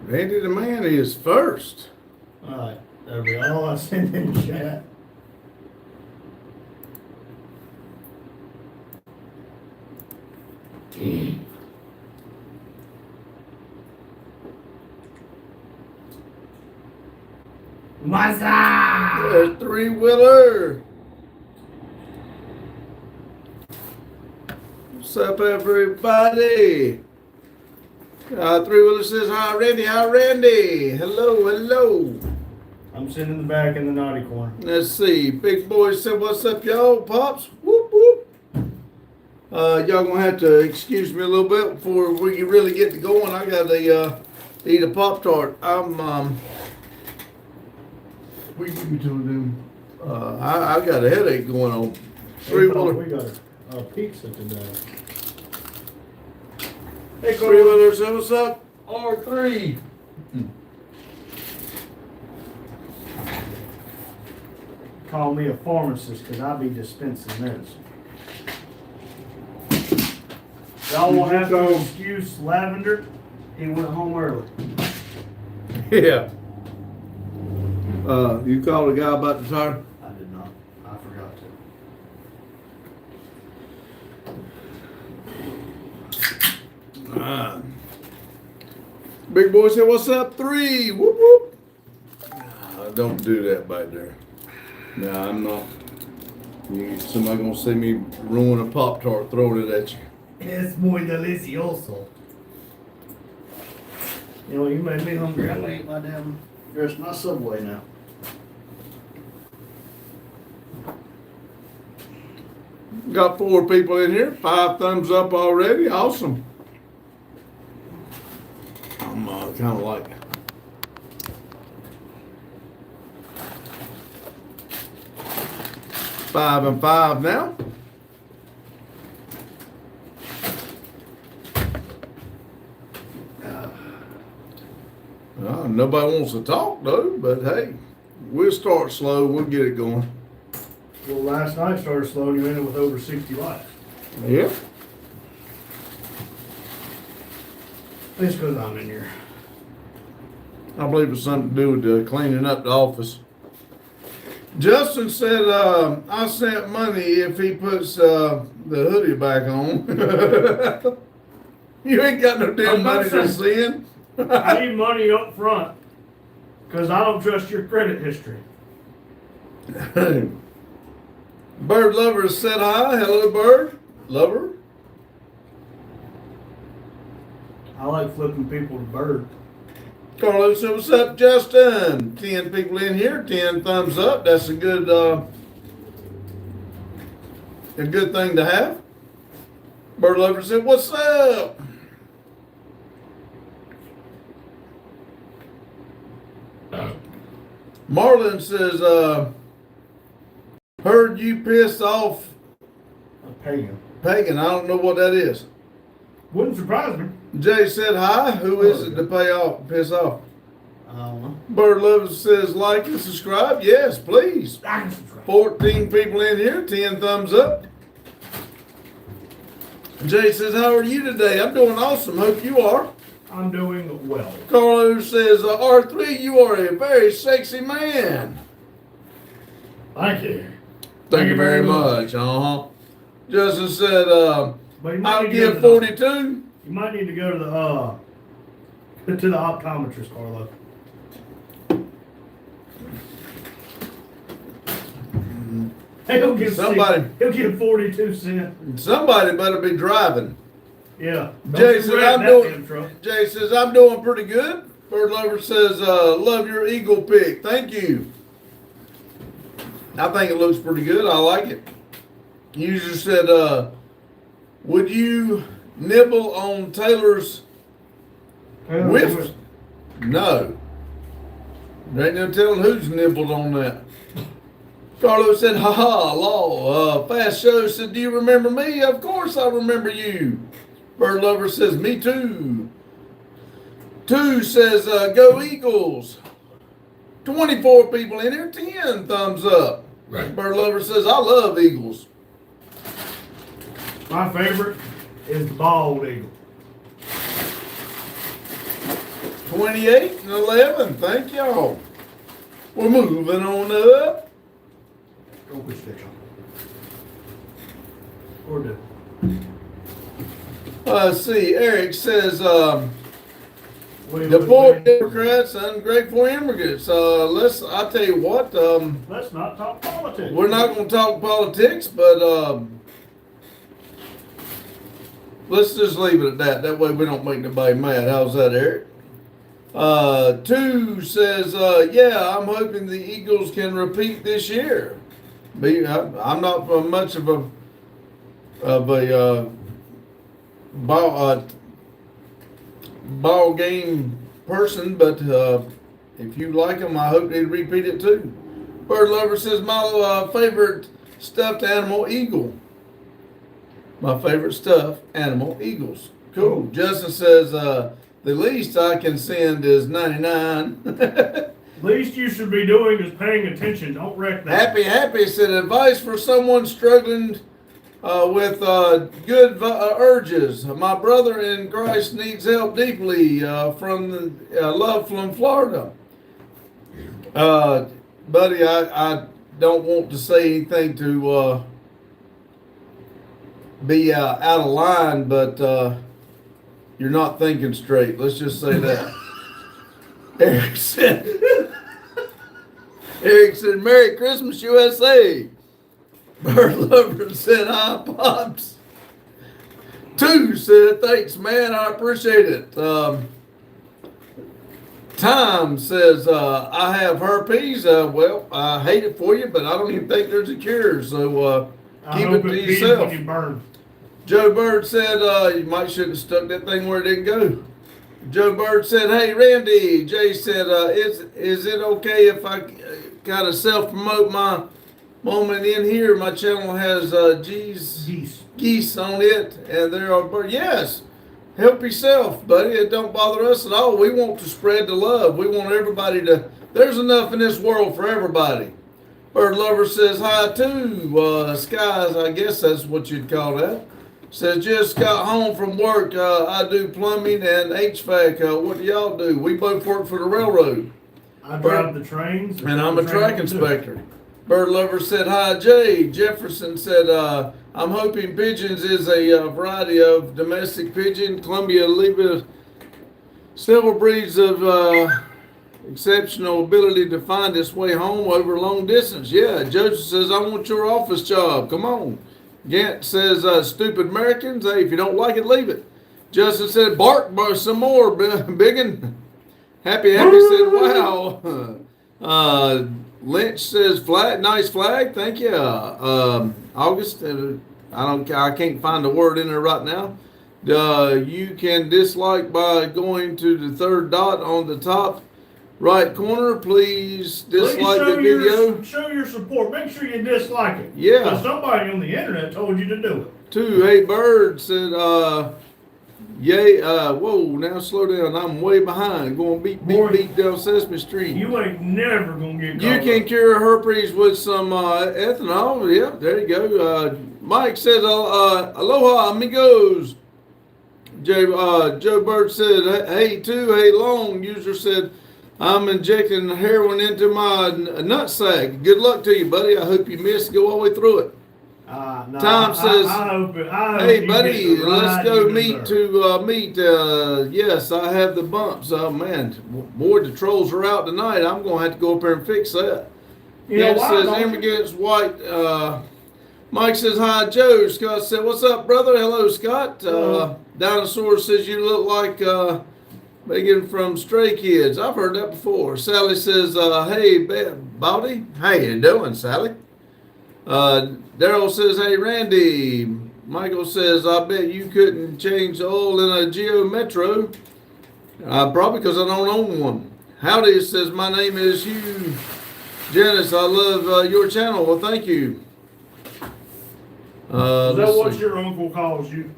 Randy the man is first. Alright, that'll be all I send in the chat. Mazda! There's three-wheeler. What's up, everybody? Three-wheeler says, hi, Randy. Hi, Randy. Hello, hello. I'm sitting in the back in the naughty corner. Let's see. Big boy said, what's up, y'all? Pops? Whoop, whoop. Y'all gonna have to excuse me a little bit before we really get to going. I gotta eat a Pop-Tart. We give me to them. I got a headache going on. We got a pizza today. Hey, Three-wheeler said, what's up? R3. Call me a pharmacist because I be dispensing medicine. Y'all won't have to excuse Lavender. He went home early. Yeah. You called a guy about the tire? I did not. I forgot to. Big boy said, what's up, 3? Whoop, whoop. Don't do that back there. No, I'm not. Somebody gonna see me ruin a Pop-Tart, throw it at you. Es muy delicioso. You know, you made me hungry. I'm gonna eat my my Subway now. Got 4 people in here. 5 thumbs up already. Awesome. I'm kind of like. Five and 5 now. Nobody wants to talk though, but hey, we'll start slow. We'll get it going. Well, last night started slow and you ended with over 60 likes. Yeah. It's because I'm in here. I believe it's something to do with cleaning up the office. Justin said, I sent money if he puts the hoodie back on. You ain't got no damn money to send. I need money up front because I don't trust your credit history. Bird Lover said hi. Hello, Bird Lover. I like flipping people to bird. Carlos said, what's up, Justin? 10 people in here, 10 thumbs up. That's a good thing to have. Bird Lover said, what's up? Marlon says, heard you pissed off A pagan. Pagan. I don't know what that is. Wouldn't surprise me. Jay said hi. Who is it to piss off? I don't know. Bird Lover says like and subscribe. Yes, please. I can subscribe. 14 people in here, 10 thumbs up. Jay says, how are you today? I'm doing awesome. Hope you are. I'm doing well. Carlos says, R3, you are a very sexy man. Thank you. Thank you very much. Justin said, But you might I'll need to go give to the- 42. You might need to go to the optometrist, Carlo. He'll give He'll give 42 cents. Somebody better be driving. Yeah. Jay says, I'm doing pretty good. Bird Lover says, love your eagle pick. Thank you. I think it looks pretty good. I like it. User said, would you nibble on Taylor's whiff? No. There ain't no telling who's nibbled on that. Carlos said, ha law. Fast Show said, do you remember me? Of course I remember you. Bird Lover says, me too. 2 says, go Eagles. 24 people in here, 10 thumbs up. Right. Bird Lover says, I love Eagles. My favorite is bald eagle. 28 and 11. Thank y'all. We're moving on up. Go with sticks on. Or do. Let's see. Eric says, What do the you poor think? Democrats, ungrateful immigrants. I'll tell you what, Let's not talk politics. we're not going to talk politics, but let's just leave it at that. That way we don't make nobody mad. How's that, Eric? 2 says, yeah, I'm hoping the Eagles can repeat this year. I'm not much of a ball game person, but if you like them, I hope they repeat it too. Bird Lover says, my favorite stuffed animal, eagle. My favorite stuffed animal, eagles. Cool. Justin says, the least I can send is 99. Least you should be doing is paying attention. Don't wreck that. Happy said, advice for someone struggling with good urges. My brother in Christ needs help deeply from the love from Florida. Buddy, I don't want to say anything to be out of line, but you're not thinking straight. Let's just say that. Eric said, Merry Christmas, USA. Bird Lover said, hi, Pops. 2 said, thanks, man. I appreciate it. Tom says, I have herpes. Well, I hate it for you, but I don't even think there's a cure. So keep it to yourself. When you burn. Joe Bird said, you might should have stuck that thing where it didn't go. Joe Bird said, hey, Randy. Jay said, is it okay if I kind of self-promote my moment in here? My channel has geese on it, and there are birds. Yes, help yourself, buddy. It don't bother us at all. We want to spread the love. We want everybody to, there's enough in this world for everybody. Bird Lover says, hi, too. Skies, I guess that's what you'd call that. Says, just got home from work. I do plumbing and HVAC. What do y'all do? We both work for the railroad. I drive the trains. And I'm a track inspector. Bird Lover said, hi, Jay. Jefferson said, I'm hoping pigeons is a variety of domestic pigeon, Columbia Libre, several breeds of exceptional ability to find its way home over long distance. Yeah, Joseph says, I want your office job. Come on. Gant says, stupid Americans. Hey, if you don't like it, leave it. Justin said, bark some more, biggin. Happy said, wow. Lynch says, flag, nice flag. Thank you. August, I can't find the word in there right now. You can dislike by going to the 3rd dot on the top right corner. Please dislike the video. Show your support. Make sure you dislike it. Yeah. Because somebody on the internet told you to do it. 2, hey, Bird said, yay, whoa, now slow down. I'm way behind. Going beat down Sesame Street. You ain't never going to get You caught can up. cure herpes with some ethanol. Yep, there you go. Mike says, aloha, amigos. Joe Bird said, hey, 2, hey, long. User said, I'm injecting heroin into my nutsack. Good luck to you, buddy. I hope you miss. Go all the way through it. No, Tom says, I hope hey, you buddy, get the let's ride go you meet deserve. yes, I have the bumps. Oh, man. Boy, the trolls are out tonight. I'm going to have to go up there and fix that. You know It why, says don't you? immigrants white. Mike says, hi, Joe. Scott said, what's up, brother? Hello, Scott. Dinosaur says, you look like Megan from Stray Kids. I've heard that before. Sally says, hey, Baldy. How you doing, Sally? Daryl says, hey, Randy. Michael says, I bet you couldn't change the oil in a Geo Metro. Probably because I don't own one. Howdy says, my name is Hugh Janice. I love your channel. Well, thank you. Is that let's what see. your uncle calls you?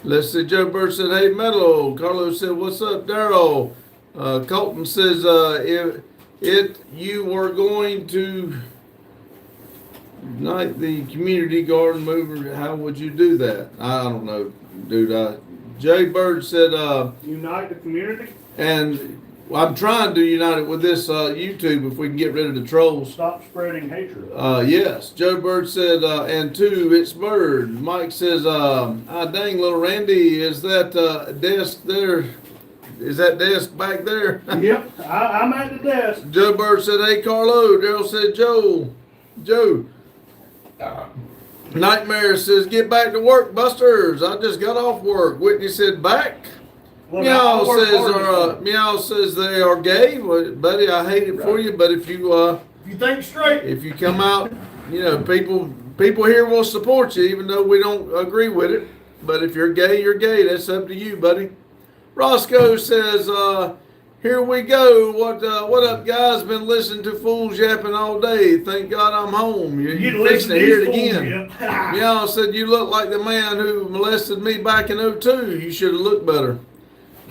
Let's see. Joe Bird said, hey, Metal. Carlos said, what's up, Daryl? Colton says, if you were going to ignite the community garden mover, how would you do that? I don't know, dude. Jay Bird said, Unite the community. and I'm trying to unite it with this YouTube if we can get rid of the trolls. Stop spreading hatred. Yes. Joe Bird said, and two, it's Bird. Mike says, dang, little Randy, is that desk there? Is that desk back there? Yep, I'm at the desk. Joe Bird said, hey, Carlo. Daryl said, Joe. Nightmare says, get back to work, Busters. I just got off work. Whitney said, back. Look, Meow I work says, hard. Meow says they are gay. Well, buddy, I hate it for you, but if you think straight. if you come out, you know, people here will support you, even though we don't agree with it. But if you're gay, you're gay. That's up to you, buddy. Roscoe says, here we go. What up, guys? Been listening to fools yapping all day. Thank God I'm home. You're fixing to hear it again. Meow said, you look like the man who molested me back in '02. You should have looked better.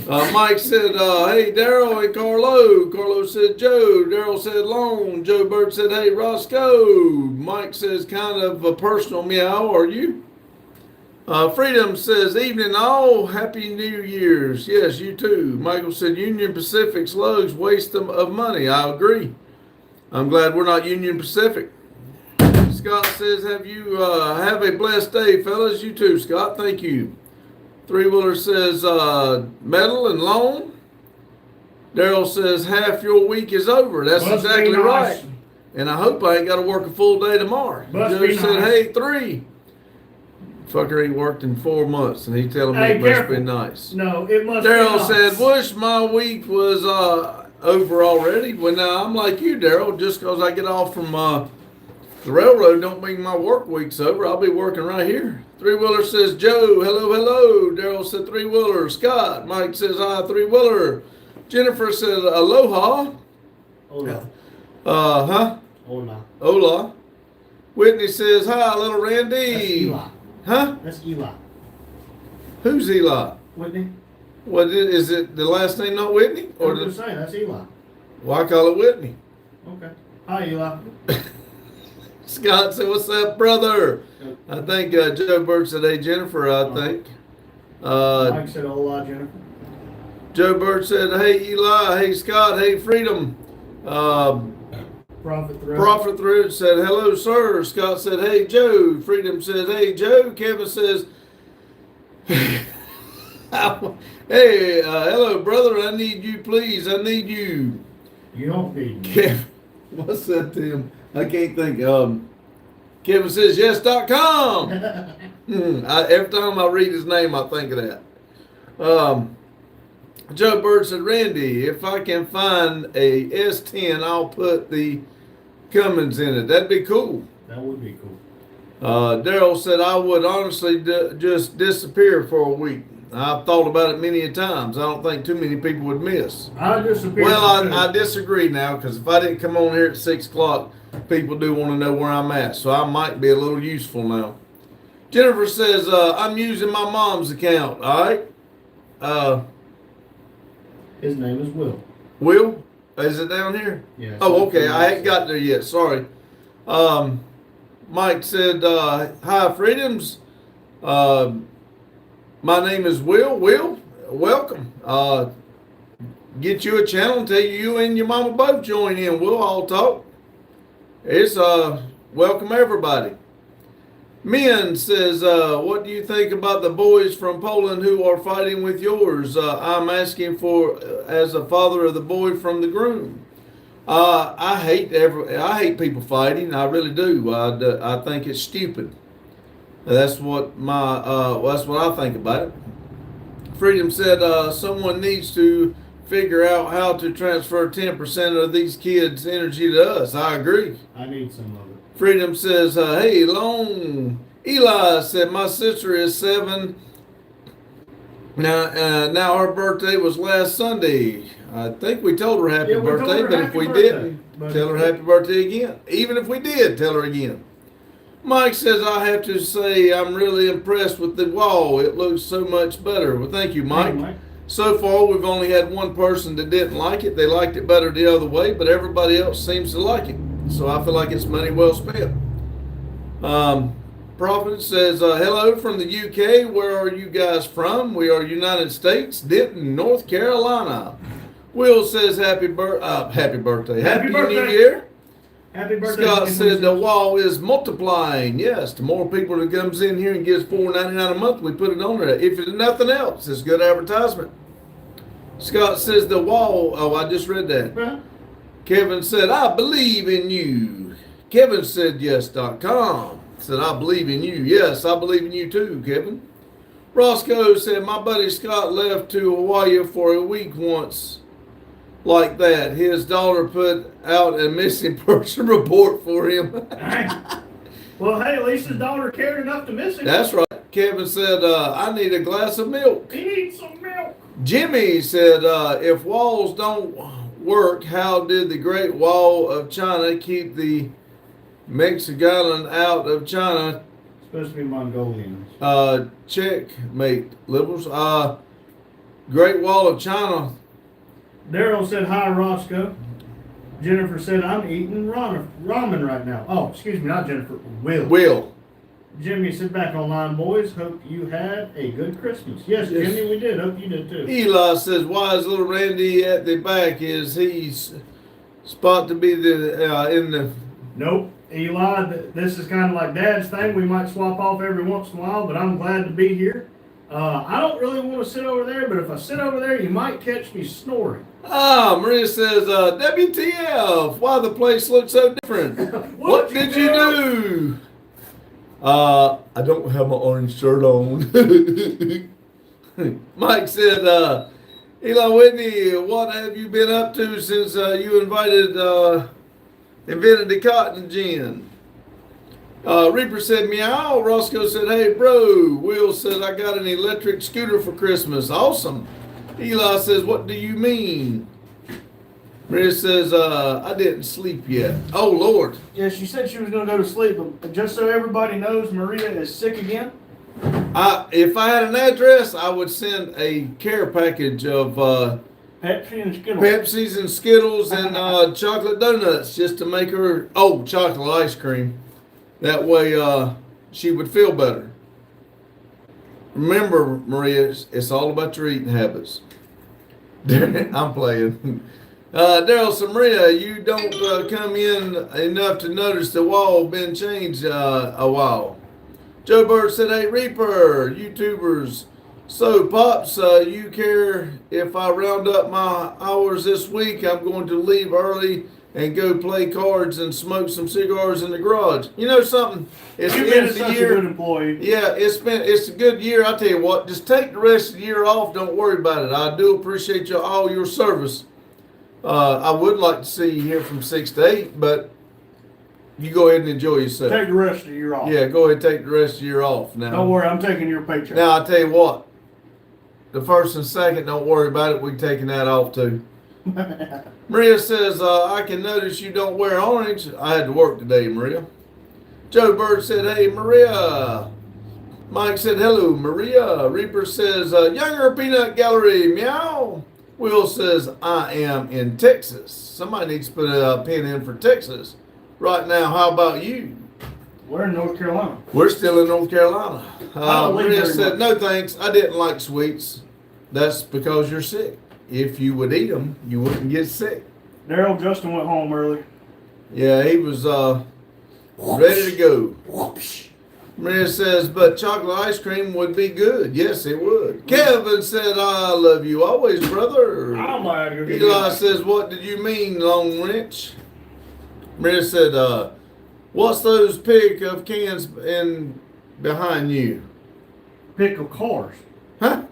Mike said, hey, Daryl and Carlo. Carlo said, Joe. Daryl said, Long. Joe Bird said, hey, Roscoe. Mike says, kind of a personal meow, are you? Freedom says, evening all. Happy New Year's. Yes, you too. Michael said, Union Pacific slugs waste of money. I agree. I'm glad we're not Union Pacific. Scott says, have a blessed day, fellas. You too, Scott. Thank you. Three Wheeler says, metal and loan. Daryl says, half your week is over. That's exactly right. And I hope I ain't got to work a full day tomorrow. Joe said, hey, three. Fucker ain't worked in 4 months, and he telling me it must be nice. No, it must be Daryl nice. said, wish my week was over already. Well, now, I'm like you, Daryl. Just because I get off from the railroad don't mean my work week's over. I'll be working right here. Three Wheeler says, Joe, hello. Daryl said, Three Wheeler. Scott. Mike says, hi, Three Wheeler. Jennifer said, aloha. Hola. Huh? Hola. Whitney says, hi, little Randy. That's Eli. Huh? That's Eli. Who's Eli? Whitney? What is it? The last name not Whitney? Or I'm just saying, that's Eli. Well, I call it Whitney. Okay. Hi, Eli. Scott said, what's up, brother? I think Joe Bird said, hey, Jennifer, I think. Mike said, hola, Jennifer. Joe Bird said, hey, Eli. Hey, Scott. Hey, Freedom. Prophet Thread said, hello, sir. Scott said, hey, Joe. Freedom says, hey, Joe. Kevin says, hey, hello, brother. I need you, please. I need you. You don't need me. Kevin, what's that, Tim? I can't think. Kevin says, yes.com. Every time I read his name, I think of that. Joe Bird said, Randy, if I can find a S10, I'll put the Cummins in it. That'd be cool. That would be cool. Daryl said, I would honestly just disappear for a week. I've thought about it many a times. I don't think too many people would miss. I disappear. Well, I disagree now, because if I didn't come on here at 6 o'clock, people do want to know where I'm at. So I might be a little useful now. Jennifer says, I'm using my mom's account. All right. His name is Will. Will? Is it down here? Yeah. Oh, okay. I ain't got there yet. Sorry. Mike said, hi, Freedoms. My name is Will. Will, welcome. Get you a channel and tell you and your mama both join in. We'll all talk. It's welcome everybody. Men says, what do you think about the boys from Poland who are fighting with yours? I'm asking for as a father of the boy from the groom. I hate people fighting. I really do. I think it's stupid. That's what I think about it. Freedom said, someone needs to figure out how to transfer 10% of these kids' energy to us. I agree. I need some of it. Freedom says, hey, long. Eli said, my sister is 7. Now her birthday was last Sunday. I think we told her happy birthday, but if we didn't, tell her happy birthday again. Even if we did, tell her again. Mike says, I have to say I'm really impressed with the wall. It looks so much better. Well, thank you, Mike. Hey, Mike. So far, we've only had one person that didn't like it. They liked it better the other way, but everybody else seems to like it. So I feel like it's money well spent. Prophet says, hello from the UK. Where are you guys from? We are United States, Denton, North Carolina. Will says, happy birthday. Happy New birthday. Year. Happy birthday. Scott said the wall is multiplying. Yes, the more people that comes in here and gives $4.99 a month, we put it on there. If it's nothing else, it's good advertisement. Scott says the wall. Oh, I just read that. Huh? Kevin said, I believe in you. Kevin said yes.com. Said, I believe in you. Yes, I believe in you too, Kevin. Roscoe said, my buddy Scott left to Hawaii for a week once like that. His daughter put out a missing person report for him. Well, hey, at least his daughter cared enough to miss him. That's right. Kevin said, I need a glass of milk. He needs some milk. Jimmy said, if walls don't work, how did the Great Wall of China keep the Mexican out of China? Supposed to be Mongolians. Checkmate, liberals. Great Wall of China. Daryl said, hi, Roscoe. Jennifer said, I'm eating ramen right now. Oh, excuse me, not Jennifer. Will. Jimmy, sit back online, boys. Hope you had a good Christmas. Yes, Jimmy, we did. Hope you did too. Eli says, why is little Randy at the back? Is he spot to be in the... Nope. Eli, this is kind of like Dad's thing. We might swap off every once in a while, but I'm glad to be here. I don't really want to sit over there, but if I sit over there, you might catch me snoring. Maria says, WTF, why the place looks so different? What did you do? I don't have my orange shirt on. Mike said, Eli Whitney, what have you been up to since you invented the cotton gin? Reaper said, meow. Roscoe said, hey, bro. Will said, I got an electric scooter for Christmas. Awesome. Eli says, what do you mean? Maria says, I didn't sleep yet. Oh, Lord. Yeah, she said she was going to go to sleep, but just so everybody knows, Maria is sick again. If I had an address, I would send a care package of Pepsi and Skittles. Pepsis and Skittles and chocolate donuts just to make her, chocolate ice cream. That way she would feel better. Remember, Maria, it's all about your eating habits. I'm playing. Daryl said, Maria, you don't come in enough to notice the wall been changed a while. Joe Bird said, hey, Reaper, YouTubers. So, Pops, you care if I round up my hours this week? I'm going to leave early and go play cards and smoke some cigars in the garage. You know something? It's You've the been end of the such year. a good employee. Yeah, it's a good year. I tell you what, just take the rest of the year off. Don't worry about it. I do appreciate all your service. I would like to see you here from 6 to 8, but you go ahead and enjoy yourself. Take the rest of the year off. Yeah, go ahead and take the rest of the year off now. Don't worry, I'm taking your paycheck. Now, I tell you what, the first and second, don't worry about it. We're taking that off too. Maria says, I can notice you don't wear orange. I had to work today, Maria. Joe Bird said, hey, Maria. Mike said, hello, Maria. Reaper says, Younger Peanut Gallery, meow. Will says, I am in Texas. Somebody needs to put a pin in for Texas. Right now, how about you? We're in North Carolina. We're still in North Carolina. Maria said, much. no thanks, I didn't like sweets. That's because you're sick. If you would eat them, you wouldn't get sick. Daryl, Justin went home early. Yeah, he was ready to go. Maria says, but chocolate ice cream would be good. Yes, it would. Kevin said, I love you always, brother. I'm like, Eli says, what did you mean, Long Wrench? Maria said, what's those pick of cans in behind you? Pick of cars. Huh?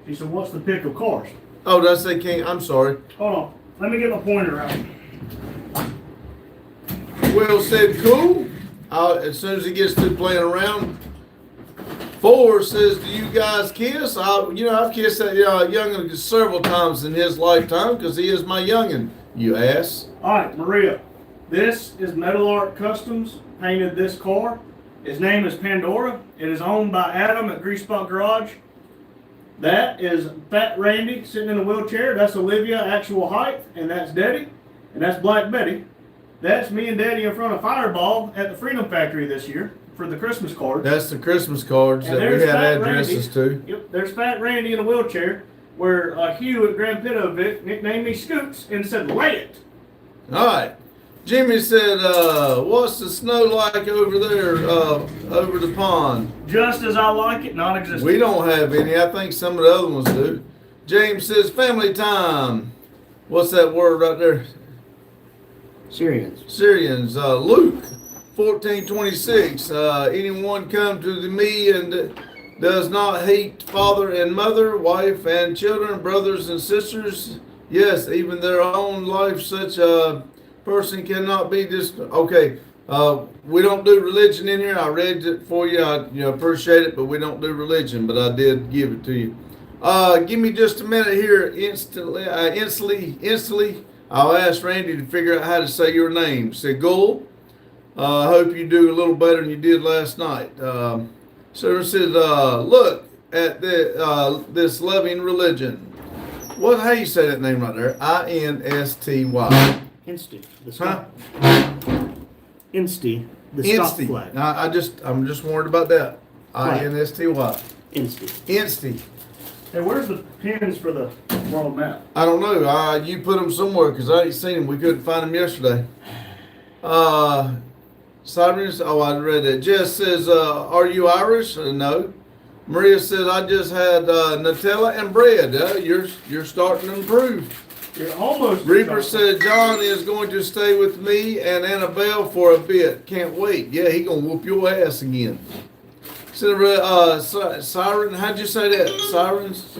She said, what's the pick of cars? Oh, did I say can? I'm sorry. Hold on. Let me get my pointer out. Will said, cool. As soon as he gets through playing around. 4 says, do you guys kiss? I've kissed that youngin' several times in his lifetime because he is my youngin', you ass. All right, Maria. This is Metal Art Customs, painted this car. His name is Pandora. It is owned by Adam at Grease Spot Garage. That is Fat Randy sitting in a wheelchair. That's Olivia, actual height, and that's Daddy, and that's Black Betty. That's me and Daddy in front of Fireball at the Freedom Factory this year. for the Christmas cards. That's the Christmas cards And that we there's had Fat addresses Randy. to. Yep, there's Fat Randy in a wheelchair, where Hugh at Grand Pitovic nicknamed me Scoots and said, "Lay it." All right. Jimmy said, what's the snow like over there, over the pond? Just as I like it, non-existent. We don't have any. I think some of the other ones do. James says, family time. What's that word right there? Syrians. Syrians. Luke 14:26. Anyone come to me and does not hate father and mother, wife and children, brothers and sisters, yes, even their own life, such a person cannot be okay. We don't do religion in here. I read it for you. I appreciate it, but we don't do religion. But I did give it to you. Give me just a minute here. Instantly, I'll ask Randy to figure out how to say your name. Segul. I hope you do a little better than you did last night. So it says, look at this loving religion. How you say that name right there? Insty. Insty. The Huh? Insty. The stop Insty. flag. I'm just worried about that. Flag. Insty. Insty. Insty. Hey, where's the pins for the world map? I don't know. You put them somewhere because I ain't seen them. We couldn't find them yesterday. Cyrus, I read that. Jess says, are you Irish? No. Maria says, I just had Nutella and bread. You're starting to improve. You're almost. Reaper said, John is going to stay with me and Annabelle for a bit. Can't wait. Yeah, he gonna whoop your ass again. Siren, how'd you say that? Sirens?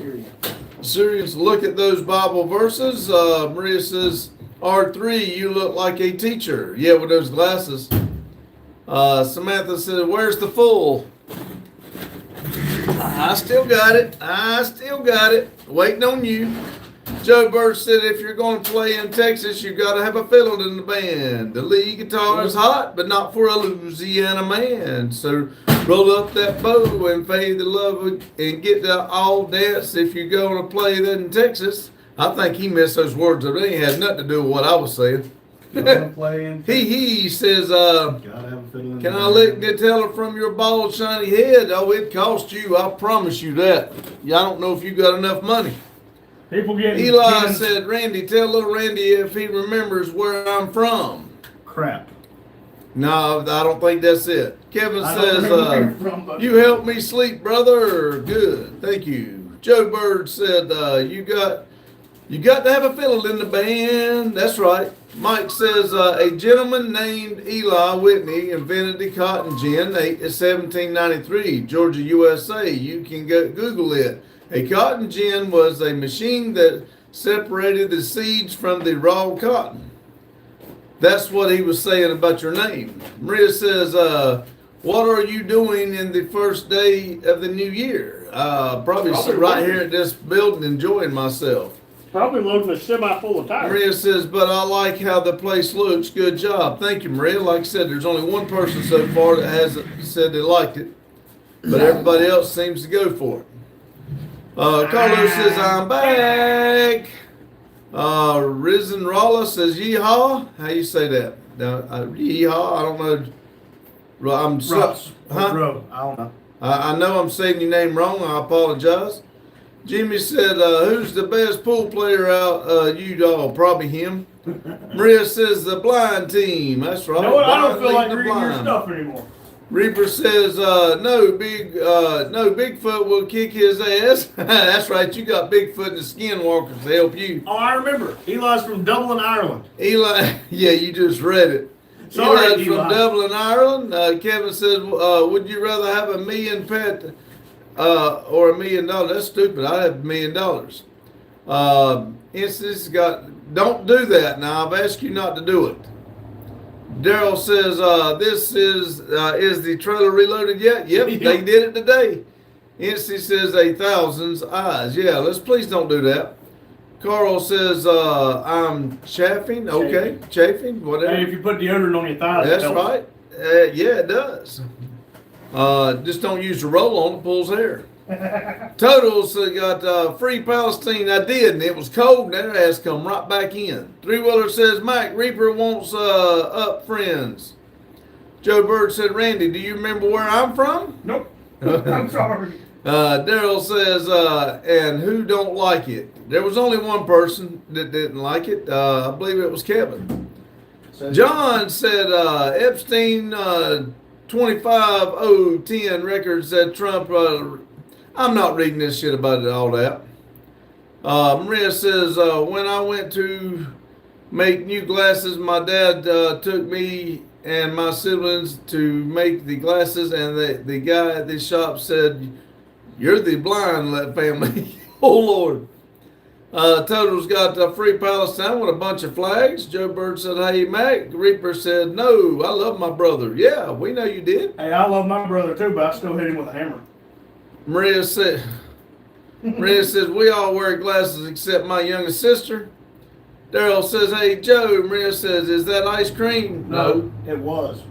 Syrians, look at those Bible verses. Maria says, R3, you look like a teacher. Yeah, with those glasses. Samantha said, where's the fool? I still got it. Waiting on you. Joe Bird said, if you're going to play in Texas, you've got to have a fiddle in the band. The lead guitar is hot, but not for a Louisiana man. So roll up that bow and fade the love and get the all dance if you're going to play that in Texas. I think he missed those words. It ain't had nothing to do with what I was saying. He says, can I lick Nutella from your bald shiny head? Oh, it cost you. I promise you that. I don't know if you got enough money. People getting Eli pins. said, Randy, tell little Randy if he remembers where I'm from. Crap. No, I don't think that's it. Kevin I don't says, remember where you're from, but- you helped me sleep, brother. Good. Thank you. Joe Bird said, you got to have a fiddle in the band. That's right. Mike says, a gentleman named Eli Whitney invented the cotton gin in 1793, Georgia, USA. You can go Google it. A cotton gin was a machine that separated the seeds from the raw cotton. That's what he was saying about your name. Maria says, what are you doing in the first day of the new year? Probably sit right here at this building enjoying myself. Probably loading a semi full of tires. Maria says, but I like how the place looks. Good job. Thank you, Maria. Like I said, there's only one person so far that hasn't said they liked it, but everybody else seems to go for it. Carlos says, I'm back. Risen Rolla says, yeehaw. How you say that? Yeehaw. I don't know. I'm Ross. Huh? Bro, I don't know. I know I'm saying your name wrong. I apologize. Jimmy said, who's the best pool player out? You dog, probably him. Maria says the blind team. That's right. You know what? I don't Blind feel like leading the reading your blind. stuff anymore. Reaper says, no, Bigfoot will kick his ass. That's right. You got Bigfoot and the Skinwalkers to help you. Oh, I remember. Eli's from Dublin, Ireland. Eli, yeah, you just read it. Sorry, Eli's from Eli. Dublin, Ireland. Kevin says, would you rather have a million pet or $1 million? That's stupid. I'd have $1 million. Instance don't do that. Now, I've asked you not to do it. Daryl says, this is the trailer reloaded yet? Yep, they did it today. Instance says, 1,000's eyes. Yeah, please don't do that. Carl says, I'm chafing. Okay, chafing, whatever. Hey, if you put deodorant on your thighs, That's it helps. right. Yeah, it does. Just don't use the roll-on, it pulls hair. Totals got Free Palestine. I did, and it was cold, and their ass come right back in. Three-wheeler says, Mike Reaper wants up friends. Joe Bird said, Randy, do you remember where I'm from? Nope. I'm sorry. Daryl says, and who don't like it? There was only one person that didn't like it. I believe it was Kevin. John said, Epstein 25010 record said Trump. I'm not reading this shit about it, all that. Maria says, when I went to make new glasses, my dad took me and my siblings to make the glasses, and the guy at the shop said, you're the blind family. Oh, Lord. Total's got free Palestine with a bunch of flags. Joe Bird said, hey, Mac. Reaper said, no, I love my brother. Yeah, we know you did. Hey, I love my brother too, but I still hit him with a hammer. Maria says, we all wear glasses except my youngest sister. Daryl says, hey, Joe. Maria says, is that ice cream? No. It was.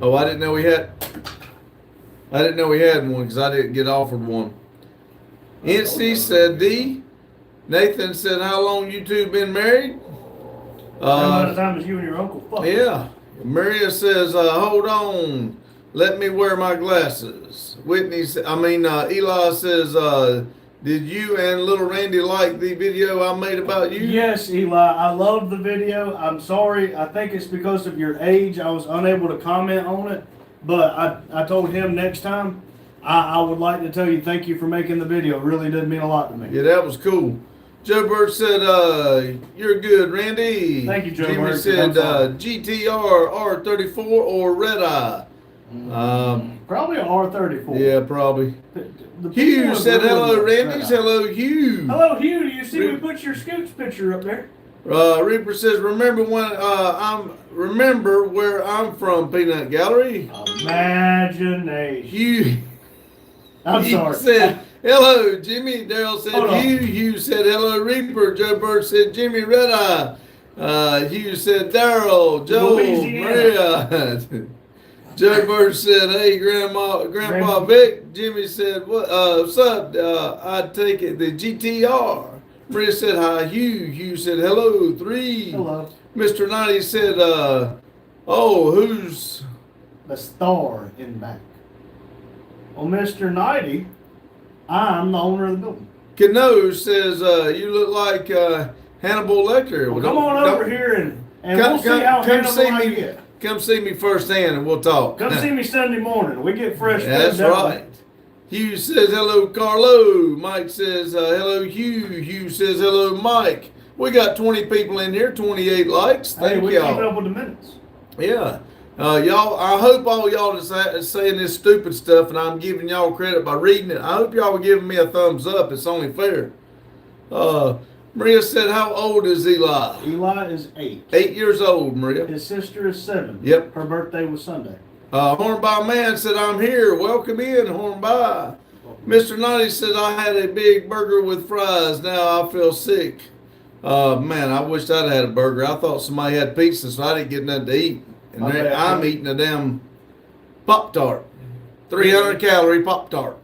Oh, I didn't know we had one because I didn't get offered one. NC said D. Nathan said, how long you two been married? How much time as you and your uncle? Fuck. Yeah. Maria says, hold on. Let me wear my glasses. Eli says, did you and little Randy like the video I made about you? Yes, Eli. I love the video. I'm sorry. I think it's because of your age. I was unable to comment on it. But I told him next time I would like to tell you thank you for making the video. It really did mean a lot to me. Yeah, that was cool. Joe Bird said, you're good, Randy. Thank you, Joe Jimmy Bird. said, GTR, R34, or Red Eye. Probably an R34. Yeah, probably. The Hugh said, really hello, looks Randy's. Red Eye. Hello, Hugh. Hello, Hugh. Do you see we put your Scoots picture up there? Reaper says, remember where I'm from, Peanut Gallery? Imagination. Hugh. I'm sorry. Said, hello, Jimmy. Daryl said, Hugh. Hugh said, hello, Reaper. Joe Bird said, Jimmy Red Eye. Hugh said, Daryl, Joe, Maria. Joe Bird said, hey, Grandpa Vic. Jimmy said, what's up? I'd take it, the GTR. Maria said, hi, Hugh. Hugh said, hello, 3. Hello. Mr. 90 said, who's The star in back. Well, Mr. 90, I'm the owner of the building. Cano says, you look like Hannibal Lecter. Well, come on over here and we'll see how Hannibal I get. Come see me firsthand and we'll talk. Come see me Sunday morning. We get fresh. That's right. Hugh says, hello, Carlo. Mike says, hello, Hugh. Hugh says, hello, Mike. We got 20 people in here, 28 likes. Thank we're y'all. keeping up with the minutes. Yeah. Y'all, I hope all y'all is saying this stupid stuff and I'm giving y'all credit by reading it. I hope y'all are giving me a thumbs up. It's only fair. Maria said, how old is Eli? Eli is 8. 8 years old, Maria. His sister is 7. Yep. Her birthday was Sunday. Hornby Man said, I'm here. Welcome in, Hornby. Mr. 90 said, I had a big burger with fries. Now I feel sick. Man, I wished I'd had a burger. I thought somebody had pizza, so I didn't get nothing to eat. And I'm eating a damn Pop-Tart. 300 calorie Pop-Tart.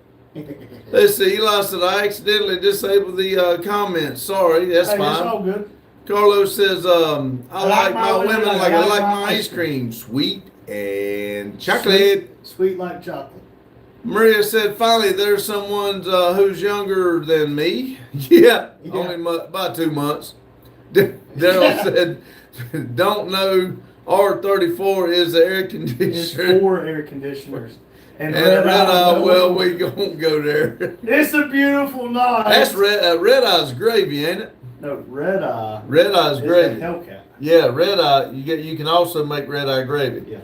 Let's see. Eli said, I accidentally disabled the comments. Sorry, that's fine. It's all good. Carlos says, I like my women like I like my ice cream. Sweet and chocolate. Sweet like chocolate. Maria said, finally, there's someone who's younger than me. Yeah, only by 2 months. Daryl said, don't know R34 is the air conditioner. It's 4 air conditioners. And Red Eye, well, we gonna go there. It's a beautiful night. That's Red Eye's gravy, ain't it? No, Red Eye. Red Eye's gravy. Hellcat. Yeah, Red Eye. You can also make Red Eye gravy. Yeah.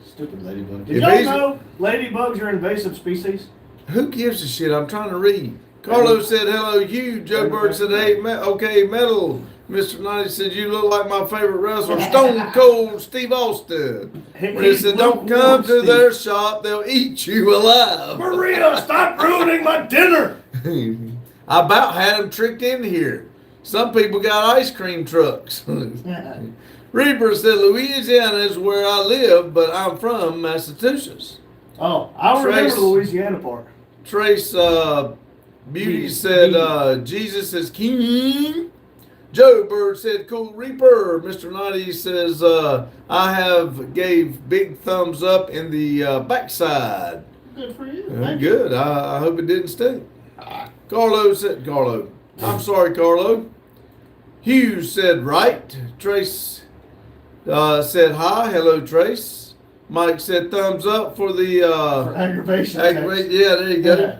Stupid ladybug. Did y'all know ladybugs are invasive species? Who gives a shit? I'm trying to read. Carlos said, hello, Hugh. Joe Bird said, hey, okay, metal. Mr. 90 said, you look like my favorite wrestler, Stone Cold Steve Austin. He said, don't come to their shop. They'll eat you alive. Maria, stop ruining my dinner. I about had them tricked in here. Some people got ice cream trucks. Reaper said, Louisiana is where I live, but I'm from Massachusetts. Oh, I remember the Louisiana part. Trace Beauty said, Jesus is king. Joe Bird said, "Cool Reaper." Mr. Knighty says, "I have gave big thumbs up in the backside." Good for you. Thank you. Good. I hope it didn't stink. Carlo said, Carlo. I'm sorry, Carlo. Hughes said, right. Trace said, hi. Hello, Trace. Mike said, thumbs up for the For aggravation. aggravation. Yeah, there you go.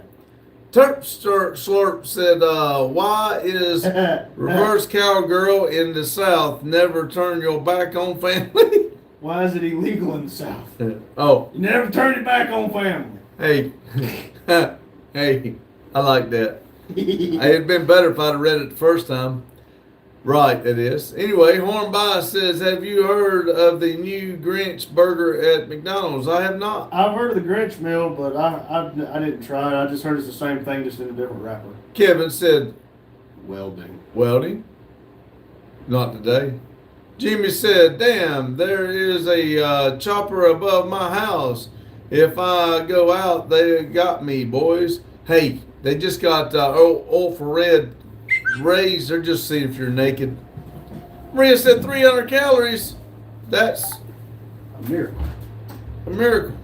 Terp Slurp said, why is reverse cowgirl in the South? Never turn your back on family. Why is it illegal in the South? Oh, You never turn it back on family. hey. Hey, I like that. It'd been better if I'd have read it the first time. Right, it is. Anyway, Hornby says, have you heard of the new Grinch burger at McDonald's? I have not. I've heard of the Grinch meal, but I didn't try it. I just heard it's the same thing, just in a different wrapper. Kevin said, Welding. welding? Not today. Jimmy said, damn, there is a chopper above my house. If I go out, they got me, boys. Hey, they just got infrared rays. They're just seeing if you're naked. Maria said 300 calories. That's A miracle. a miracle.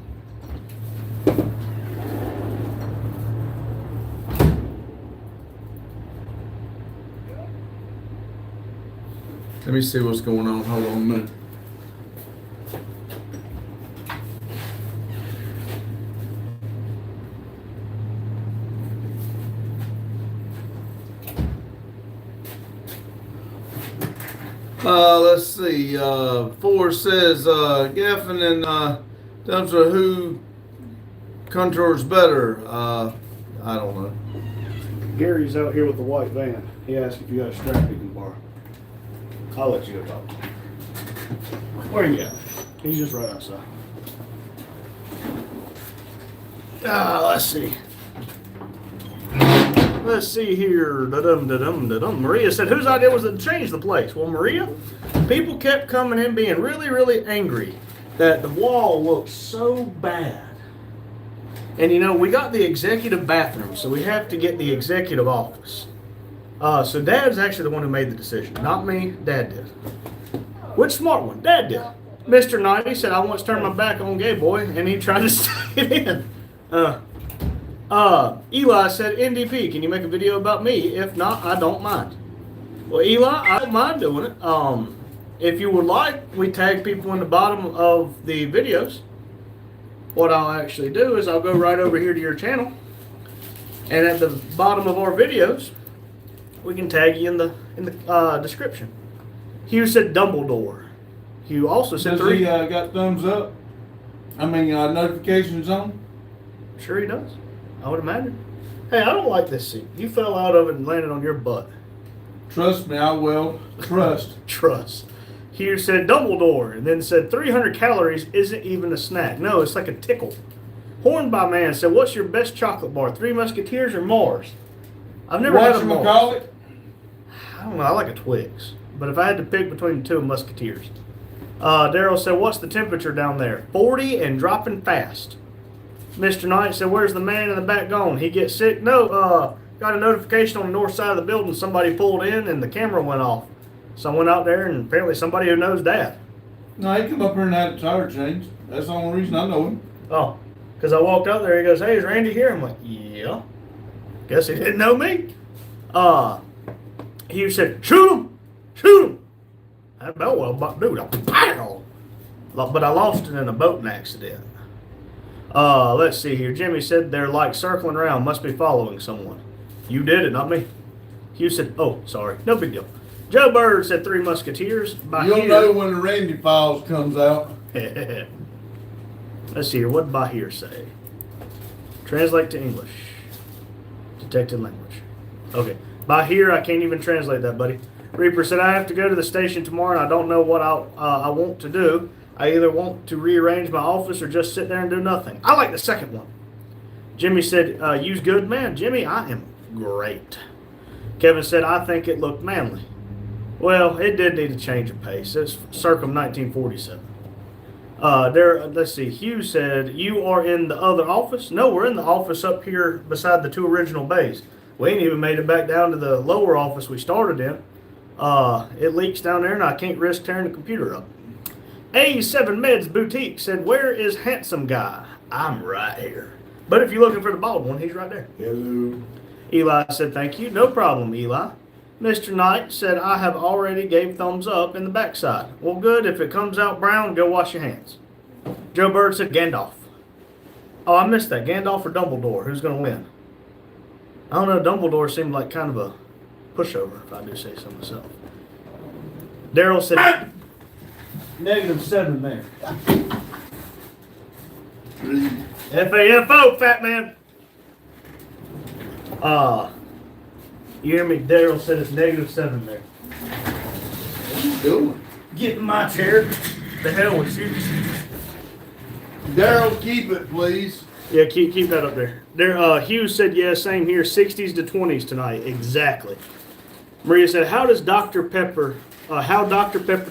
Let me see what's going on. Hold on a minute. Let's see. Four says, Gaffin and Dumpster, who contours better? I don't know. Gary's out here with the white van. He asked if you got a strap he can borrow. I'll let you go talk to him. Where you at? He's just right outside. Let's see. Let's see here. Da-dum, da-dum, da-dum. Maria said, whose idea was it to change the place? Well, Maria, people kept coming in being really, really angry that the wall looked so bad. And you know, we got the executive bathroom, so we have to get the executive office. So Dad's actually the one who made the decision, not me. Dad did. Which smart one? Dad did. Mr. Knight said, I once turned my back on Gay Boy, and he tried to stay it in. Eli said, NDP, can you make a video about me? If not, I don't mind. Well, Eli, I don't mind doing it. If you would like, we tag people in the bottom of the videos. What I'll actually do is I'll go right over here to your channel, and at the bottom of our videos, we can tag you in the description. Hugh said Dumbledore. Hugh also said Does he got thumbs up? I mean, notifications on? Sure he does. I would imagine. Hey, I don't like this seat. You fell out of it and landed on your butt. Trust me, I will. Trust. Trust. Hugh said Dumbledore, and then said 300 calories isn't even a snack. No, it's like a tickle. Hornby Man said, what's your best chocolate bar? Three Musketeers or Mars? I've never had a Mars. Whatchamacallit? I don't know. I like a Twix. But if I had to pick between the two Musketeers. Daryl said, what's the temperature down there? 40 and dropping fast. Mr. Knight said, where's the man in the back gone? He get sick? No, got a notification on the north side of the building. Somebody pulled in and the camera went off. So I went out there and apparently somebody who knows Dad. No, he come up here and had a tire change. That's the only reason I know him. Oh, because I walked out there. He goes, hey, is Randy here? I'm like, yeah. Guess he didn't know me. He said, shoot him. Shoot him. I know what I'm about to do. Pow! But I lost it in a boating accident. Let's see here. Jimmy said they're like circling around. Must be following someone. You did it, not me. Hugh said, oh, sorry. No big deal. Joe Bird said Three Musketeers. You'll know when the Randy Files comes out. Let's see here. What did Bahir say? Translate to English. Detected language. Okay. Bahir, I can't even translate that, buddy. Reaper said, I have to go to the station tomorrow and I don't know what I want to do. I either want to rearrange my office or just sit there and do nothing. I like the second one. Jimmy said, you's good, man. Jimmy, I am great. Kevin said, I think it looked manly. Well, it did need a change of pace. It's circum 1947. Let's see. Hugh said, you are in the other office? No, we're in the office up here beside the two original bays. We ain't even made it back down to the lower office we started in. It leaks down there and I can't risk tearing the computer up. A7 Meds Boutique said, where is handsome guy? I'm right here. But if you're looking for the bald one, he's right there. Hello. Eli said, thank you. No problem, Eli. Mr. Knight said, I have already gave thumbs up in the backside. Well, good. If it comes out brown, go wash your hands. Joe Bird said, Gandalf. Oh, I missed that. Gandalf or Dumbledore? Who's going to win? I don't know. Dumbledore seemed like kind of a pushover, if I do say so myself. Daryl said, -7 there. FAFO, fat man. You hear me? Daryl said it's -7 there. What are you doing? Get in my chair. The hell with you. Daryl, keep it, please. Yeah, keep that up there. There, Hughes said, yeah, same here. 60s to 20s tonight. Exactly. Maria said, how Dr. Pepper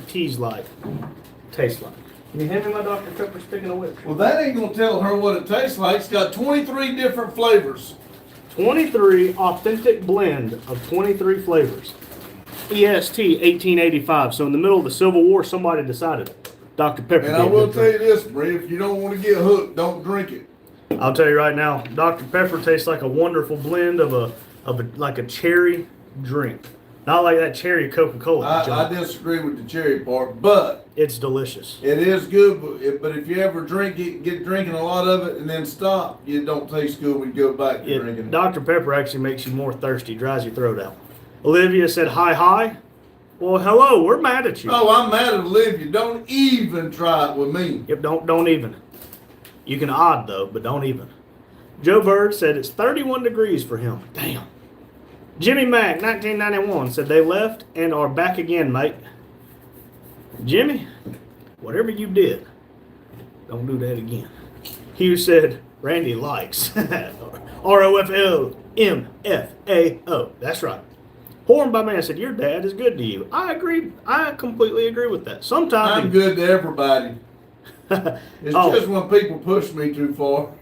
teas taste like? Can you hand me my Dr. Pepper, speaking of which? Well, that ain't gonna tell her what it tastes like. It's got 23 different flavors. 23 authentic blend of 23 flavors. EST 1885. So in the middle of the Civil War, somebody decided Dr. Pepper. And I will tell you this, Bree, if you don't want to get hooked, don't drink it. I'll tell you right now, Dr. Pepper tastes like a wonderful blend of a like a cherry drink. Not like that cherry Coca-Cola. I disagree with the cherry part, but It's delicious. it is good. But if you ever drink it, get drinking a lot of it, and then stop, it don't taste good when you go back to drinking it. Dr. Pepper actually makes you more thirsty, dries your throat out. Olivia said, hi. Well, hello, we're mad at you. Oh, I'm mad at Olivia. Don't even try it with me. Yep, don't even. You can odd though, but don't even. Joe Bird said it's 31 degrees for him. Damn. Jimmy Mack, 1991, said they left and are back again, mate. Jimmy, whatever you did, don't do that again. Hugh said Randy likes ROFLMFAO. That's right. Horn by Man said your dad is good to you. I agree. I completely agree with that. Sometimes I'm good to everybody. It's just when people push me too far.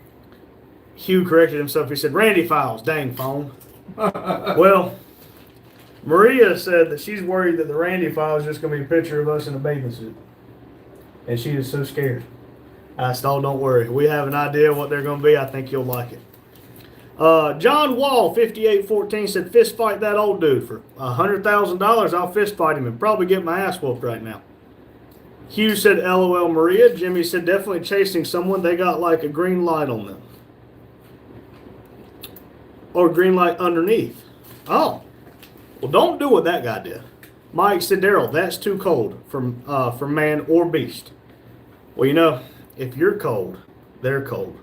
Hugh corrected himself. He said Randy Files, dang phone. Well, Maria said that she's worried that the Randy file is just going to be a picture of us in a bathing suit. And she is so scared. I said, oh, don't worry. We have an idea what they're going to be. I think you'll like it. John Wall, 5814, said, fist fight that old dude for $100,000. I'll fist fight him and probably get my ass whooped right now. Hugh said, LOL Maria. Jimmy said, definitely chasing someone. They got like a green light on them. Or green light underneath. Oh. Well, don't do what that guy did. Mike said, Daryl, that's too cold for man or beast. Well, you know, if you're cold, they're cold.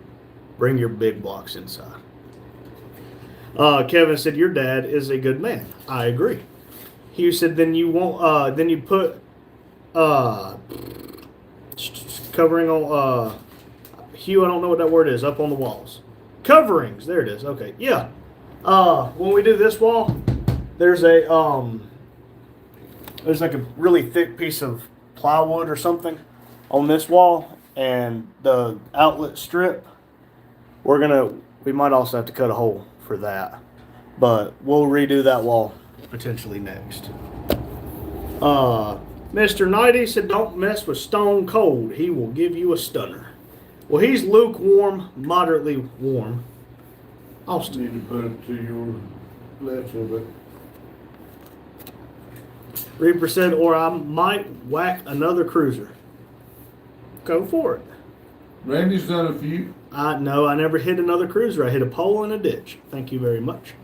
Bring your big blocks inside. Kevin said, your dad is a good man. I agree. Hugh said, then you won't, then you put, covering on, Hugh, I don't know what that word is, up on the walls. Coverings, there it is. Okay, yeah. When we do this wall, there's like a really thick piece of plywood or something on this wall, and the outlet strip. We might also have to cut a hole for that, but we'll redo that wall potentially next. Mr. Knighty said, "Don't mess with Stone Cold. He will give you a stunner." Well, he's lukewarm, moderately warm. Austin. Need to put it to your left a little bit. Reaper said, or I might whack another cruiser. Go for it. Randy's done a few. No, I never hit another cruiser. I hit a pole in a ditch. Thank you very much.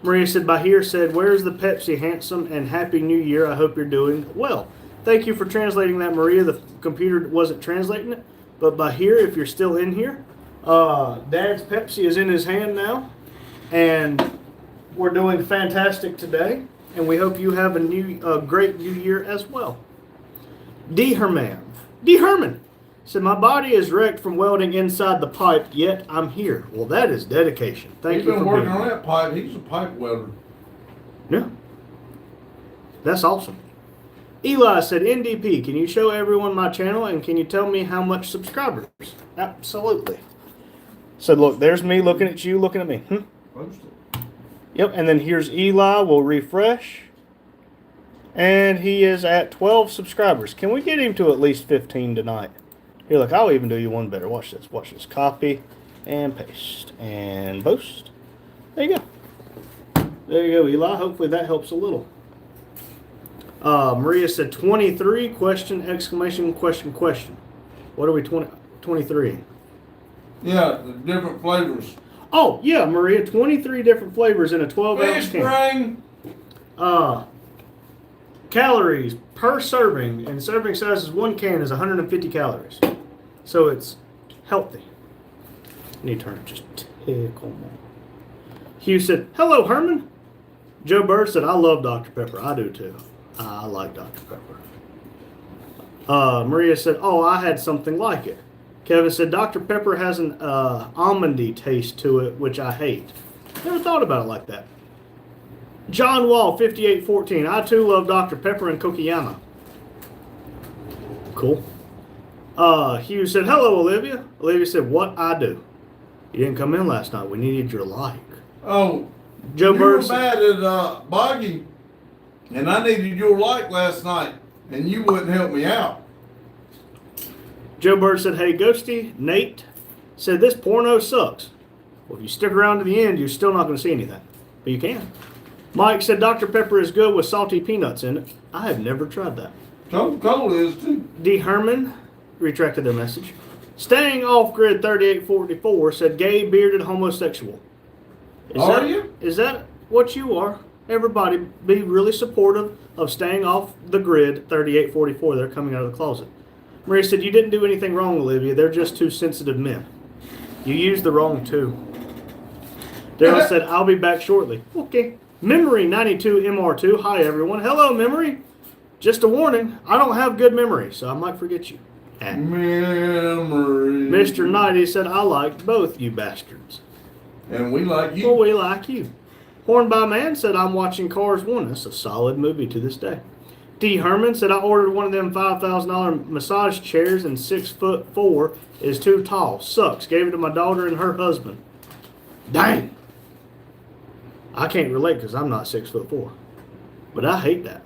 Maria said, Bahir said, where's the Pepsi handsome and happy new year? I hope you're doing well. Thank you for translating that, Maria. The computer wasn't translating it. But Bahir, if you're still in here, Dad's Pepsi is in his hand now. And we're doing fantastic today. And we hope you have a great new year as well. D. Herman said, my body is wrecked from welding inside the pipe, yet I'm here. Well, that is dedication. Thank you for being here. He's been working on that pipe. He's a pipe welder. Yeah. That's awesome. Eli said, NDP, can you show everyone my channel and can you tell me how much subscribers? Absolutely. Said, look, there's me looking at you, looking at me. Yep, and then here's Eli. We'll refresh. And he is at 12 subscribers. Can we get him to at least 15 tonight? Here, look, I'll even do you one better. Watch this. Watch this. Copy and paste and post. There you go. There you go, Eli. Hopefully that helps a little. Maria said 23, question, exclamation, question, question. What are we, 23? Yeah, the different flavors. Oh, yeah, Maria, 23 different flavors in a 12-ounce Fish can. brain. Calories per serving, and serving size is 1 can is 150 calories. So it's healthy. I need to turn it just tickle more. Hugh said, hello, Herman. Joe Bird said, I love Dr. Pepper. I do too. I like Dr. Pepper. Maria said, oh, I had something like it. Kevin said, Dr. Pepper has an almondy taste to it, which I hate. Never thought about it like that. John Wall, 5814. I too love Dr. Pepper and Kokiyama. Cool. Hugh said, hello, Olivia. Olivia said, what I do? You didn't come in last night. We needed your like. Oh, Joe you were Bird mad at Boggy, and I needed your like last night, and you wouldn't help me out. Joe Bird said, hey, Ghosty. Nate said, this porno sucks. Well, if you stick around to the end, you're still not going to see anything. But you can. Mike said, Dr. Pepper is good with salty peanuts in it. I have never tried that. Coca-Cola is too. D. Herman retracted their message. Staying off grid 3844 said, gay, bearded, homosexual. Is that what you are? Everybody be really supportive of staying off the grid 3844. They're coming out of the closet. Maria said, you didn't do anything wrong, Olivia. They're just two sensitive men. You used the wrong two. Daryl said, I'll be back shortly. Okay. Memory 92 MR2. Hi, everyone. Hello, Memory. Just a warning. I don't have good memory, so I might forget you. Memory. Mr. Knighty said, I like both you bastards. And we like you. Well, we like you. Horn by Man said, I'm watching Cars 1. That's a solid movie to this day. D. Herman said, I ordered one of them $5,000 massage chairs and 6'4" is too tall. Sucks. Gave it to my daughter and her husband. Dang. I can't relate because I'm not 6'4". But I hate that.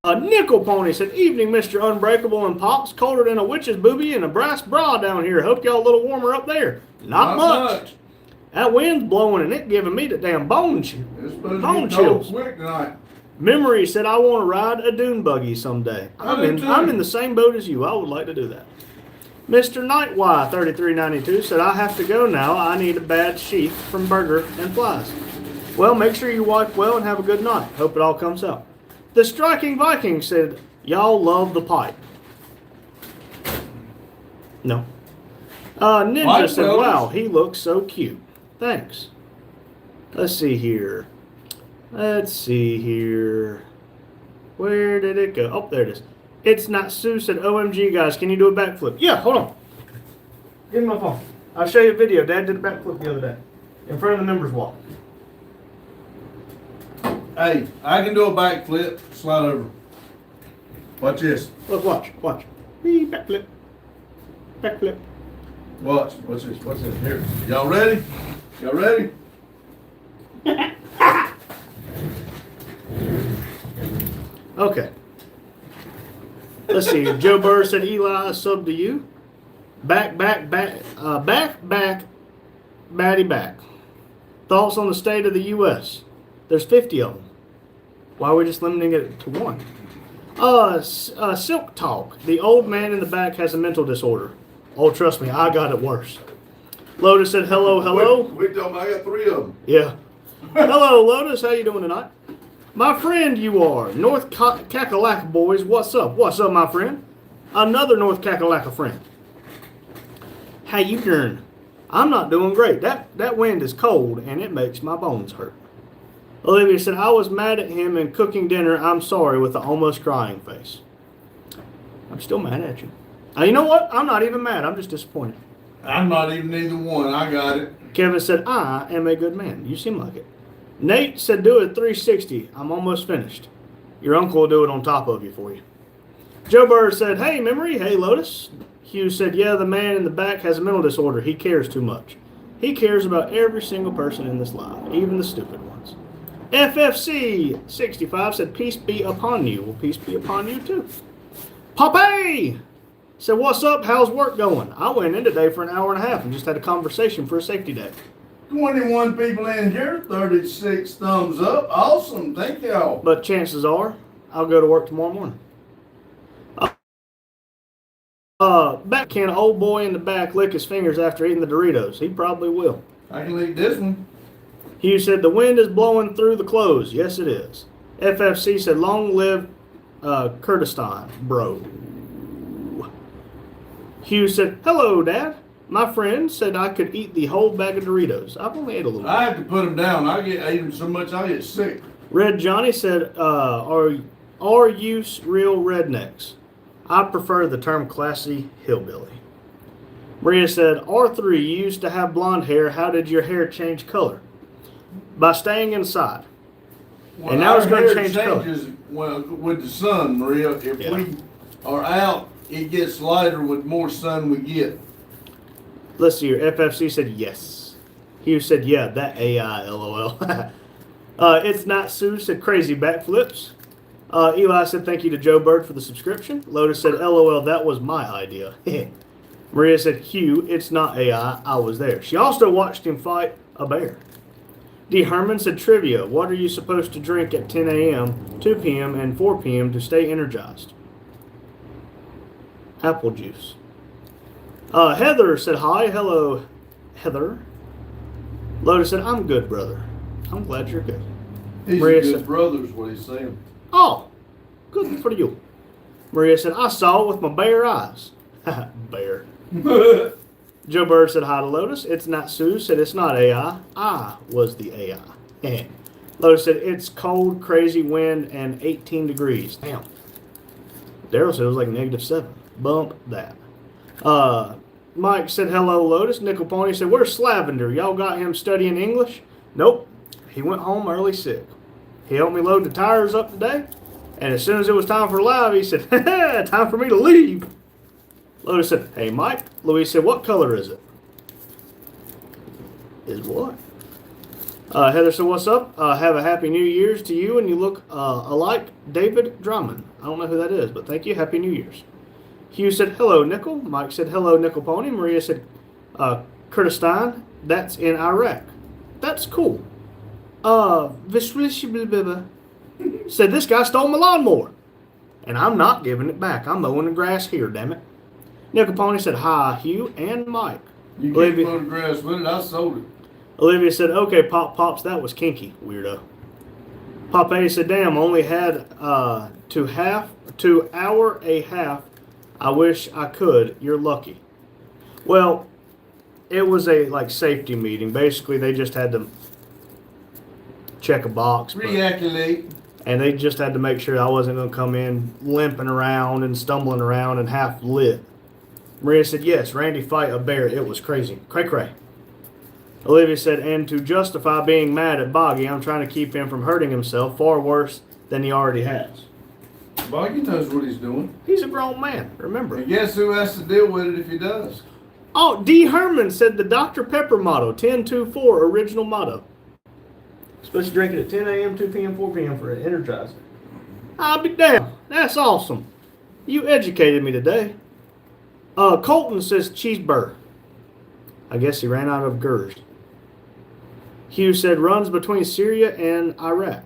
A Nickel Pony said, evening, Mr. Unbreakable and Pops. Colder than a witch's booby and a brass bra down here. Hope y'all a little warmer up there. Not much. That wind's blowing and it giving me the damn bone chill. It's supposed Bone to be cold chills. quick tonight. Memory said, I want to ride a dune buggy someday. I'm in the same boat as you. I would like to do that. Mr. Nightwire 3392 said, I have to go now. I need a bad sheath from Burger and Flies. Well, make sure you wipe well and have a good night. Hope it all comes out. The Striking Viking said, y'all love the pipe. No. Ninja Pipe said, welders. wow, he looks so cute. Thanks. Let's see here. Where did it go? Oh, there it is. It's Not Sue said, OMG, guys, can you do a backflip? Yeah, hold on. Give me my phone. I'll show you a video. Dad did a backflip the other day in front of the members wall. Hey, I can do a backflip. Slide over. Watch this. Look, watch. Wee, backflip. Backflip. Watch. What's this? What's this? Here. Y'all ready? Y'all ready? Okay. Let's see. Joe Burr said, Eli, a sub to you. Back. Batty back. Thoughts on the state of the U.S.? There's 50 of them. Why are we just limiting it to one? Silk Talk. The old man in the back has a mental disorder. Oh, trust me, I got it worse. Lotus said, hello. Wait, I got 3 of them. Yeah. Hello, Lotus. How you doing tonight? My friend you are. North Kakalaka boys. What's up? What's up, my friend? Another North Kakalaka friend. How you doing? I'm not doing great. That wind is cold, and it makes my bones hurt. Olivia said, I was mad at him and cooking dinner. I'm sorry, with the almost crying face. I'm still mad at you. You know what? I'm not even mad. I'm just disappointed. I'm not even either one. I got it. Kevin said, I am a good man. You seem like it. Nate said, do it 360. I'm almost finished. Your uncle will do it on top of you for you. Joe Burr said, hey, Memory. Hey, Lotus. Hugh said, yeah, the man in the back has a mental disorder. He cares too much. He cares about every single person in this life, even the stupid ones. FFC 65 said, peace be upon you. Well, peace be upon you too. Poppy said, what's up? How's work going? I went in today for an hour and a half and just had a conversation for a safety day. 21 people in here, 36 thumbs up. Awesome. Thank y'all. But chances are, I'll go to work tomorrow morning. Back, can an old boy in the back lick his fingers after eating the Doritos? He probably will. I can leave this one. Hugh said, the wind is blowing through the clothes. Yes, it is. FFC said, long live Kurdistan, bro. Hugh said, hello, Dad. My friend said I could eat the whole bag of Doritos. I've only ate a little bit. I have to put them down. I ate them so much I get sick. Red Johnny said, are you real rednecks? I prefer the term classy hillbilly. Maria said, R3, you used to have blonde hair. How did your hair change color? By staying inside. Well, and now it's going to our change hair color. changes with the sun, Maria. If Yeah. we are out, it gets lighter with more sun we get. Let's see here. FFC said yes. Hugh said, yeah, that AI, LOL. It's not Sue said crazy backflips. Eli said thank you to Joe Bird for the subscription. Lotus said, LOL, that was my idea. Maria said, Hugh, it's not AI. I was there. She also watched him fight a bear. D. Herman said, trivia. What are you supposed to drink at 10 a.m., 2 p.m., and 4 p.m. to stay energized? Apple juice. Heather said, hi. Hello, Heather. Lotus said, I'm good, brother. I'm glad you're good. He's Maria a good said, brother is what he's saying. oh, good for you. Maria said, I saw it with my bare eyes. Bear. Joe Bird said, hi to Lotus. It's not Sue. Said, it's not AI. I was the AI. Lotus said, it's cold, crazy wind, and 18 degrees. Damn. Daryl said it was like -7. Bump that. Mike said, hello, Lotus. Nickel Pony said, where's Slavender? Y'all got him studying English? Nope. He went home early sick. He helped me load the tires up today. And as soon as it was time for live, he said, time for me to leave. Lotus said, hey, Mike. Louise said, what color is it? Is what? Heather said, what's up? Have a happy New Year's to you, and you look alike David Drummond. I don't know who that is, but thank you. Happy New Year's. Hugh said, hello, Nickel. Mike said, hello, Nickel Pony. Maria said, Kurdistan, that's in Iraq. That's cool. Said, this guy stole my lawnmower. And I'm not giving it back. I'm mowing the grass here, damn it. Nickel Pony said, hi, Hugh and Mike. You Olivia, can't mow the grass with it. I sold it. Olivia said, okay, Pops, that was kinky, weirdo. Popeye said, damn, only had to hour a half. I wish I could. You're lucky. Well, it was a safety meeting. Basically, they just had to check a box. Reactivate. And they just had to make sure I wasn't going to come in limping around and stumbling around and half lit. Maria said, yes, Randy fight a bear. It was crazy. Cray. Olivia said, and to justify being mad at Boggy, I'm trying to keep him from hurting himself far worse than he already has. Boggy knows what he's doing. He's a grown man, remember. And guess who has to deal with it if he does? Oh, D. Herman said the Dr. Pepper motto, 10-2-4, original motto. Supposed to drink it at 10 a.m., 2 p.m., 4 p.m. for an energizer. I'll be damned. That's awesome. You educated me today. Colton says cheeseburger. I guess he ran out of gers. Hugh said runs between Syria and Iraq.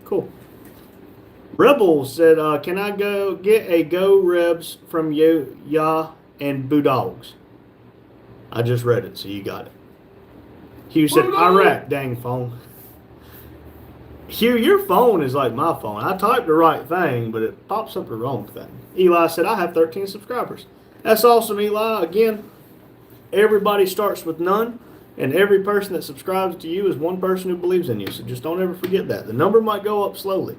Cool. Rebel said, can I go get a Go Rebs from Ya and Boo Dogs? I just read it, so you got it. Hugh said, Iraq, dang phone. Hugh, your phone is like my phone. I typed the right thing, but it pops up the wrong thing. Eli said, I have 13 subscribers. That's awesome, Eli. Again, everybody starts with none, and every person that subscribes to you is one person who believes in you. So just don't ever forget that. The number might go up slowly,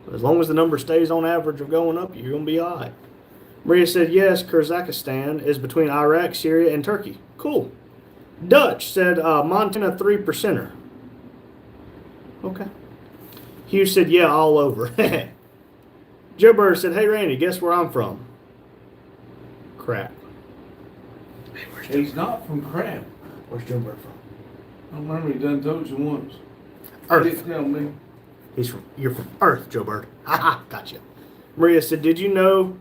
but as long as the number stays on average of going up, you're going to be all right. Maria said, yes, Kyrgyzstan is between Iraq, Syria, and Turkey. Cool. Dutch said, Montana 3%er. Okay. Hugh said, yeah, all over. Joe Bird said, hey, Randy, guess where I'm from? Crap. He's not from Crab. Where's Joe Bird from? I remember he done told you once. Earth. Didn't tell me. You're from Earth, Joe Bird. Haha, gotcha. Maria said, did you know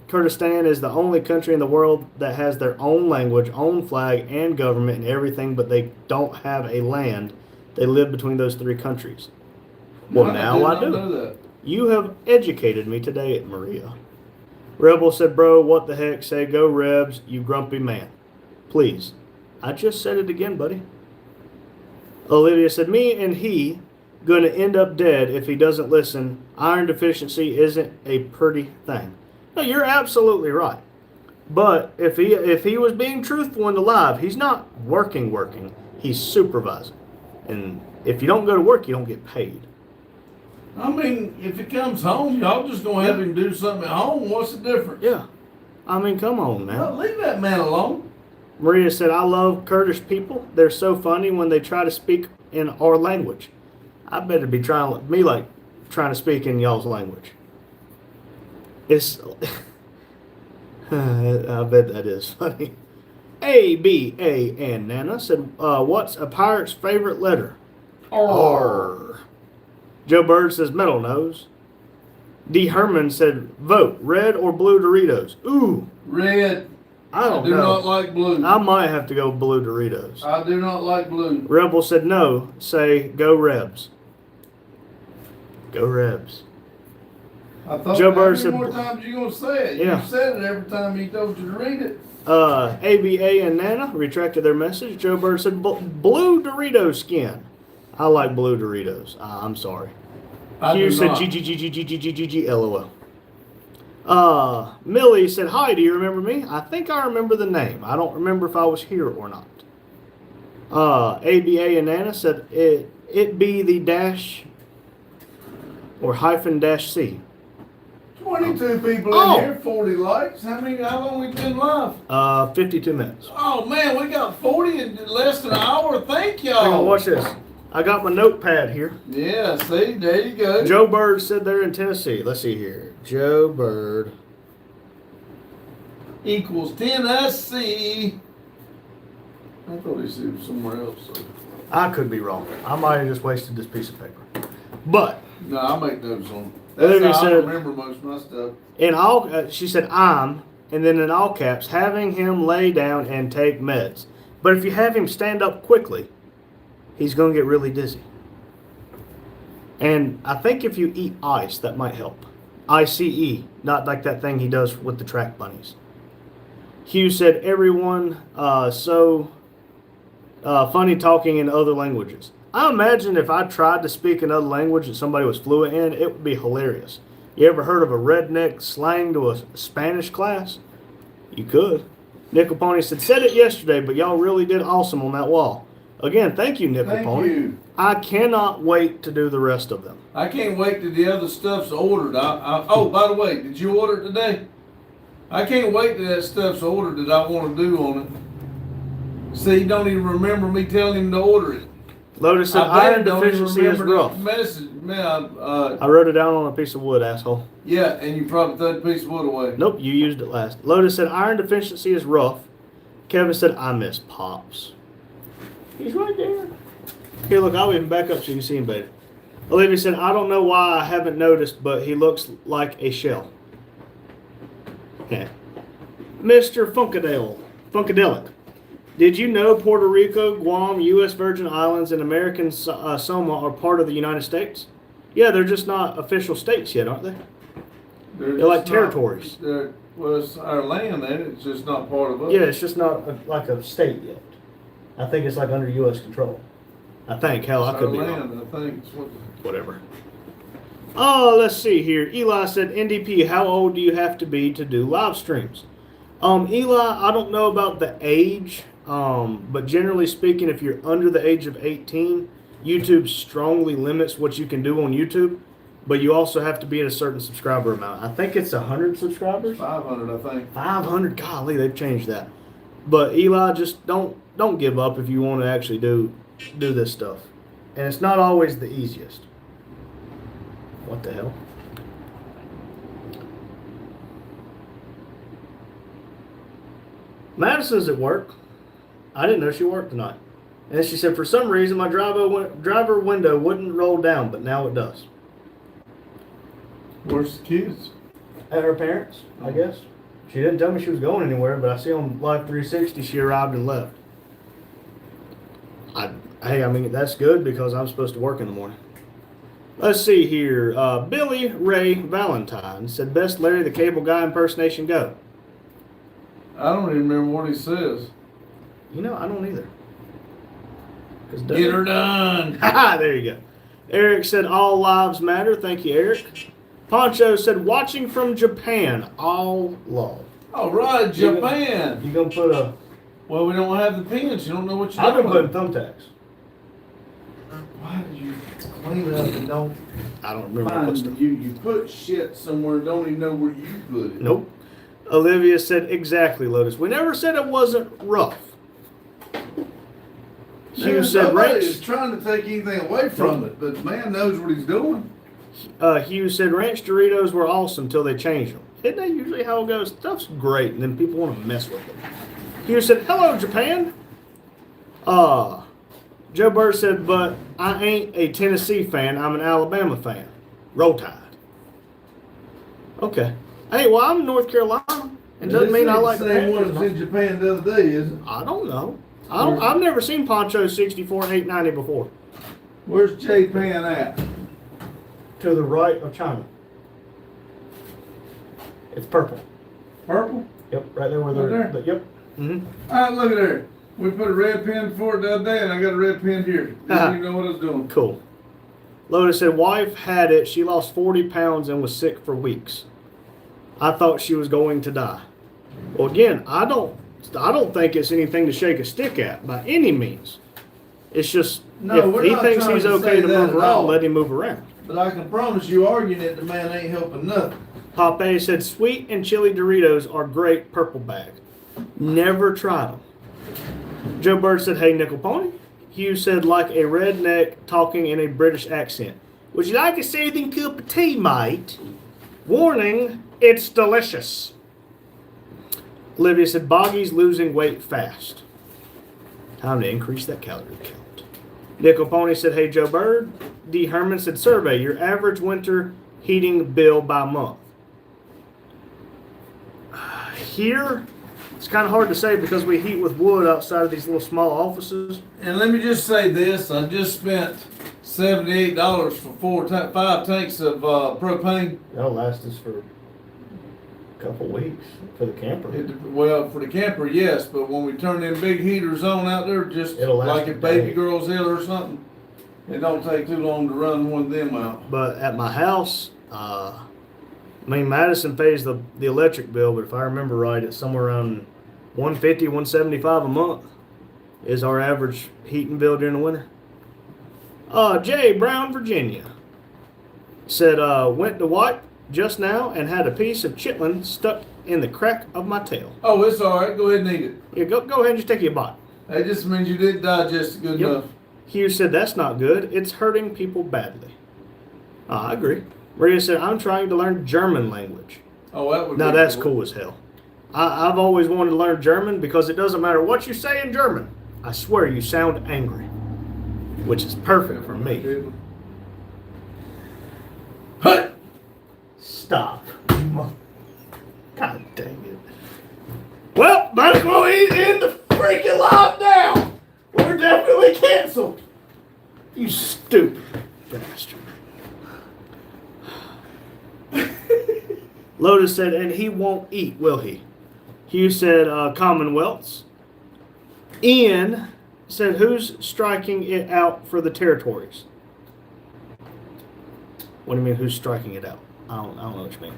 Kurdistan is the only country in the world that has their own language, own flag, and government and everything, but they don't have a land. They live between those three countries. Well, now I did do. not know that. You have educated me today, Maria. Rebel said, bro, what the heck? Say, go Rebs, you grumpy man. Please. I just said it again, buddy. Olivia said, me and he gonna end up dead if he doesn't listen. Iron deficiency isn't a pretty thing. No, you're absolutely right. But if he was being truthful and alive, he's not working. He's supervising. And if you don't go to work, you don't get paid. I mean, if he comes home, y'all just gonna have him do something at home. What's the difference? Yeah. I mean, come on, man. Well, leave that man alone. Maria said, I love Kurdish people. They're so funny when they try to speak in our language. I better be trying to speak in y'all's language. It's I bet that is funny. ABA Nana said, what's a pirate's favorite letter? R. Joe Bird says metal nose. D. Herman said vote red or blue Doritos. Ooh, Red. I don't do know. not like blue. I might have to go blue Doritos. I do not like blue. Rebel said no. Say go Rebs. Go Rebs. I thought Joe how Bird many said- more times you gonna say it? Yeah. You said it every time he told you to read it. ABA and Nana retracted their message. Joe Bird said blue Dorito skin. I like blue Doritos. I'm sorry. I Hugh do said not. GGGGGGG LOL. Millie said, hi, do you remember me? I think I remember the name. I don't remember if I was here or not. ABA and Nana said, it be the dash or hyphen dash C. 22 people Oh. in here, 40 likes. How long we been live? 52 minutes. Oh man, we got 40 in less than an hour. Thank Hang on, y'all. watch this. I got my notepad here. Yeah, see, there you go. Joe Bird said they're in Tennessee. Let's see here. Joe Bird. Equals Tennessee. I thought he said somewhere else. So. I could be wrong. I might have just wasted this piece of paper. But No, I make notes on. Olivia That's how I said- remember most of my stuff. in all, she said, I'm, and then in all caps, having him lay down and take meds. But if you have him stand up quickly, he's going to get really dizzy. And I think if you eat ice, that might help. ICE, not like that thing he does with the track bunnies. Hugh said, everyone so funny talking in other languages. I imagine if I tried to speak another language that somebody was fluent in, it would be hilarious. You ever heard of a redneck slang to a Spanish class? You could. Nickel Pony said it yesterday, but y'all really did awesome on that wall. Again, thank you, Nickel Thank Pony. you. I cannot wait to do the rest of them. I can't wait till the other stuff's ordered. Oh, by the way, did you order it today? I can't wait till that stuff's ordered that I want to do on it. See, you don't even remember me telling him to order it. Lotus said, I bet iron he don't even deficiency is remember rough. the message. Man, I wrote it down on a piece of wood, asshole. yeah, and you probably threw the piece of wood away. Nope, you used it last. Lotus said, iron deficiency is rough. Kevin said, I miss Pops. He's right there. Here, look, I'll even back up so you can see him better. Olivia said, I don't know why I haven't noticed, but he looks like a shell. Yeah. Mr. Funkadelic. Did you know Puerto Rico, Guam, U.S. Virgin Islands, and American Samoa are part of the United States? Yeah, they're just not official states yet, aren't they? They're like just territories. Well, it's our land, and it's just not part of us. Yeah, it's just not like a state yet. I think it's like under U.S. control. I think. Hell, It's I could our be land, wrong. I think. It's what Whatever. Oh, let's see here. Eli said, NDP, how old do you have to be to do live streams? Eli, I don't know about the age, but generally speaking, if you're under the age of 18, YouTube strongly limits what you can do on YouTube, but you also have to be at a certain subscriber amount. I think it's 100 subscribers. 500, I think. 500. Golly, they've changed that. But Eli, just don't give up if you want to actually do this stuff. And it's not always the easiest. What the hell? Madison's at work. I didn't know she worked tonight. And then she said, for some reason, my driver window wouldn't roll down, but now it does. Where's the kids? At her parents, I guess. She didn't tell me she was going anywhere, but I see on Live 360 she arrived and left. I mean, that's good because I'm supposed to work in the morning. Let's see here. Billy Ray Valentine said, best Larry the Cable Guy impersonation go. I don't even remember what he says. You know, I don't either. Get her done. Haha, there you go. Eric said, all lives matter. Thank you, Eric. Poncho said, watching from Japan, all love. All right, Japan. You gonna put a... Well, we don't have the pins. You don't know what you're I've been doing. putting thumbtacks. Why did you clean it up and don't I don't remember find what stuff. you put shit somewhere and don't even know where you put it. Nope. Olivia said, exactly, Lotus. We never said it wasn't rough. Hugh said, Nobody ranch... is trying to take anything away from it, but the man knows what he's doing. Hugh said, ranch Doritos were awesome till they changed them. Isn't that usually how it goes? Stuff's great, and then people want to mess with it. Hugh said, hello, Japan. Joe Bird said, but I ain't a Tennessee fan. I'm an Alabama fan. Roll Tide. Okay. Hey, well, I'm in North Carolina. It doesn't mean I like the same one that's in Japan the other day, is it? I don't know. I've never seen Poncho 64 and 890 before. Where's Japan at? To the right of China. It's purple. Purple? Yep, right there where Right they're... there? Yep. Mm-hmm. All right, look at there. We put a red pin for it the other day, and I got a red pin here. Didn't even know what I was doing. Cool. Lotus said, wife had it. She lost 40 pounds and was sick for weeks. I thought she was going to die. Well, again, I don't think it's anything to shake a stick at by any means. It's just, No, if we're he not thinks trying he's to okay say to that move at around, all. let him move around. But I can promise you, arguing it, the man ain't helping nothing. Popeye said, sweet and chili Doritos are great purple bag. Never tried them. Joe Bird said, hey, Nickel Pony. Hugh said, like a redneck talking in a British accent. Would you like a soothing cup of tea, mate? Warning, it's delicious. Olivia said, Boggy's losing weight fast. Time to increase that calorie count. Nickel Pony said, hey, Joe Bird. D. Herman said, survey your average winter heating bill by month. Here, it's kind of hard to say because we heat with wood outside of these little small offices. And let me just say this: I just spent $78 for 5 tanks of propane. That'll last us for a couple weeks for the camper. Well, for the camper, yes, but when we turn them big heaters on out there, just It'll last like a at Baby day. Girl's Hill or something, it don't take too long to run one of them out. But at my house, Madison pays the electric bill, but if I remember right, it's somewhere around $150, $175 a month is our average heating bill during the winter. Jay Brown, Virginia said, went to wipe just now and had a piece of chitlin stuck in the crack of my tail. Oh, it's all right. Go ahead and eat it. Yeah, go ahead and just take your bite. That just means you didn't digest it good Yep. enough. Hugh said, that's not good. It's hurting people badly. I agree. Maria said, I'm trying to learn German language. Oh, that would Now be that's cool as hell. I've always wanted to learn German because it doesn't matter what you say in German. I swear you sound angry, which is perfect for me. Hut! Stop. God dang it. Well, might as well end the freaking lockdown. We're definitely canceled. You stupid bastard. Lotus said, and he won't eat, will he? Hugh said, Commonwealths. Ian said, who's striking it out for the territories? What do you mean, who's striking it out? I don't know what you mean.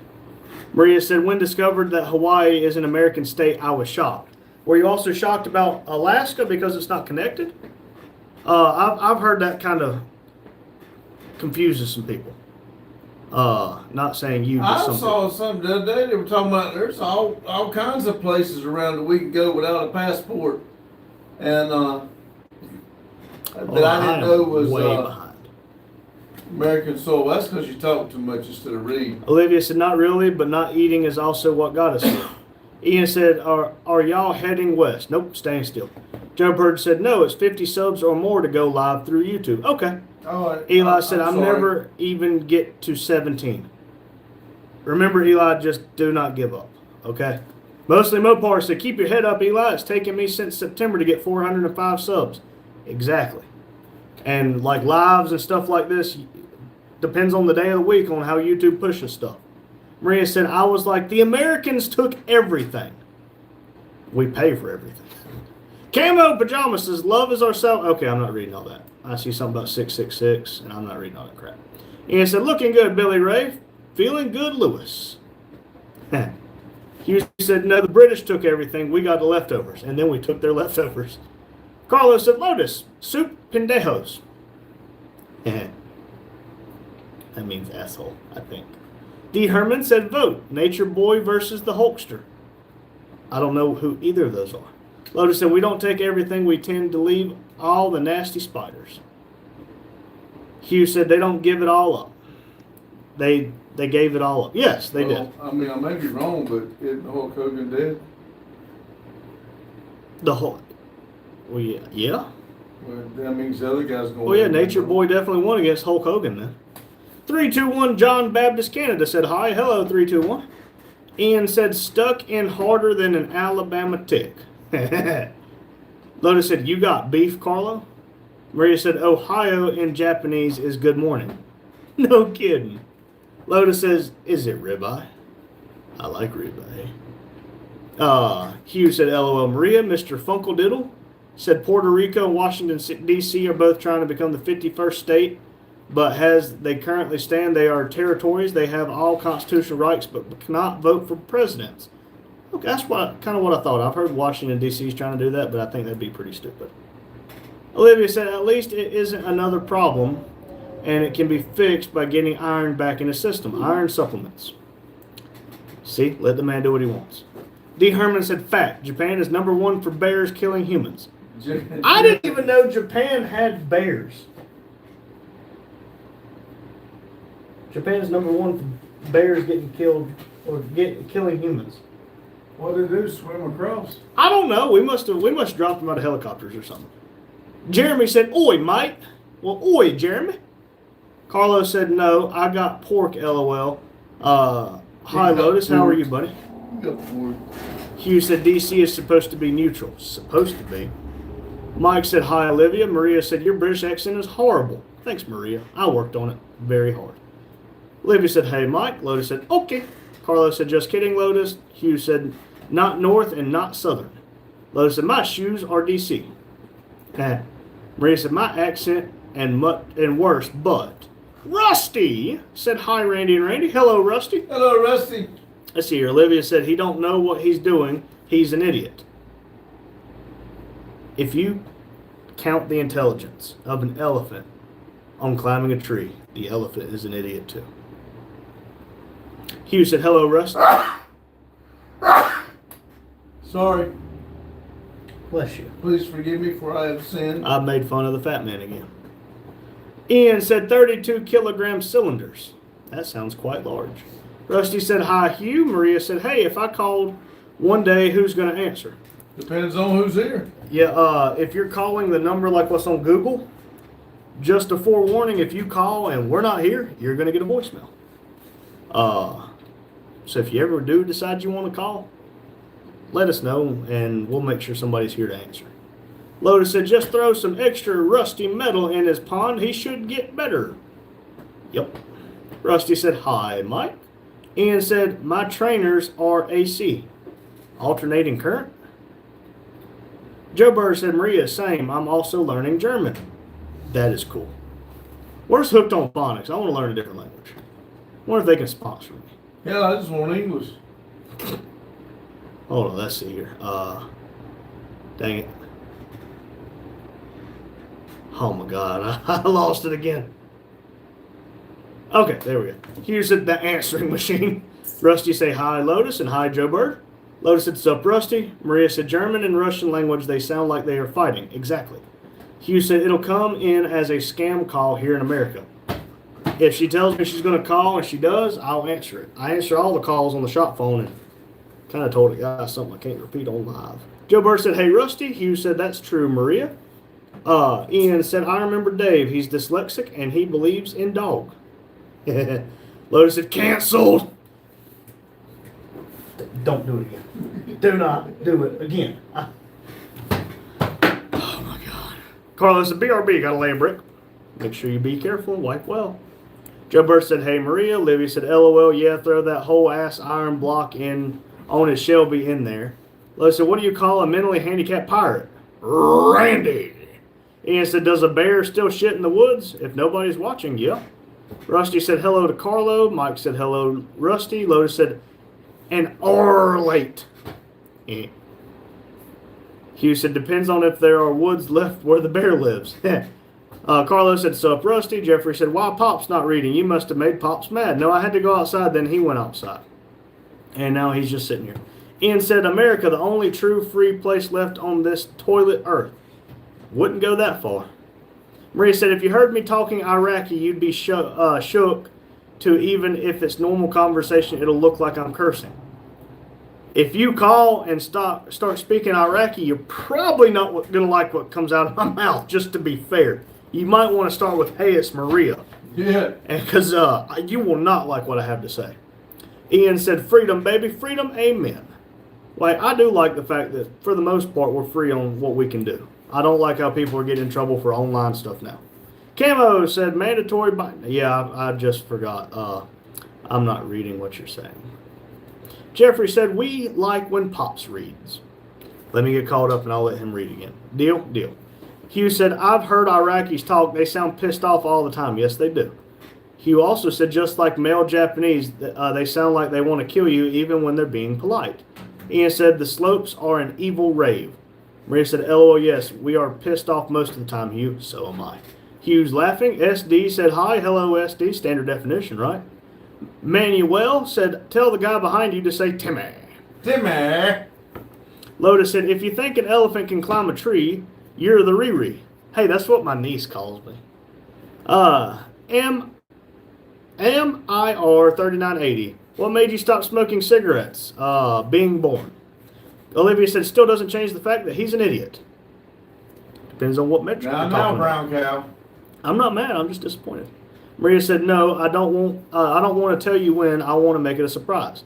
Maria said, when discovered that Hawaii is an American state, I was shocked. Were you also shocked about Alaska because it's not connected? I've heard that kind of confuses some people. Not saying you. I Just some saw something the other day. They were talking about there's all kinds of places around that we can go without a passport, and that I didn't know was way behind. American soil. That's because you talk too much instead of read. Olivia said, not really, but not eating is also what got us here. Ian said, are y'all heading west? Nope, staying still. Joe Bird said, no, it's 50 subs or more to go live through YouTube. Okay. All right. Eli said, I'm sorry. never even get to 17. Remember, Eli, just do not give up. Okay? Mostly Mopar said, keep your head up, Eli. It's taken me since September to get 405 subs. Exactly. And like lives and stuff like this, depends on the day of the week on how YouTube pushes stuff. Maria said, I was like, the Americans took everything. We pay for everything. Camo Pajama says, love is ourselves. Okay, I'm not reading all that. I see something about 666, and I'm not reading all that crap. Ian said, looking good, Billy Ray. Feeling good, Lewis. Hughes said, no, the British took everything. We got the leftovers, and then we took their leftovers. Carlos said, Lotus, soup pendejos. That means asshole, I think. D. Herman said, vote. Nature Boy versus the Hulkster. I don't know who either of those are. Lotus said, we don't take everything. We tend to leave all the nasty spiders. Hugh said, they don't give it all up. They gave it all up. Yes, they did. I mean, I may be wrong, but isn't Hulk Hogan dead? The Hulk. Well, yeah. Well, that means the other guy's going. Well, yeah, Nature Boy definitely won against Hulk Hogan then. 321 John Baptist Canada said, hi. Hello, 321. Ian said, stuck in harder than an Alabama tick. Lotus said, you got beef, Carlo? Maria said, Ohio in Japanese is good morning. No kidding. Lotus says, is it ribeye? I like ribeye. Hugh said, LOL. Maria, Mr. Funkle said Puerto Rico and Washington, D.C. are both trying to become the 51st state, but as they currently stand, they are territories. They have all constitutional rights, but cannot vote for presidents. Okay, that's kind of what I thought. I've heard Washington, D.C. is trying to do that, but I think that'd be pretty stupid. Olivia said, at least it isn't another problem, and it can be fixed by getting iron back in the system. Iron supplements. See? Let the man do what he wants. D. Herman said, fact. Japan is #1 for bears killing humans. I didn't even know Japan had bears. Japan is #1 for bears getting killed or killing humans. What did they do? Swim across? I don't know. We must have dropped them out of helicopters or something. Jeremy said, oi, mate. Well, oi, Jeremy. Carlos said, no, I got pork, LOL. Hi, Lotus. How are you, buddy? Got pork. Hugh said, DC is supposed to be neutral. Supposed to be. Mike said, hi, Olivia. Maria said, your British accent is horrible. Thanks, Maria. I worked on it very hard. Olivia said, hey, Mike. Lotus said, okay. Carlos said, just kidding, Lotus. Hugh said, not north and not southern. Lotus said, my shoes are DC. Maria said, my accent and worse, but. Rusty said, hi, Randy and Randy. Hello, Rusty. Hello, Rusty. Let's see here. Olivia said, he don't know what he's doing. He's an idiot. If you count the intelligence of an elephant on climbing a tree, the elephant is an idiot too. Hugh said, hello, Rusty. Sorry. Bless you. Please forgive me for I have sinned. I made fun of the fat man again. Ian said 32 kilogram cylinders. That sounds quite large. Rusty said, hi, Hugh. Maria said, hey, if I called one day, who's going to answer? Depends on who's here. Yeah, if you're calling the number like what's on Google, just a forewarning, if you call and we're not here, you're going to get a voicemail. So if you ever do decide you want to call, let us know and we'll make sure somebody's here to answer. Lotus said, just throw some extra rusty metal in his pond. He should get better. Yep. Rusty said, hi, Mike. Ian said, my trainers are AC. Alternating current. Joe Bird said, Maria, same. I'm also learning German. That is cool. Where's Hooked on Phonics? I want to learn a different language. I wonder if they can sponsor me. Yeah, I just want English. Hold on, let's see here. Dang it. Oh my God, I lost it again. Okay, there we go. Here's the answering machine. Rusty say hi, Lotus, and hi, Joe Bird. Lotus said, sup, Rusty. Maria said, German and Russian language, they sound like they are fighting. Exactly. Hugh said, it'll come in as a scam call here in America. If she tells me she's going to call and she does, I'll answer it. I answer all the calls on the shop phone and kind of told the guy something I can't repeat on live. Joe Bird said, hey, Rusty. Hugh said, that's true, Maria. Ian said, I remember Dave. He's dyslexic and he believes in dog. Lotus said, canceled. Don't do it again. Do not do it again. Oh my God. Carlos said, BRB, got to lay a brick. Make sure you be careful and wipe well. Joe Bird said, hey, Maria. Livy said, LOL, yeah, throw that whole ass iron block in on his Shelby in there. Lotus said, what do you call a mentally handicapped pirate? Randy. Ian said, does a bear still shit in the woods? If nobody's watching, yeah. Rusty said, hello to Carlo. Mike said, hello, Rusty. Lotus said, an hour late. Eh. Hugh said, depends on if there are woods left where the bear lives. Carlo said, sup, Rusty. Jeffrey said, why Pop's not reading? You must have made Pops mad. No, I had to go outside, then he went outside. And now he's just sitting here. Ian said, America, the only true free place left on this toilet earth. Wouldn't go that far. Maria said, if you heard me talking Iraqi, you'd be shook to even if it's normal conversation, it'll look like I'm cursing. If you call and start speaking Iraqi, you're probably not going to like what comes out of my mouth, just to be fair. You might want to start with, hey, it's Maria. Yeah. Because you will not like what I have to say. Ian said, freedom, baby, freedom, amen. Like, I do like the fact that, for the most part, we're free on what we can do. I don't like how people are getting in trouble for online stuff now. Camo said, mandatory binding. Yeah, I just forgot. I'm not reading what you're saying. Jeffrey said, we like when Pops reads. Let me get caught up and I'll let him read again. Deal? Deal. Hugh said, I've heard Iraqis talk. They sound pissed off all the time. Yes, they do. Hugh also said, just like male Japanese, they sound like they want to kill you even when they're being polite. Ian said, the slopes are an evil rave. Maria said, LOL, yes, we are pissed off most of the time, Hugh. So am I. Hugh's laughing. SD said, hi, hello, SD. Standard definition, right? Manuel said, tell the guy behind you to say Timmy. Timmy. Lotus said, if you think an elephant can climb a tree, you're the Riri. Hey, that's what my niece calls me. MIR3980. What made you stop smoking cigarettes? Being born. Olivia said, still doesn't change the fact that he's an idiot. Depends on what metric you're talking brown about. cow. I'm not mad. I'm just disappointed. Maria said, no, I don't want to tell you when. I want to make it a surprise.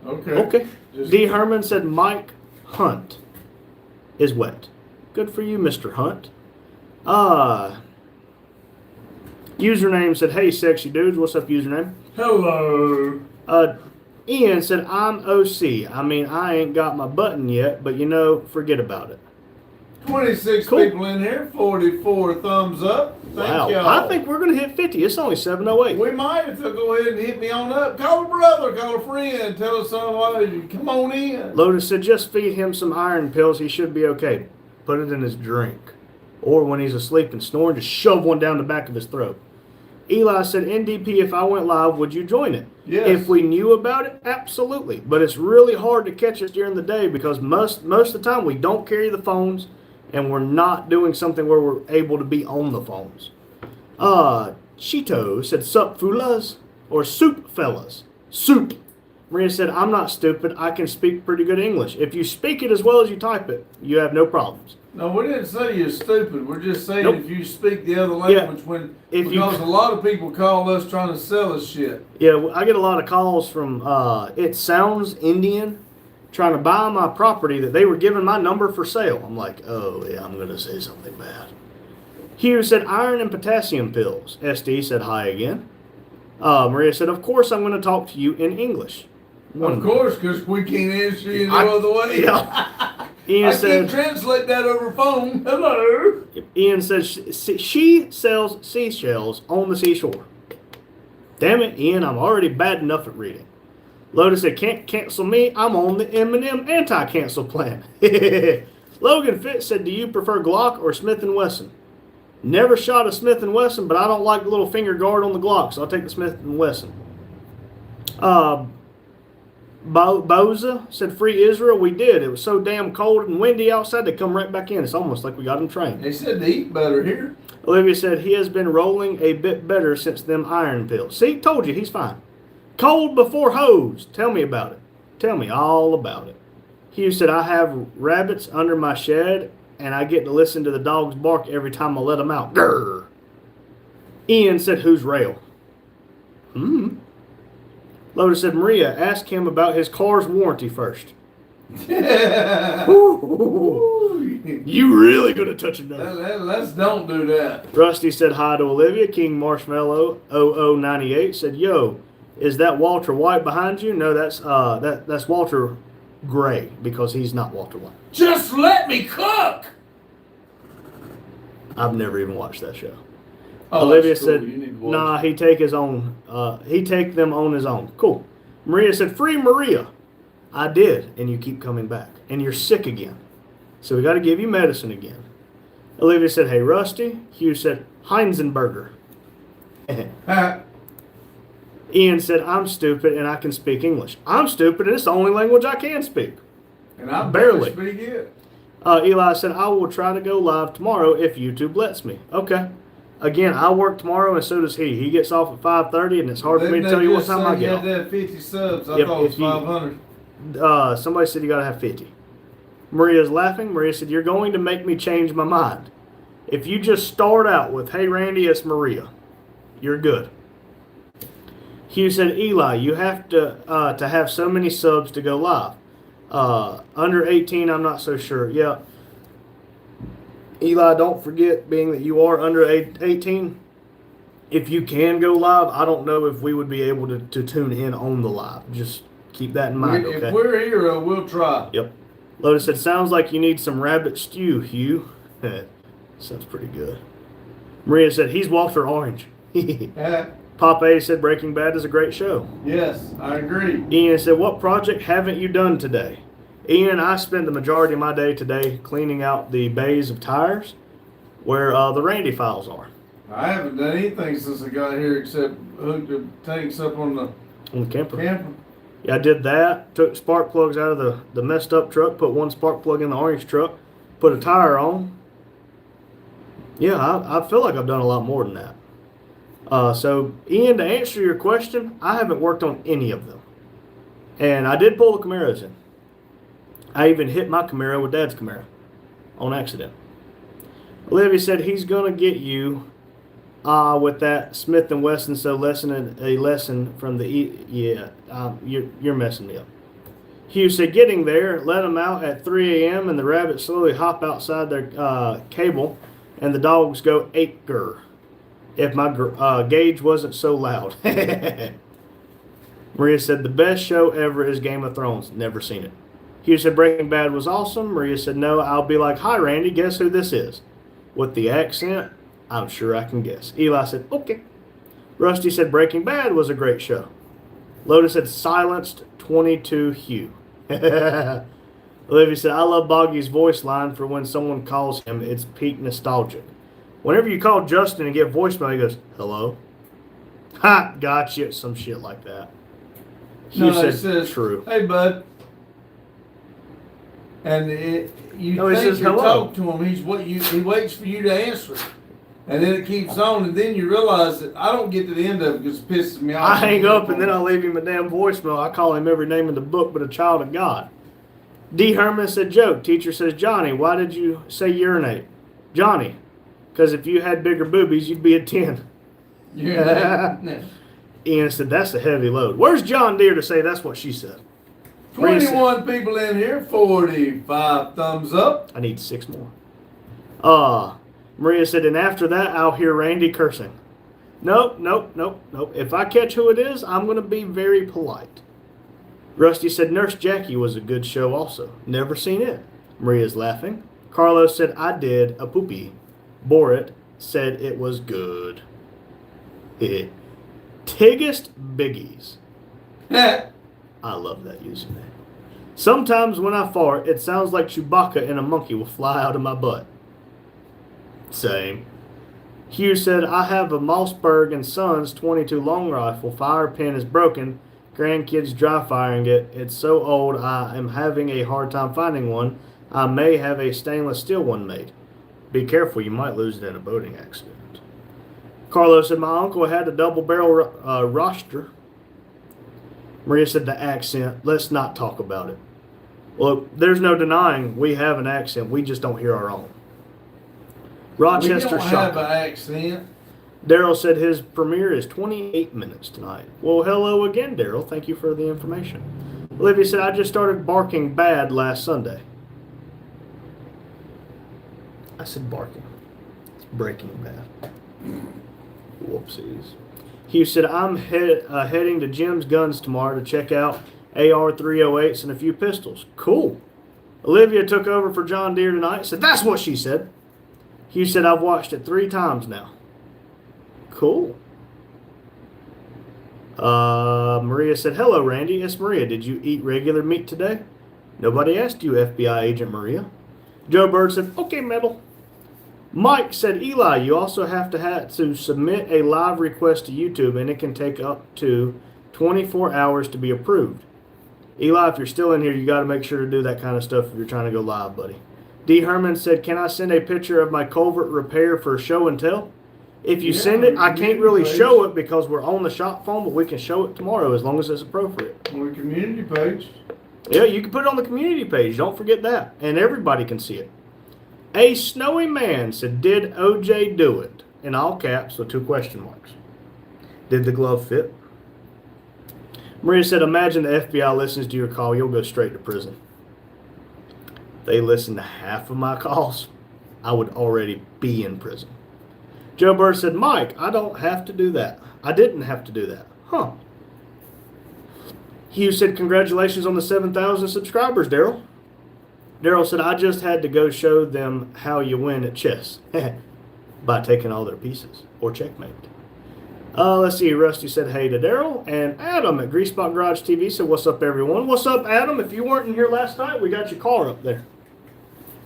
Okay. Okay. D. Herman said, Mike Hunt is wet. Good for you, Mr. Hunt. Username said, hey, sexy dudes. What's up, username? Hello. Ian said, I'm OC. I mean, I ain't got my button yet, but forget about it. 26 Cool. people in here, 44 thumbs up. Thank y'all. I think we're going to hit 50. It's only 7:08. We might, if they'll go ahead and hit me on up. Call a brother, call a friend, tell us somebody, come on in. Lotus said, just feed him some iron pills. He should be okay. Put it in his drink. Or when he's asleep and snoring, just shove one down the back of his throat. Eli said, NDP, if I went live, would you join it? Yes. If we knew about it, absolutely. But it's really hard to catch us during the day because most of the time we don't carry the phones and we're not doing something where we're able to be on the phones. Cheeto said, sup, fulas? Or soup, fellas? Soup. Maria said, I'm not stupid. I can speak pretty good English. If you speak it as well as you type it, you have no problems. No, we didn't say you're stupid. We're just saying Nope. if you speak the other language, because a lot of people call us trying to sell us shit. Yeah, I get a lot of calls from It Sounds Indian trying to buy my property that they were giving my number for sale. I'm like, oh, yeah, I'm going to say something bad. Hugh said, iron and potassium pills. SD said, hi again. Maria said, of course I'm going to talk to you in English. Of course, because we can't answer you no other way. Yeah. Ian I said, can't translate that over phone. Hello. Ian says she sells seashells on the seashore. Damn it, Ian, I'm already bad enough at reading. Lotus said, can't cancel me. I'm on the M&M anti-cancel plan. Logan Fitz said, do you prefer Glock or Smith & Wesson? Never shot a Smith & Wesson, but I don't like the little finger guard on the Glock, so I'll take the Smith & Wesson. Boza said, free Israel. We did. It was so damn cold and windy outside, they come right back in. It's almost like we got them trained. They said to eat better here. Olivia said, he has been rolling a bit better since them iron pills. See, told you, he's fine. Cold before hose. Tell me about it. Tell me all about it. Hugh said, I have rabbits under my shed, and I get to listen to the dogs bark every time I let them out. Grrr. Ian said, who's Rail? Lotus said, Maria, ask him about his car's warranty first. You really gonna touch a nerve. Let's don't do that. Rusty said hi to Olivia. King Marshmallow 0098 said, yo, is that Walter White behind you? No, that's Walter Gray, because he's not Walter White. Just let me cook. I've never even watched that show. Oh, Olivia that's cool. said, You need to watch nah, he take them on his own. Cool. Maria said, free Maria. I did, and you keep coming back. And you're sick again. So we got to give you medicine again. Olivia said, hey, Rusty. Hugh said, Heinzenberger. Ian said, I'm stupid and I can speak English. I'm stupid and it's the only language I can speak. And I Barely. pretty good. Eli said, I will try to go live tomorrow if YouTube lets me. Okay. Again, I work tomorrow and so does he. He gets off at 5:30 and it's hard for me to tell you what time I get off. You had to have 50 subs. I Yep, thought it was if you- 500. Somebody said you got to have 50. Maria's laughing. Maria said, you're going to make me change my mind. If you just start out with, hey, Randy, it's Maria, you're good. Hugh said, Eli, you have to have so many subs to go live. Under 18, I'm not so sure. Yeah. Eli, don't forget, being that you are under 18, if you can go live, I don't know if we would be able to tune in on the live. Just keep that in mind, okay? If we're here, we'll try. Yep. Lotus said, sounds like you need some rabbit stew, Hugh. Sounds pretty good. Maria said, he's Walter Orange. Pop A said, Breaking Bad is a great show. Yes, I agree. Ian said, what project haven't you done today? Ian, I spent the majority of my day today cleaning out the bays of tires where the Randy files are. I haven't done anything since I got here except hook the tanks up on the On the camper. camper. Yeah, I did that. Took spark plugs out of the messed up truck, put one spark plug in the orange truck, put a tire on. Yeah, I feel like I've done a lot more than that. So, Ian, to answer your question, I haven't worked on any of them. And I did pull the Camaros in. I even hit my Camaro with Dad's Camaro on accident. Olivia said he's going to get you with that Smith & Wesson, so a lesson from the... you're messing me up. Hugh said getting there, let them out at 3 a.m. and the rabbits slowly hop outside their cable and the dogs go ape-gur. If my gauge wasn't so loud. Maria said the best show ever is Game of Thrones. Never seen it. Hugh said Breaking Bad was awesome. Maria said no. I'll be like, hi Randy, guess who this is? With the accent, I'm sure I can guess. Eli said, okay. Rusty said Breaking Bad was a great show. Lotus said silenced 22 Hugh. Olivia said, I love Boggy's voice line for when someone calls him. It's peak nostalgic. Whenever you call Justin and get voicemail, he goes, hello? Ha, gotcha. Some shit like that. Hugh No, it said, says, true. hey, bud. And you No, he think says you hello. talk to him, he waits for you to answer it. And then it keeps on, and then you realize that I don't get to the end of it because it pisses me off. I hang up and then I leave him a damn voicemail. I call him every name in the book but a child of God. D. Herman said, joke. Teacher says, Johnny, why did you say urinate? Johnny, because if you had bigger boobies, you'd be a 10. Yeah. Ian said, that's a heavy load. Where's John Deere to say that's what she said? 21 people in here, 45 thumbs up. I need 6 more. Maria said, and after that, I'll hear Randy cursing. Nope. If I catch who it is, I'm going to be very polite. Rusty said, Nurse Jackie was a good show also. Never seen it. Maria's laughing. Carlos said, I did a poopy. Borit said it was good. Tiggest Biggies. I love that username. Sometimes when I fart, it sounds like Chewbacca and a monkey will fly out of my butt. Same. Hugh said, I have a Mossberg and Sons 22 long rifle. Fire pin is broken. Grandkids dry firing it. It's so old I am having a hard time finding one. I may have a stainless steel one made. Be careful, you might lose it in a boating accident. Carlos said, my uncle had a double barrel roster. Maria said, the accent. Let's not talk about it. Look, there's no denying we have an accent. We just don't hear our own. Rochester We don't have Shocker. an accent. Daryl said his premiere is 28 minutes tonight. Well, hello again, Daryl. Thank you for the information. Olivia said, I just started barking bad last Sunday. I said barking. It's Breaking Bad. Whoopsies. Hugh said, I'm heading to Jim's Guns tomorrow to check out AR 308s and a few pistols. Cool. Olivia took over for John Deere tonight. Said, that's what she said. Hugh said, I've watched it 3 times now. Cool. Maria said, hello, Randy. It's Maria. Did you eat regular meat today? Nobody asked you, FBI agent Maria. Joe Bird said, okay, Metal. Mike said, Eli, you also have to submit a live request to YouTube, and it can take up to 24 hours to be approved. Eli, if you're still in here, you got to make sure to do that kind of stuff if you're trying to go live, buddy. D. Herman said, can I send a picture of my culvert repair for show and tell? If you send it, I can't really show it because we're on the shop phone, but we can show it tomorrow as long as it's appropriate. On the community page. Yeah, you can put it on the community page. Don't forget that. And everybody can see it. A Snowy Man said, did OJ do it? In all caps with 2 question marks. Did the glove fit? Maria said, imagine the FBI listens to your call. You'll go straight to prison. If they listen to half of my calls, I would already be in prison. Joe Bird said, Mike, I don't have to do that. I didn't have to do that. Huh. Hugh said, congratulations on the 7,000 subscribers, Daryl. Daryl said, I just had to go show them how you win at chess. By taking all their pieces. Or checkmate. Let's see. Rusty said, hey to Daryl. And Adam at Greasebot Garage TV said, what's up, everyone? What's up, Adam? If you weren't in here last night, we got your car up there.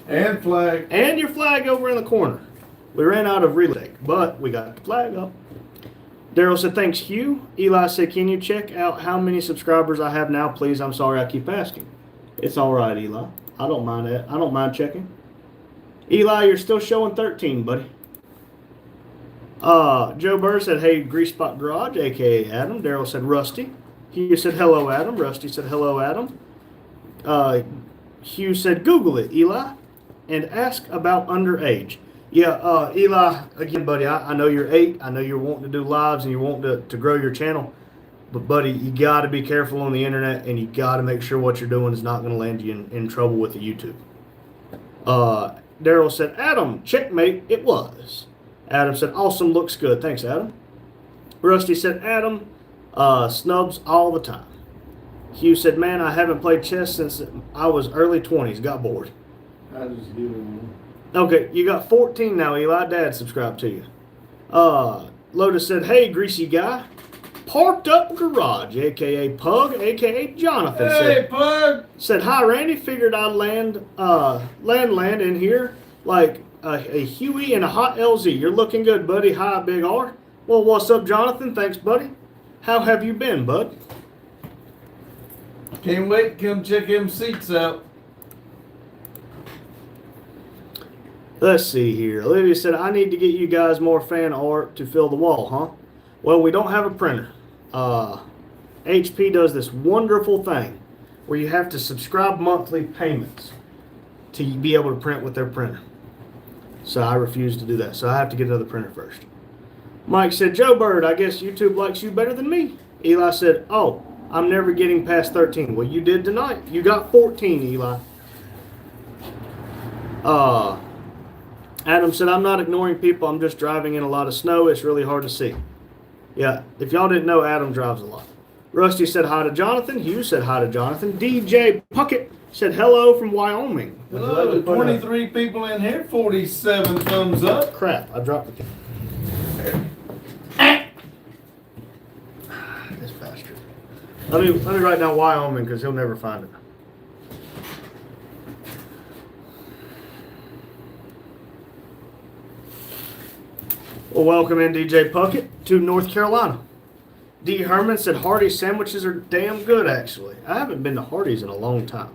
And flag. And your flag over in the corner. We ran out of relay, but we got the flag up. Daryl said, thanks, Hugh. Eli said, can you check out how many subscribers I have now, please? I'm sorry I keep asking. It's all right, Eli. I don't mind that. I don't mind checking. Eli, you're still showing 13, buddy. Joe Burr said, hey, Greasespot Garage, a.k.a. Adam. Daryl said, Rusty. Hugh said, hello, Adam. Rusty said, hello, Adam. Hugh said, Google it, Eli, and ask about underage. Yeah, Eli, again, buddy, I know you're 8. I know you're wanting to do lives and you're wanting to grow your channel. But, buddy, you got to be careful on the internet, and you got to make sure what you're doing is not going to land you in trouble with the YouTube. Daryl said, Adam, checkmate, it was. Adam said, awesome, looks good. Thanks, Adam. Rusty said, Adam, snubs all the time. Hugh said, man, I haven't played chess since I was early 20s. Got bored. I just give it one. Okay, you got 14 now, Eli. Dad subscribed to you. Lotus said, hey, greasy guy. Parked Up Garage, a.k.a. Pug, a.k.a. Jonathan. Hey, Pug! Said, hi, Randy. Figured I'd land in here like a Huey and a hot LZ. You're looking good, buddy. Hi, Big R. Well, what's up, Jonathan? Thanks, buddy. How have you been, bud? Can't wait to come check them seats out. Let's see here. Olivia said, I need to get you guys more fan art to fill the wall, huh? Well, we don't have a printer. HP does this wonderful thing where you have to subscribe monthly payments to be able to print with their printer. So I refuse to do that. So I have to get another printer first. Mike said, Joe Bird, I guess YouTube likes you better than me. Eli said, oh, I'm never getting past 13. Well, you did tonight. You got 14, Eli. Adam said, I'm not ignoring people. I'm just driving in a lot of snow. It's really hard to see. Yeah, if y'all didn't know, Adam drives a lot. Rusty said hi to Jonathan. Hugh said hi to Jonathan. DJ Puckett said hello from Wyoming. Hello, 23 people in here, 47 thumbs up. Crap, I dropped it. This bastard. Let me write down Wyoming because he'll never find it. Well, welcome in, DJ Puckett, to North Carolina. D. Herman said Hardee's sandwiches are damn good, actually. I haven't been to Hardee's in a long time.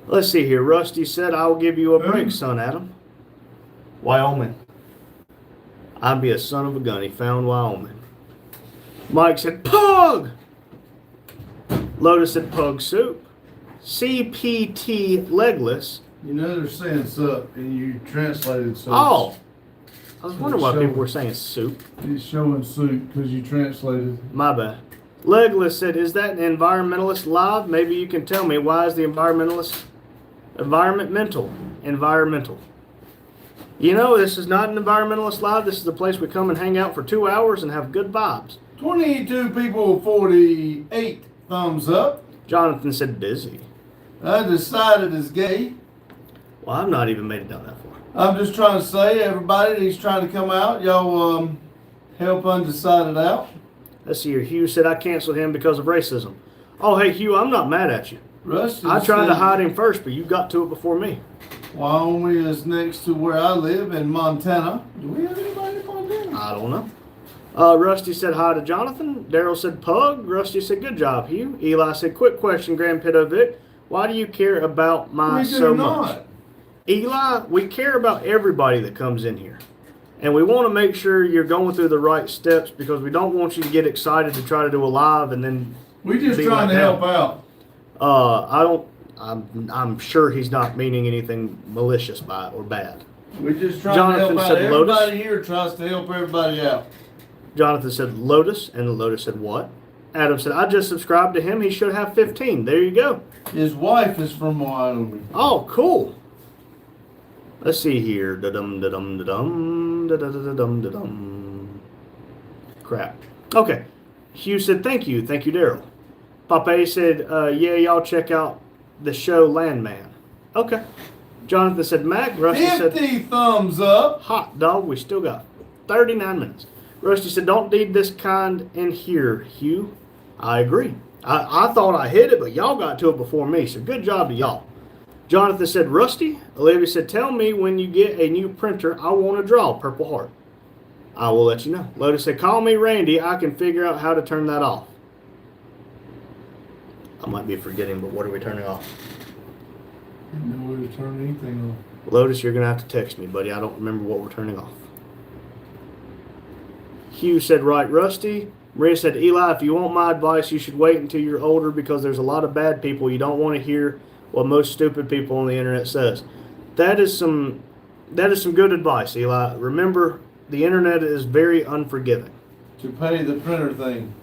Let's see here. Rusty said, I'll give you a break, son, Adam. Wyoming. I'd be a son of a gun. He found Wyoming. Mike said, Pug! Lotus said, Pug soup. CPT Legless. You know they're saying sup, and you translated sup. Oh, I was wondering why people were saying soup. It's showing soup because you translated. My bad. Legless said, "Is that an environmentalist live? Maybe you can tell me why is the environmentalist environmental? You know, this is not an environmentalist live. This is the place we come and hang out for 2 hours and have good vibes." 22 people, 48 thumbs up. Jonathan said, "Busy." I decided it's gay. Well, I've not even made it down that far. I'm just trying to say, everybody that's trying to come out, y'all help Undecided out. Let's see here. Hugh said, "I canceled him because of racism." Oh, hey, Hugh, I'm not mad at you. Rusty I tried to said hide him first, but you got to it before me. Wyoming is next to where I live in Montana. Do we have anybody in Montana? I don't know. Rusty said hi to Jonathan. Daryl said pug. Rusty said good job, Hugh. Eli said quick question, Grand Vic. Why do you care about We so do much? not. Eli, we care about everybody that comes in here. And we want to make sure you're going through the right steps because we don't want you to get excited to try to do a live and then We just be trying let to down. help out. I'm sure he's not meaning anything malicious by it or bad. We just trying Jonathan to help out. said Lotus. Everybody here tries to help everybody out. Jonathan said Lotus, and Lotus said what? Adam said, I just subscribed to him. He should have 15. There you go. His wife is from Wyoming. Oh, cool. Let's see here. Da-dum, da-dum, da-dum, da-da-da-dum, da-dum. Crap. Okay. Hugh said, thank you. Thank you, Daryl. Pape said, yeah, y'all check out the show Landman. Okay. Jonathan said, Mac. Rusty 50 said, thumbs up. hot dog. We still got 39 minutes. Rusty said, don't need this kind in here, Hugh. I agree. I thought I hit it, but y'all got to it before me, so good job to y'all. Jonathan said, Rusty. Olivia said, tell me when you get a new printer. I want to draw Purple Heart. I will let you know. Lotus said, call me Randy. I can figure out how to turn that off. I might be forgetting, but what are we turning off? No way to turn anything off. Lotus, you're going to have to text me, buddy. I don't remember what we're turning off. Hugh said, right, Rusty. Maria said, Eli, if you want my advice, you should wait until you're older because there's a lot of bad people. You don't want to hear what most stupid people on the internet says. That is some good advice, Eli. Remember, the internet is very unforgiving. To pay the printer thing.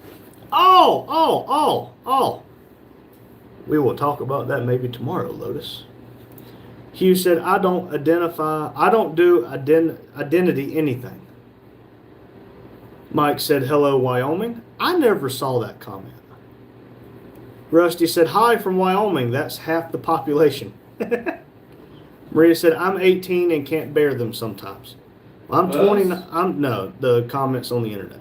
Oh. We will talk about that maybe tomorrow, Lotus. Hugh said, I don't do identity anything. Mike said, hello, Wyoming. I never saw that comment. Rusty said, hi from Wyoming. That's half the population. Maria said, I'm 18 and can't bear them sometimes. I'm 20. No, the comments on the internet.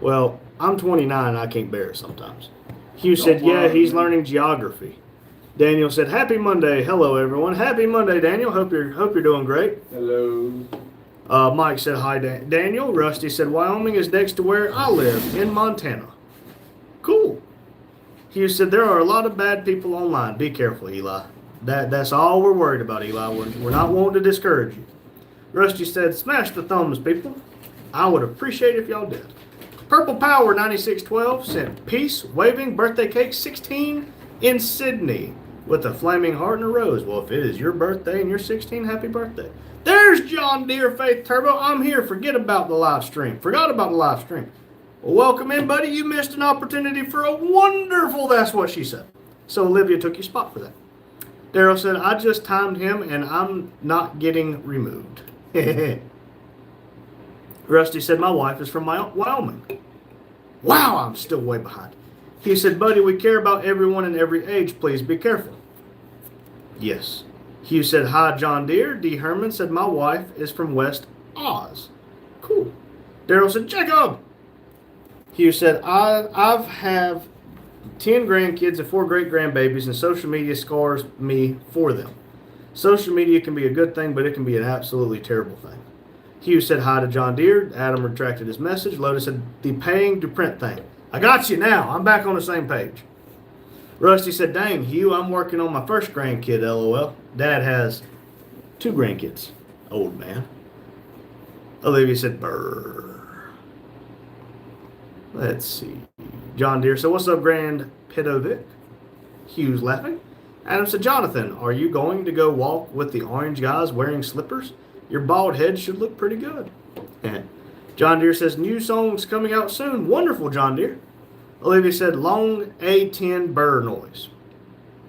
Well, I'm 29 and I can't bear it sometimes. Hugh said, yeah, he's learning geography. Daniel said, happy Monday. Hello, everyone. Happy Monday, Daniel. Hope you're doing great. Hello. Mike said, hi, Daniel. Rusty said, Wyoming is next to where I live, in Montana. Cool. Hugh said, there are a lot of bad people online. Be careful, Eli. That's all we're worried about, Eli. We're not wanting to discourage you. Rusty said, smash the thumbs, people. I would appreciate it if y'all did. Purple Power 9612 sent peace, waving, birthday cake 16 in Sydney with a flaming heart and a rose. Well, if it is your birthday and you're 16, happy birthday. There's John Deere Faith Turbo. I'm here. Forgot about the live stream. Well, welcome in, buddy. You missed an opportunity for a wonderful, that's what she said. So Olivia took your spot for that. Daryl said, I just timed him and I'm not getting removed. Rusty said, my wife is from Wyoming. Wow, I'm still way behind. He said, buddy, we care about everyone in every age. Please be careful. Yes. Hugh said, hi, John Deere. D. Herman said, my wife is from West Oz. Cool. Daryl said, Jacob. Hugh said, I have 10 grandkids and 4 great-grandbabies, and social media scars me for them. Social media can be a good thing, but it can be an absolutely terrible thing. Hugh said hi to John Deere. Adam retracted his message. Lotus said, the paying to print thing. I got you now. I'm back on the same page. Rusty said, dang, Hugh, I'm working on my first grandkid, LOL. Dad has 2 grandkids. Old man. Olivia said, brr. Let's see. John Deere said, what's up, Grand Vic? Hugh's laughing. Adam said, Jonathan, are you going to go walk with the orange guys wearing slippers? Your bald head should look pretty good. John Deere says, new songs coming out soon. Wonderful, John Deere. Olivia said, long A10 burr noise.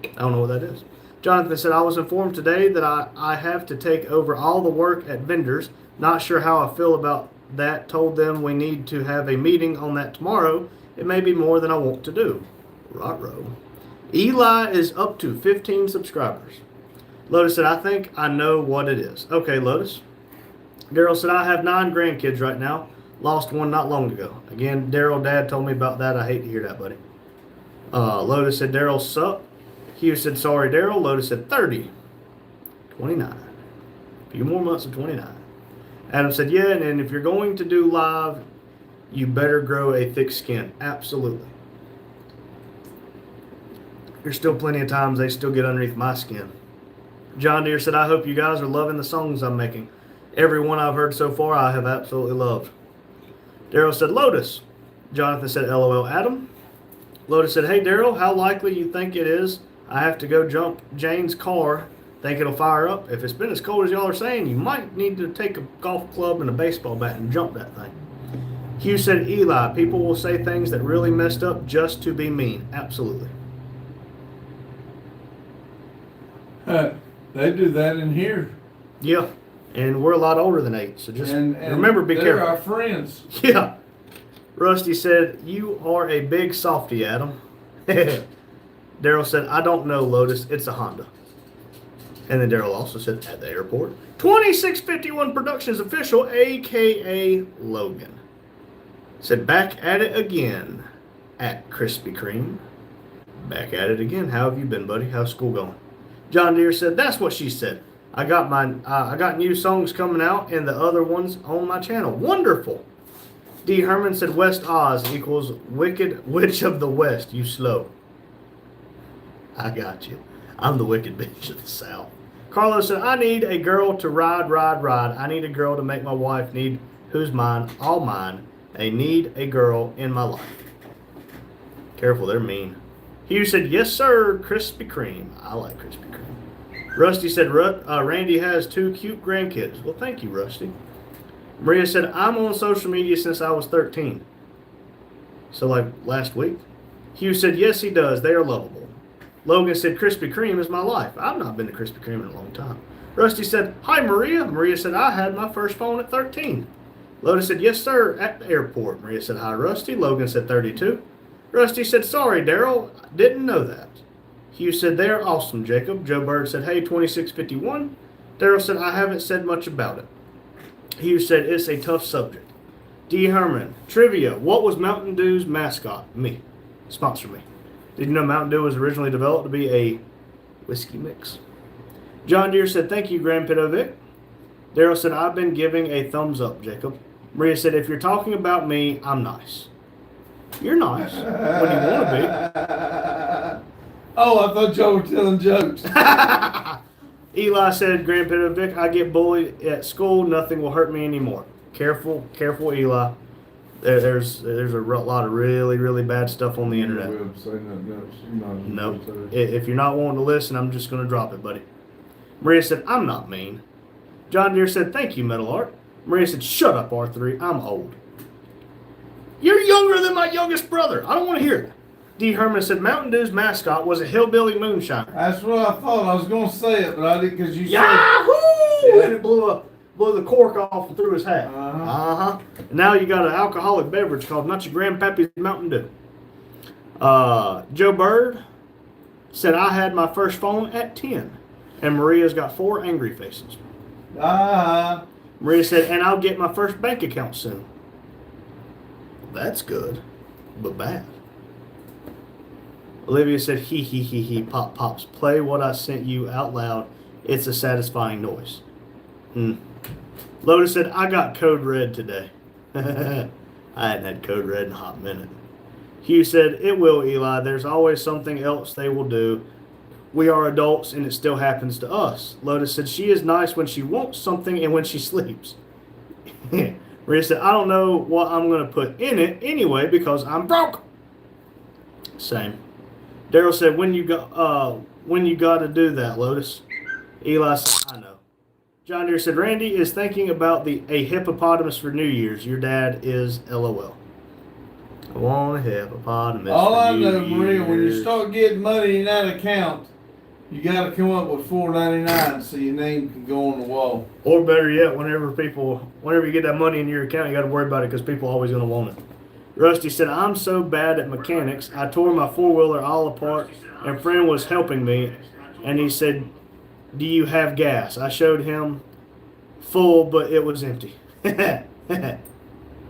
I don't know what that is. Jonathan said, I was informed today that I have to take over all the work at vendors. Not sure how I feel about that. Told them we need to have a meeting on that tomorrow. It may be more than I want to do. Ruh-roh. Eli is up to 15 subscribers. Lotus said, I think I know what it is. Okay, Lotus. Daryl said, I have 9 grandkids right now. Lost one not long ago. Again, Daryl Dad told me about that. I hate to hear that, buddy. Lotus said, Daryl sup. Hugh said, sorry, Daryl. Lotus said, 30. 29. A few more months of 29. Adam said, yeah, and if you're going to do live, you better grow a thick skin. Absolutely. There's still plenty of times they still get underneath my skin. John Deere said, I hope you guys are loving the songs I'm making. Every one I've heard so far, I have absolutely loved. Daryl said, Lotus. Jonathan said, LOL, Adam. Lotus said, hey, Daryl, how likely you think it is I have to go jump Jane's car? Think it'll fire up? If it's been as cold as y'all are saying, you might need to take a golf club and a baseball bat and jump that thing. Hugh said, Eli, people will say things that really messed up just to be mean. Absolutely. They do that in here. Yeah. And we're a lot older than 8, so just remember, be they're careful. our friends. Yeah. Rusty said, you are a big softy, Adam. Daryl said, I don't know, Lotus. It's a Honda. And then Daryl also said, at the airport, 2651 Productions official, a.k.a. Logan. Said, back at it again, at Krispy Kreme. Back at it again. How have you been, buddy? How's school going? John Deere said, that's what she said. I got new songs coming out and the other ones on my channel. Wonderful. D. Herman said, West Oz equals Wicked Witch of the West. You slow. I got you. I'm the Wicked Bitch of the South. Carlos said, I need a girl to ride. I need a girl to make my wife need who's mine, all mine. I need a girl in my life. Careful, they're mean. Hugh said, yes, sir, Krispy Kreme. I like Krispy Kreme. Rusty said, Randy has 2 cute grandkids. Well, thank you, Rusty. Maria said, I'm on social media since I was 13. So, like, last week. Hugh said, yes, he does. They are lovable. Logan said, Krispy Kreme is my life. I've not been to Krispy Kreme in a long time. Rusty said, hi, Maria. Maria said, I had my first phone at 13. Lotus said, yes, sir, at the airport. Maria said, hi, Rusty. Logan said, 32. Rusty said, sorry, Daryl. Didn't know that. Hugh said, they're awesome, Jacob. Joe Bird said, hey, 2651. Daryl said, I haven't said much about it. Hugh said, it's a tough subject. D. Herman, trivia. What was Mountain Dew's mascot? Me. Sponsor me. Did you know Mountain Dew was originally developed to be a whiskey mix? John Deere said, thank you, Grandpa Vic. Daryl said, I've been giving a thumbs up, Jacob. Maria said, if you're talking about me, I'm nice. You're nice when you want to be. Oh, I thought y'all were telling jokes. Eli said, Grandpa Vic, I get bullied at school. Nothing will hurt me anymore. Careful, Eli. There's a lot of really, really bad stuff on the internet. Nope. If you're not wanting to listen, I'm just going to drop it, buddy. Maria said, I'm not mean. John Deere said, thank you, Metal Art. Maria said, shut up, R3. I'm old. You're younger than my youngest brother. I don't want to hear it. D. Herman said, Mountain Dew's mascot was a hillbilly moonshiner. That's what I thought. I was going to say it, but I didn't because you Yahoo! said And it blew the cork off and threw his hat. And now you got an alcoholic beverage called Not Your Grandpappy's Mountain Dew. Joe Bird said, I had my first phone at 10. And Maria's got 4 angry faces. Maria said, and I'll get my first bank account soon. That's good, but bad. Olivia said, he, pop, pops. Play what I sent you out loud. It's a satisfying noise. Lotus said, I got code red today. I hadn't had code red in a hot minute. Hugh said, it will, Eli. There's always something else they will do. We are adults and it still happens to us. Lotus said, she is nice when she wants something and when she sleeps. Maria said, I don't know what I'm going to put in it anyway because I'm broke. Same. Daryl said, when you got to do that, Lotus? Eli said, I know. John Deere said, Randy is thinking about a hippopotamus for New Year's. Your dad is LOL. I want a hippopotamus. All for I New know, Maria, when you Year's. start getting money in that account, you got to come up with $4.99 so your name can go on the wall. Or better yet, whenever you get that money in your account, you got to worry about it because people are always going to want it. Rusty said, I'm so bad at mechanics. I tore my four-wheeler all apart, and a friend was helping me, and he said, do you have gas? I showed him full, but it was empty.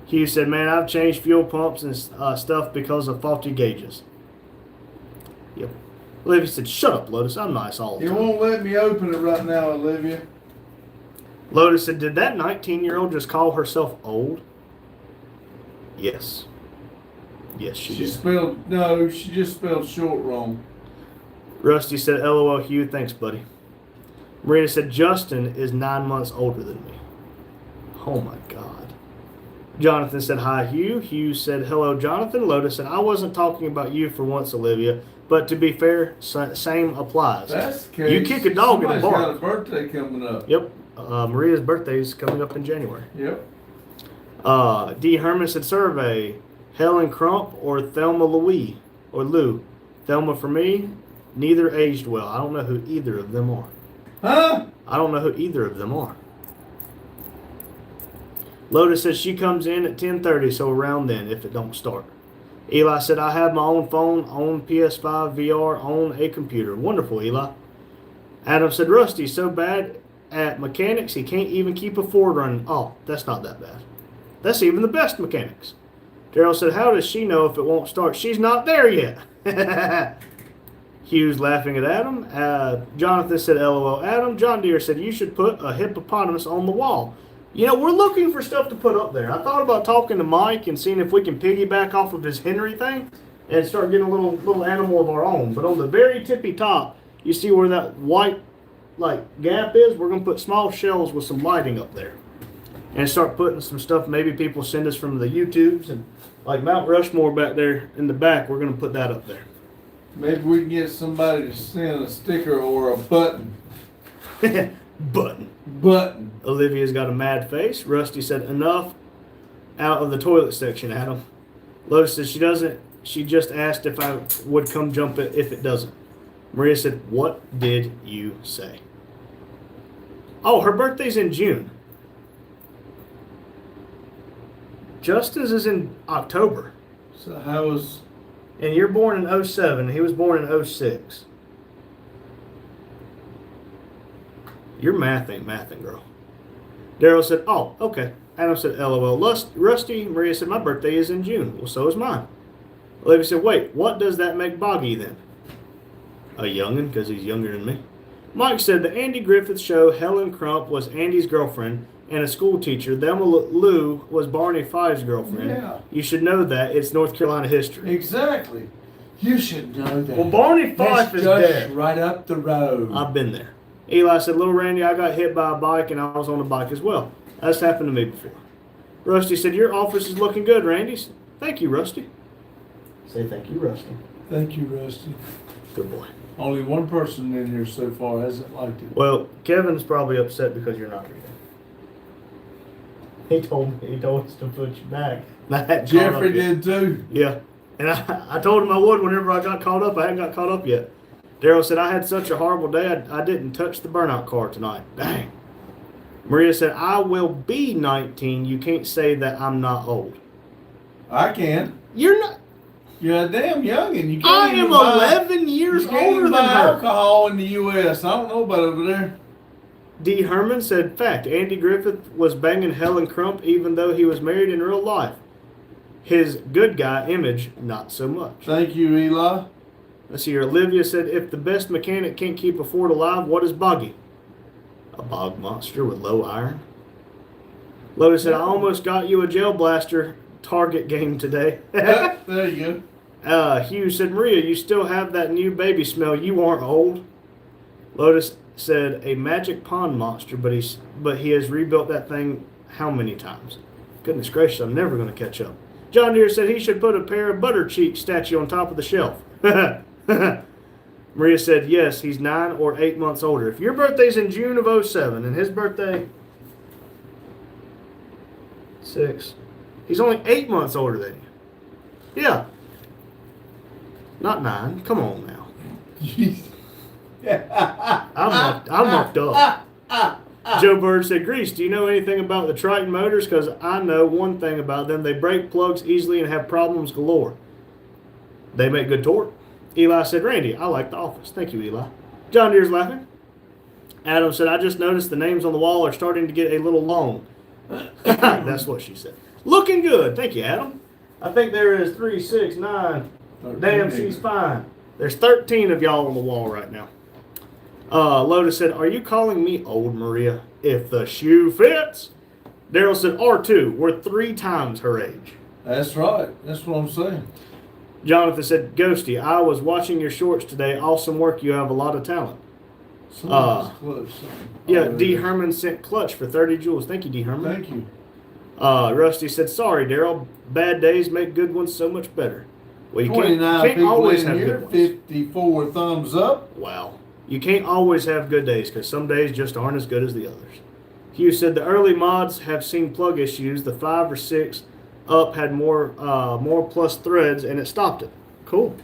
Hugh said, man, I've changed fuel pumps and stuff because of faulty gauges. Yep. Olivia said, shut up, Lotus. I'm nice all the You time. won't let me open it right now, Olivia. Lotus said, did that 19-year-old just call herself old? Yes. Yes, she did. She just spelled short wrong. Rusty said, LOL, Hugh. Thanks, buddy. Maria said, Justin is 9 months older than me. Oh, my God. Jonathan said, hi, Hugh. Hugh said, hello, Jonathan. Lotus said, I wasn't talking about you for once, Olivia, but to be fair, same applies. That's the case. You kick a dog in a Somebody's bar. got a birthday coming up. Yep. Maria's birthday is coming up in January. Yep. D. Herman said, survey, Helen Crump or Thelma Louie or Lou. Thelma for me, neither aged well. I don't know who either of them are. Huh? I don't know who either of them are. Lotus says she comes in at 10:30, so around then if it don't start. Eli said, I have my own phone, own PS5 VR, own a computer. Wonderful, Eli. Adam said, Rusty's so bad at mechanics he can't even keep a Ford running. Oh, that's not that bad. That's even the best mechanics. Daryl said, how does she know if it won't start? She's not there yet. Hugh's laughing at Adam. Jonathan said, LOL, Adam. John Deere said, you should put a hippopotamus on the wall. You know, we're looking for stuff to put up there. I thought about talking to Mike and seeing if we can piggyback off of his Henry thing and start getting a little animal of our own. But on the very tippy top, you see where that white gap is? We're going to put small shelves with some lighting up there. And start putting some stuff maybe people send us from the YouTubes. And like Mount Rushmore back there in the back, we're going to put that up there. Maybe we can get somebody to send a sticker or a button. Button. Olivia's got a mad face. Rusty said, enough out of the toilet section, Adam. Lotus says she just asked if I would come jump it if it doesn't. Maria said, what did you say? Oh, her birthday's in June. Justin's is in October. So how was... And you're born in 07. He was born in 06. Your math ain't mathing, girl. Daryl said, oh, okay. Adam said, LOL. Rusty, Maria said, my birthday is in June. Well, so is mine. Olivia said, wait, what does that make Boggy then? A youngin', because he's younger than me. Mike said, the Andy Griffith Show, Helen Crump was Andy's girlfriend and a school teacher. Thelma Lou was Barney Five's girlfriend. Yeah. You should know that. It's North Carolina history. Exactly. You should know that. Well, Barney Fife is just dead. right up the road. I've been there. Eli said, little Randy, I got hit by a bike and I was on a bike as well. That's happened to me before. Rusty said, your office is looking good, Randy. Thank you, Rusty. Say thank you, Rusty. Thank you, Rusty. Good boy. Only one person in here so far hasn't liked it. Well, Kevin's probably upset because you're not here. He told us to put you back. Jeffrey did too. Yeah. And I told him I would whenever I got caught up. I hadn't got caught up yet. Daryl said, I had such a horrible day, I didn't touch the burnout car tonight. Dang. Maria said, I will be 19. You can't say that I'm not old. I can. You're not. You're a damn youngin'. You can't I even am buy, 11 years you can't older even than buy her. alcohol in the U.S. I don't know about over there. D. Herman said, fact, Andy Griffith was banging Helen Crump even though he was married in real life. His good guy image, not so much. Thank you, Eli. Let's see here. Olivia said, if the best mechanic can't keep a Ford alive, what is Boggy? A bog monster with low iron. Lotus said, I almost got you a gel blaster target game today. There you Hugh said, Maria, you still have that new baby smell. You aren't old. Lotus said, a magic pond monster, but he has rebuilt that thing how many times? Goodness gracious, I'm never going to catch up. John Deere said he should put a pair of butter cheek statue on top of the shelf. Maria said, yes, he's 9 or 8 months older. If your birthday's in June of 07 and his birthday, 6, he's only 8 months older than you. Yeah. Not 9. Come on now. I'm mucked up. Joe Bird said, Grease, do you know anything about the Triton motors? Because I know one thing about them. They break plugs easily and have problems galore. They make good torque. Eli said, Randy, I like The Office. Thank you, Eli. John Deere's laughing. Adam said, I just noticed the names on the wall are starting to get a little long. That's what she said. Looking good. Thank you, Adam. I think there is 3, 6, 9. Damn, she's fine. There's 13 of y'all on the wall right now. Lotus said, are you calling me old, Maria? If the shoe fits. Daryl said, R2, we're 3 times her age. That's right. That's what I'm saying. Jonathan said, Ghosty, I was watching your shorts today. Awesome work. You have a lot of talent. Yeah, D. Herman sent clutch for 30 joules. Thank you, D. Herman. Thank you. Rusty said, sorry, Daryl. Bad days make good ones so much better. Well, you 29 can't people always in have here, good ones. 54 thumbs up. Wow. You can't always have good days because some days just aren't as good as the others. Hugh said the early mods have seen plug issues. The 5 or 6 up had more plus threads and it stopped it. Cool.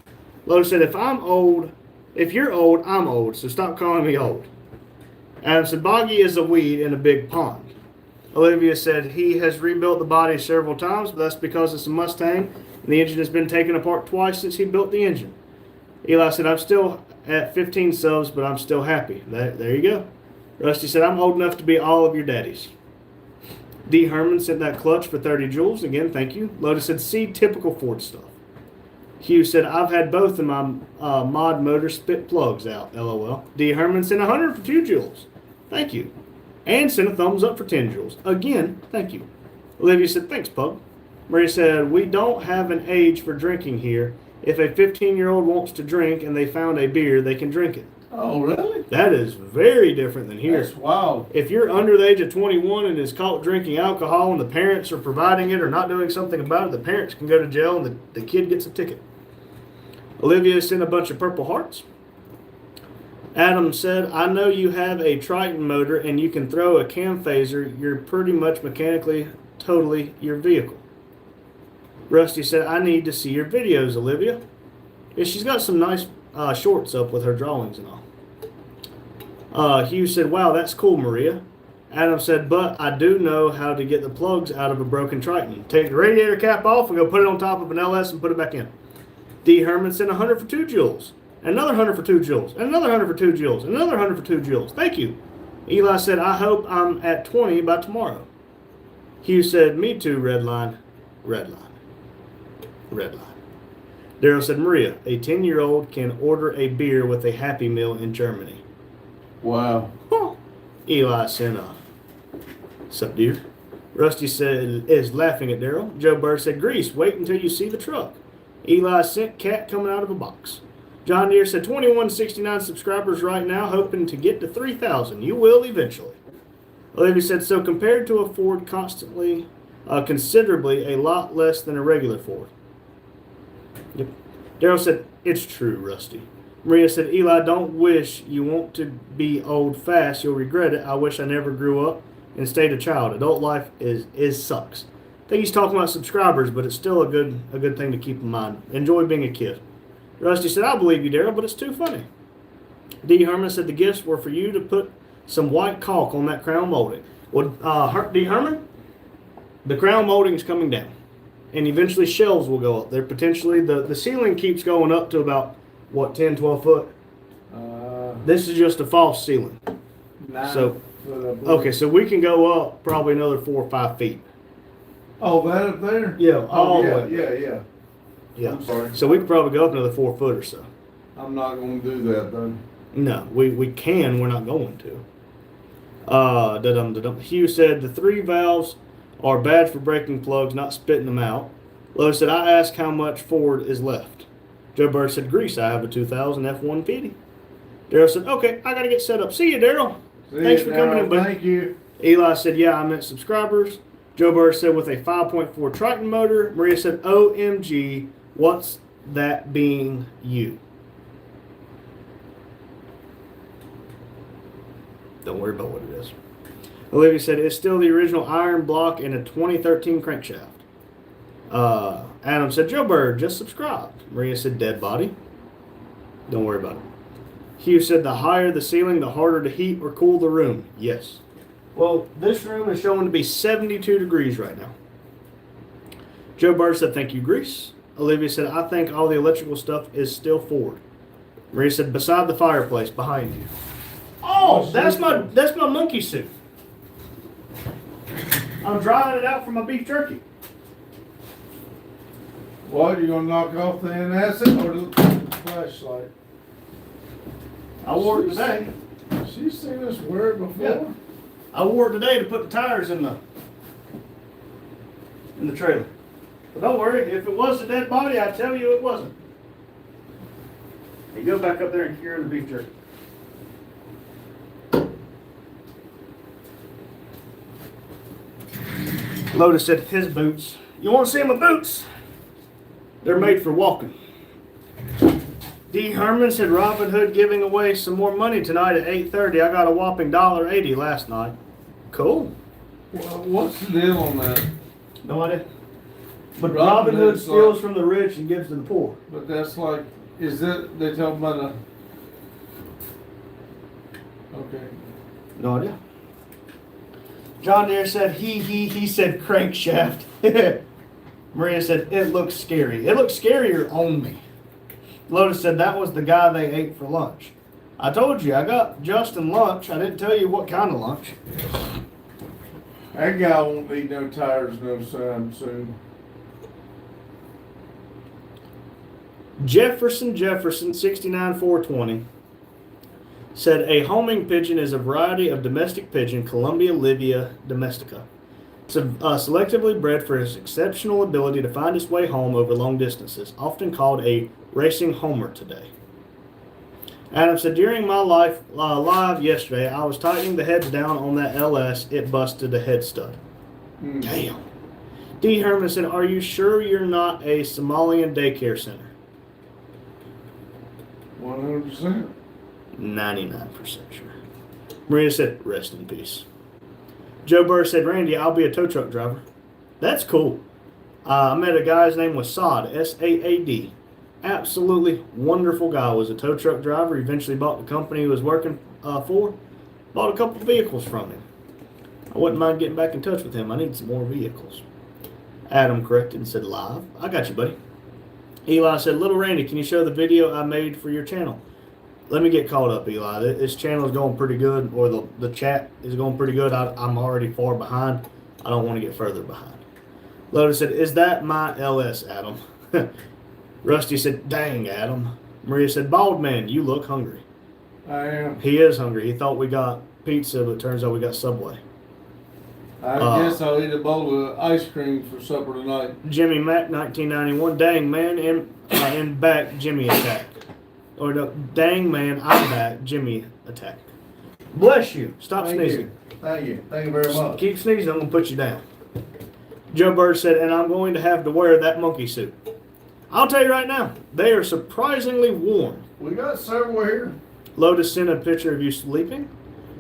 Lotus said, if you're old, I'm old, so stop calling me old. Adam said, Boggy is a weed in a big pond. Olivia said he has rebuilt the body several times, but that's because it's a Mustang and the engine has been taken apart twice since he built the engine. Eli said, I'm still at 15 subs, but I'm still happy. There you go. Rusty said, I'm old enough to be all of your daddies. D. Herman sent that clutch for 30 joules. Again, thank you. Lotus said, see, typical Ford stuff. Hugh said, I've had both of my mod motors spit plugs out, LOL. D. Herman sent 100 for 2 joules. Thank you. And sent a thumbs up for 10 joules. Again, thank you. Olivia said, thanks, Pug. Maria said, we don't have an age for drinking here. If a 15-year-old wants to drink and they found a beer, they can drink it. Oh, really? That is very different than here. That's wild. If you're under the age of 21 and is caught drinking alcohol and the parents are providing it or not doing something about it, the parents can go to jail and the kid gets a ticket. Olivia sent a bunch of purple hearts. Adam said, I know you have a Triton motor and you can throw a cam phaser. You're pretty much mechanically totally your vehicle. Rusty said, I need to see your videos, Olivia. Yeah, she's got some nice shorts up with her drawings and all. Hugh said, wow, that's cool, Maria. Adam said, but I do know how to get the plugs out of a broken Triton. Take the radiator cap off and go put it on top of an LS and put it back in. D. Herman sent 100 for 2 joules. Another 100 for 2 joules. Another 100 for 2 joules. Another 100 for 2 joules. Thank you. Eli said, I hope I'm at 20 by tomorrow. Hugh said, me too, red line. Red line. Red line. Daryl said, Maria, a 10-year-old can order a beer with a Happy Meal in Germany. Wow. Huh. Eli sent sup, dear? Rusty said, is laughing at Daryl. Joe Bird said, Grease, wait until you see the truck. Eli sent cat coming out of a box. John Deere said, 2169 subscribers right now, hoping to get to 3,000. You will eventually. Olivia said, so compared to a Ford, constantly, considerably a lot less than a regular Ford. Yep. Daryl said, it's true, Rusty. Maria said, Eli, don't wish you want to be old fast. You'll regret it. I wish I never grew up and stayed a child. Adult life is sucks. I think he's talking about subscribers, but it's still a good thing to keep in mind. Enjoy being a kid. Rusty said, I believe you, Daryl, but it's too funny. D. Herman said the gifts were for you to put some white caulk on that crown molding. Well, D. Herman, the crown molding is coming down. And eventually shelves will go up. They're potentially, the ceiling keeps going up to about, 10, 12 foot? This is just a false ceiling. 9 So, foot, okay, so we can go up probably another 4 or 5 feet. Oh, that up there? Yeah, all the way. Yeah. Yeah. I'm sorry. So we could probably go up another 4 foot or so. I'm not going to do that, though. No, we can, we're not going to. Hugh said the 3 valves are bad for breaking plugs, not spitting them out. Lois said, I asked how much Ford is left. Joe Bird said, Grease, I have a 2000 F-150. Daryl said, okay, I got to get set up. See you, Daryl. Thanks for coming in, buddy. Thank you. Eli said, yeah, I meant subscribers. Joe Bird said, with a 5.4 Triton motor. Maria said, OMG, what's that being you? Don't worry about what it is. Olivia said, it's still the original iron block and a 2013 crankshaft. Adam said, Joe Bird, just subscribed. Maria said, dead body. Don't worry about it. Hugh said, the higher the ceiling, the harder to heat or cool the room. Yes. Well, this room is showing to be 72 degrees right now. Joe Bird said, thank you, Grease. Olivia said, I think all the electrical stuff is still forward. Maria said, beside the fireplace, behind you. Oh, that's my monkey suit. I'm drying it out for my beef jerky. What, you gonna knock off the antacid or the flashlight? I wore it today. She's seen us wear it before. Yeah. I wore it today to put the tires in the trailer. But don't worry, if it was a dead body, I tell you it wasn't. You go back up there and cure the beef jerky. Lotus said his boots. You want to see my boots? They're made for walking. D. Herman said Robin Hood giving away some more money tonight at 8:30. I got a whopping $1.80 last night. Cool. Well, what's the deal on that? No idea. But Robin Robin Hood Hood's steals like- from the rich and gives to the poor. But that's like, is that, they talking about a... Okay. No idea. John Deere said he said crankshaft. Maria said it looks scary. It looks scarier on me. Lotus said that was the guy they ate for lunch. I told you, I got Justin lunch. I didn't tell you what kind of lunch. That guy won't need no tires no time soon. Jefferson 69420 said a homing pigeon is a variety of domestic pigeon, Columbia livia domestica. It's selectively bred for its exceptional ability to find its way home over long distances, often called a racing homer today. Adam said, during my live yesterday, I was tightening the heads down on that LS. It busted the head stud. Damn. D. Herman said, are you sure you're not a Somalian daycare center? 100%. 99% sure. Maria said, rest in peace. Joe Burr said, Randy, I'll be a tow truck driver. That's cool. I met a guy's name was Saad, S-A-A-D. Absolutely wonderful guy. Was a tow truck driver. Eventually bought the company he was working for. Bought a couple vehicles from him. I wouldn't mind getting back in touch with him. I need some more vehicles. Adam corrected and said, live. I got you, buddy. Eli said, little Randy, can you show the video I made for your channel? Let me get caught up, Eli. This channel is going pretty good, or the chat is going pretty good. I'm already far behind. I don't want to get further behind. Lotus said, is that my LS, Adam? Rusty said, dang, Adam. Maria said, bald man, you look hungry. I am. He is hungry. He thought we got pizza, but it turns out we got Subway. I guess I'll eat a bowl of ice cream for supper tonight. Jimmy Mack, 1991. Dang, man, in back, Jimmy attack. Or no, dang, man, I'm back, Jimmy attack. Bless you. Stop sneezing. Thank you. Thank you very much. Keep sneezing, I'm going to put you down. Joe Bird said, and I'm going to have to wear that monkey suit. I'll tell you right now, they are surprisingly warm. We got several here. Lotus sent a picture of you sleeping.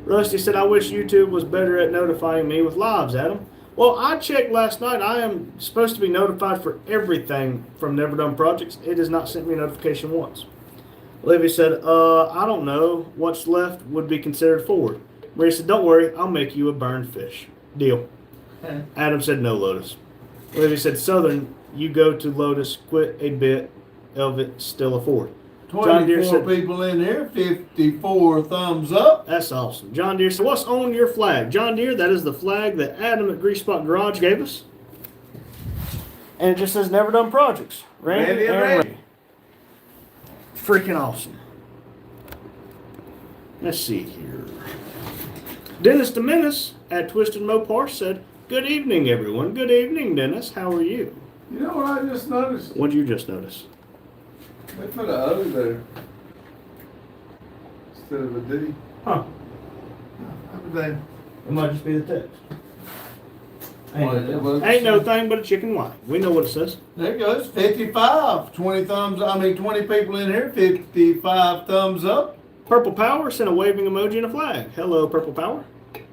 Rusty said, I wish YouTube was better at notifying me with lives, Adam. Well, I checked last night. I am supposed to be notified for everything from Never Done Projects. It has not sent me a notification once. Olivia said, I don't know. What's left would be considered forward. Maria said, don't worry. I'll make you a burned fish. Deal. Adam said, no, Lotus. Olivia said, Southern, you go to Lotus. Quit a bit of it. Still a forward. John Deere 24 said, people in here, 54 thumbs up. that's awesome. John Deere said, what's on your flag? John Deere, that is the flag that Adam at Grease Spot Garage gave us. And it just says Never Done Projects. Randy and Randy. Freaking awesome. Let's see here. Dennis Dominus at Twisted Mopar said, good evening, everyone. Good evening, Dennis. How are you? You know what I just noticed? What'd you just notice? They put a O there instead of a D. Huh. Happy day. It might just be the text. Well, Ain't no thing but a chicken wing. We know what it says. There it goes. 55. 20 people in here, 55 thumbs up. Purple Power sent a waving emoji and a flag. Hello, Purple Power.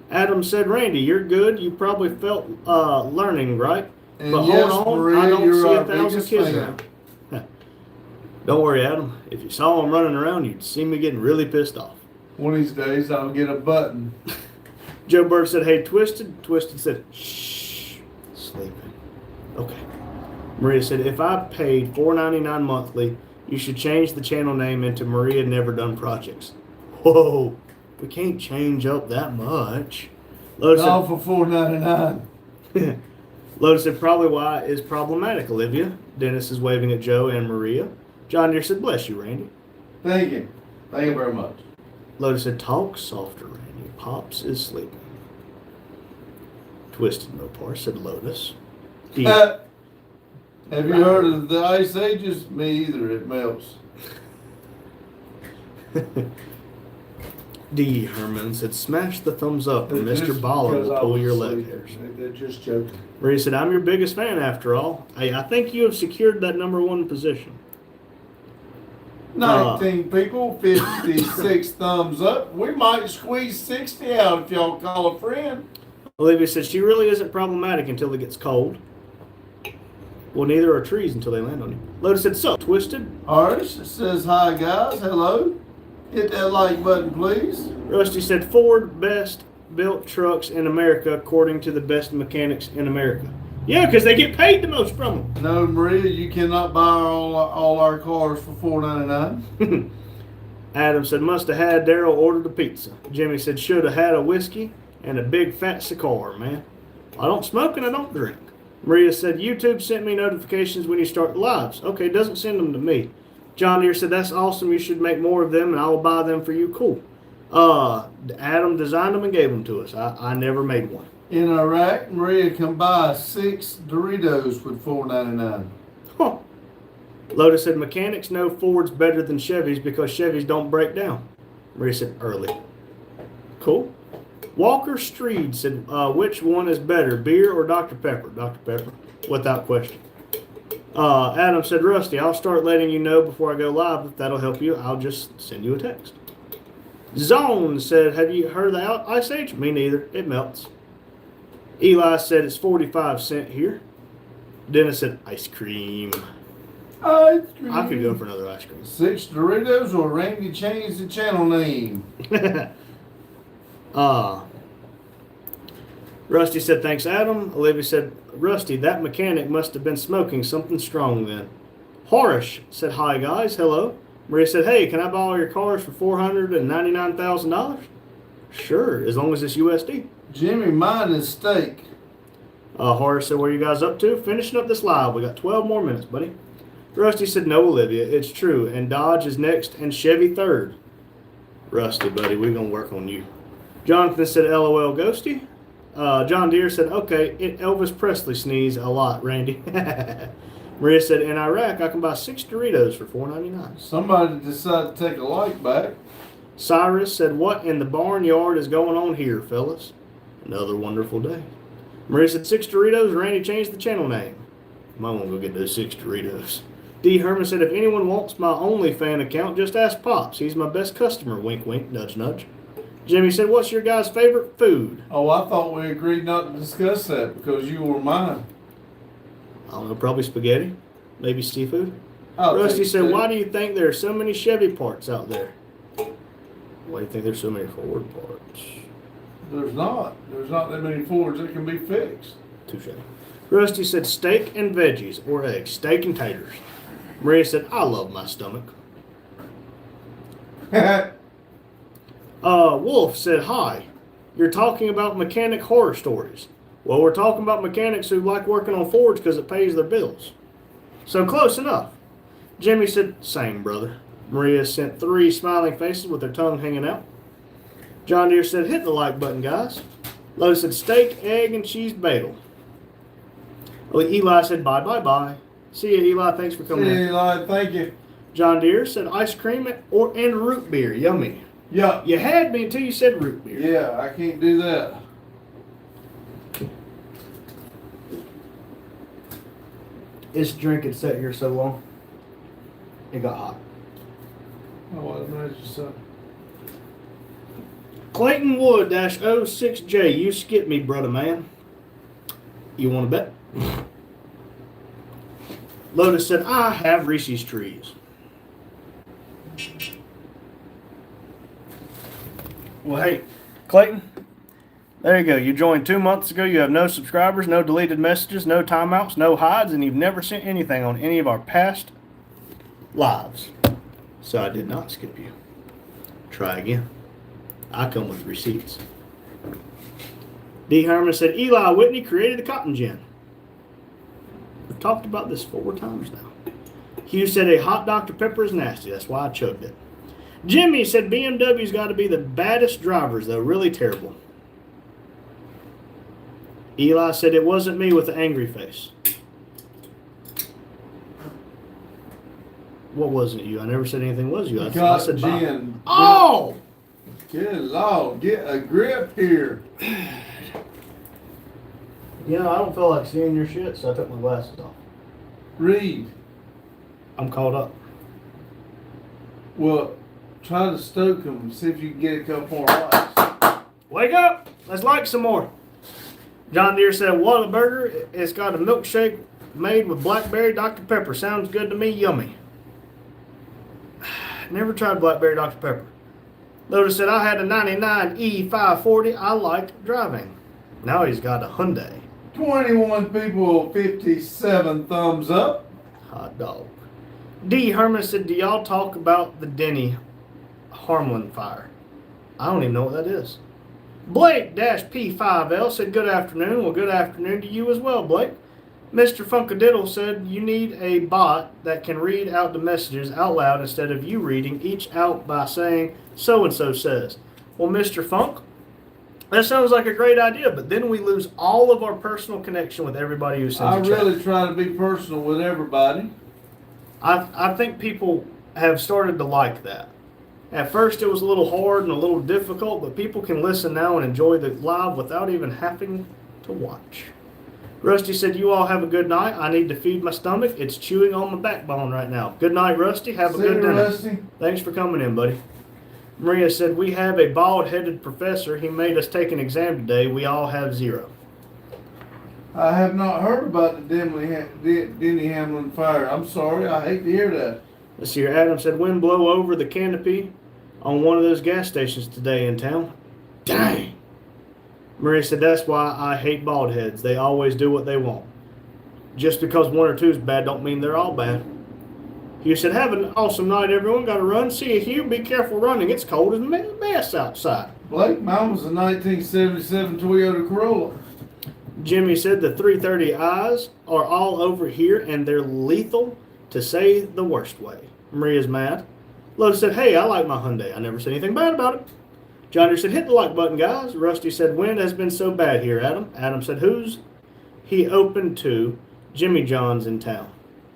Adam said, Randy, you're good. You probably felt learning, right? And but yes, hold on, Maria, I don't you're see our 1,000 biggest kids fan. around. Don't worry, Adam. If you saw them running around, you'd see me getting really pissed off. One of these days, I'll get a button. Joe Bird said, hey, Twisted. Twisted said, shh, sleeping. Okay. Maria said, if I paid $4.99 monthly, you should change the channel name into Maria Never Done Projects. Whoa, we can't change up that much. Lotus All for $4.99. said, Lotus said, probably why is problematic, Olivia. Dennis is waving at Joe and Maria. John Deere said, bless you, Randy. Thank you. Thank you very much. Lotus said, talk softer, Randy. Pops is sleeping. Twisted Mopar said, Lotus. Have you heard of the Ice Ages? Me either. It melts. D. Herman said, smash the thumbs up and It's Mr. just Baller because will I pull was your leg asleep. hairs. They're just joking. Maria said, I'm your biggest fan after all. Hey, I think you have secured that #1 position. 19 people, 56 thumbs up. We might squeeze 60 out if y'all call a friend. Olivia said, she really isn't problematic until it gets cold. Well, neither are trees until they land on you. Lotus said, so, Twisted. Harsh says, hi guys, hello. Hit that like button, please. Rusty said, Ford best built trucks in America according to the best mechanics in America. Yeah, because they get paid the most from them. No, Maria, you cannot buy all our cars for $4.99. Adam said, must have had Daryl order the pizza. Jimmy said, should have had a whiskey and a big fat cigar, man. I don't smoke and I don't drink. Maria said, YouTube sent me notifications when you start the lives. Okay, doesn't send them to me. John Deere said, that's awesome. You should make more of them and I will buy them for you. Cool. Adam designed them and gave them to us. I never made one. In Iraq, Maria can buy 6 Doritos with $4.99. Huh. Lotus said, mechanics know Ford's better than Chevys because Chevys don't break down. Maria said, early. Cool. Walker Streed said, which one is better, beer or Dr. Pepper? Dr. Pepper, without question. Adam said, Rusty, I'll start letting you know before I go live. If that'll help you, I'll just send you a text. Zone said, have you heard of the Ice Age? Me neither. It melts. Eli said, it's 45 cents here. Dennis said, ice cream. Ice cream. I could go for another ice cream. 6 Doritos or Randy changed the channel name. Rusty said, thanks, Adam. Olivia said, Rusty, that mechanic must have been smoking something strong then. Horace said, hi, guys. Hello. Maria said, hey, can I buy all your cars for $499,000? Sure, as long as it's USD. Jimmy, mine is steak. Horace said, what are you guys up to? Finishing up this live. We got 12 more minutes, buddy. Rusty said, no, Olivia, it's true. And Dodge is next and Chevy third. Rusty, buddy, we're going to work on you. Jonathan said, LOL, Ghosty. John Deere said, okay, Elvis Presley sneeze a lot, Randy. Maria said, in Iraq, I can buy 6 Doritos for $4.99. Somebody decided to take a like back. Cyrus said, what in the barnyard is going on here, fellas? Another wonderful day. Maria said, 6 Doritos, Randy changed the channel name. Might want to go get those 6 Doritos. D. Herman said, if anyone wants my OnlyFans account, just ask Pops. He's my best customer. Wink, wink, nudge, nudge. Jimmy said, what's your guys' favorite food? Oh, I thought we agreed not to discuss that because you were mine. I don't know, probably spaghetti, maybe seafood. I'll Rusty take said, steak. why do you think there are so many Chevy parts out there? Why do you think there's so many Ford parts? There's not. There's not that many Fords that can be fixed. Touche. Rusty said, steak and veggies or eggs, steak and taters. Maria said, I love my stomach. Wolf said, hi. You're talking about mechanic horror stories. Well, we're talking about mechanics who like working on Fords because it pays their bills. So close enough. Jimmy said, same, brother. Maria sent 3 smiling faces with their tongue hanging out. John Deere said, hit the like button, guys. Lotus said, steak, egg, and cheese bagel. Eli said, bye, bye, bye. See ya, Eli. Thanks for coming in. Eli, thank you. John Deere said, ice cream and root beer. Yummy. Yeah. You had me until you said root beer. Yeah, I can't do that. This drink had sat here so long, it got hot. Oh, I imagine so. Clayton Wood -06J. You skipped me, brother man. You want to bet? Lotus said, I have Reese's trees. Well, hey, Clayton, there you go. You joined 2 months ago. You have no subscribers, no deleted messages, no timeouts, no hides, and you've never sent anything on any of our past lives. So I did not skip you. Try again. I come with receipts. D. Herman said, Eli Whitney created the cotton gin. We've talked about this 4 times now. Hugh said, a hot Dr. Pepper is nasty. That's why I chugged it. Jimmy said, BMW's got to be the baddest drivers, though. Really terrible. Eli said, it wasn't me with the angry face. What wasn't you? I never said anything was you. I said Jen. Oh! Good Lord, get a grip here. You know, I don't feel like seeing your shit, so I took my glasses off. Read. I'm caught up. Well, try to stoke them. See if you can get a couple more likes. Wake up! Let's like some more. John Deere said, Whataburger, it's got a milkshake made with blackberry Dr. Pepper. Sounds good to me. Yummy. Never tried blackberry Dr. Pepper. Lotus said, I had a 99 E540 I liked driving. Now he's got a Hyundai. 21 people, 57 thumbs up. Hot dog. D. Herman said, do y'all talk about the Denny Harmland fire? I don't even know what that is. Blake-P5L said, good afternoon. Well, good afternoon to you as well, Blake. Mr. Funkadiddle said, you need a bot that can read out the messages out loud instead of you reading each out by saying, so-and-so says. Well, Mr. Funk, that sounds like a great idea, but then we lose all of our personal connection with everybody who sends I a chat. really try to be personal with everybody. I think people have started to like that. At first it was a little hard and a little difficult, but people can listen now and enjoy the live without even having to watch. Rusty said, you all have a good night. I need to feed my stomach. It's chewing on my backbone right now. Good night, Rusty. Have a good dinner. Rusty. Thanks for coming in, buddy. Maria said, we have a bald-headed professor. He made us take an exam today. We all have 0. I have not heard about the Denny Hamlin fire. I'm sorry. I hate to hear that. Let's see here. Adam said, wind blow over the canopy on one of those gas stations today in town. Dang. Maria said, that's why I hate bald heads. They always do what they want. Just because 1 or 2 is bad don't mean they're all bad. Hugh said, have an awesome night, everyone. Got to run. See you, Hugh. Be careful running. It's cold as a mess outside. Blake, mine was a 1977 Toyota Corolla. Jimmy said, the 330Is are all over here, and they're lethal, to say the worst way. Maria's mad. Lotus said, hey, I like my Hyundai. I never said anything bad about it. John Deere said, hit the like button, guys. Rusty said, wind has been so bad here, Adam. Adam said, who's he open to? Jimmy John's in town.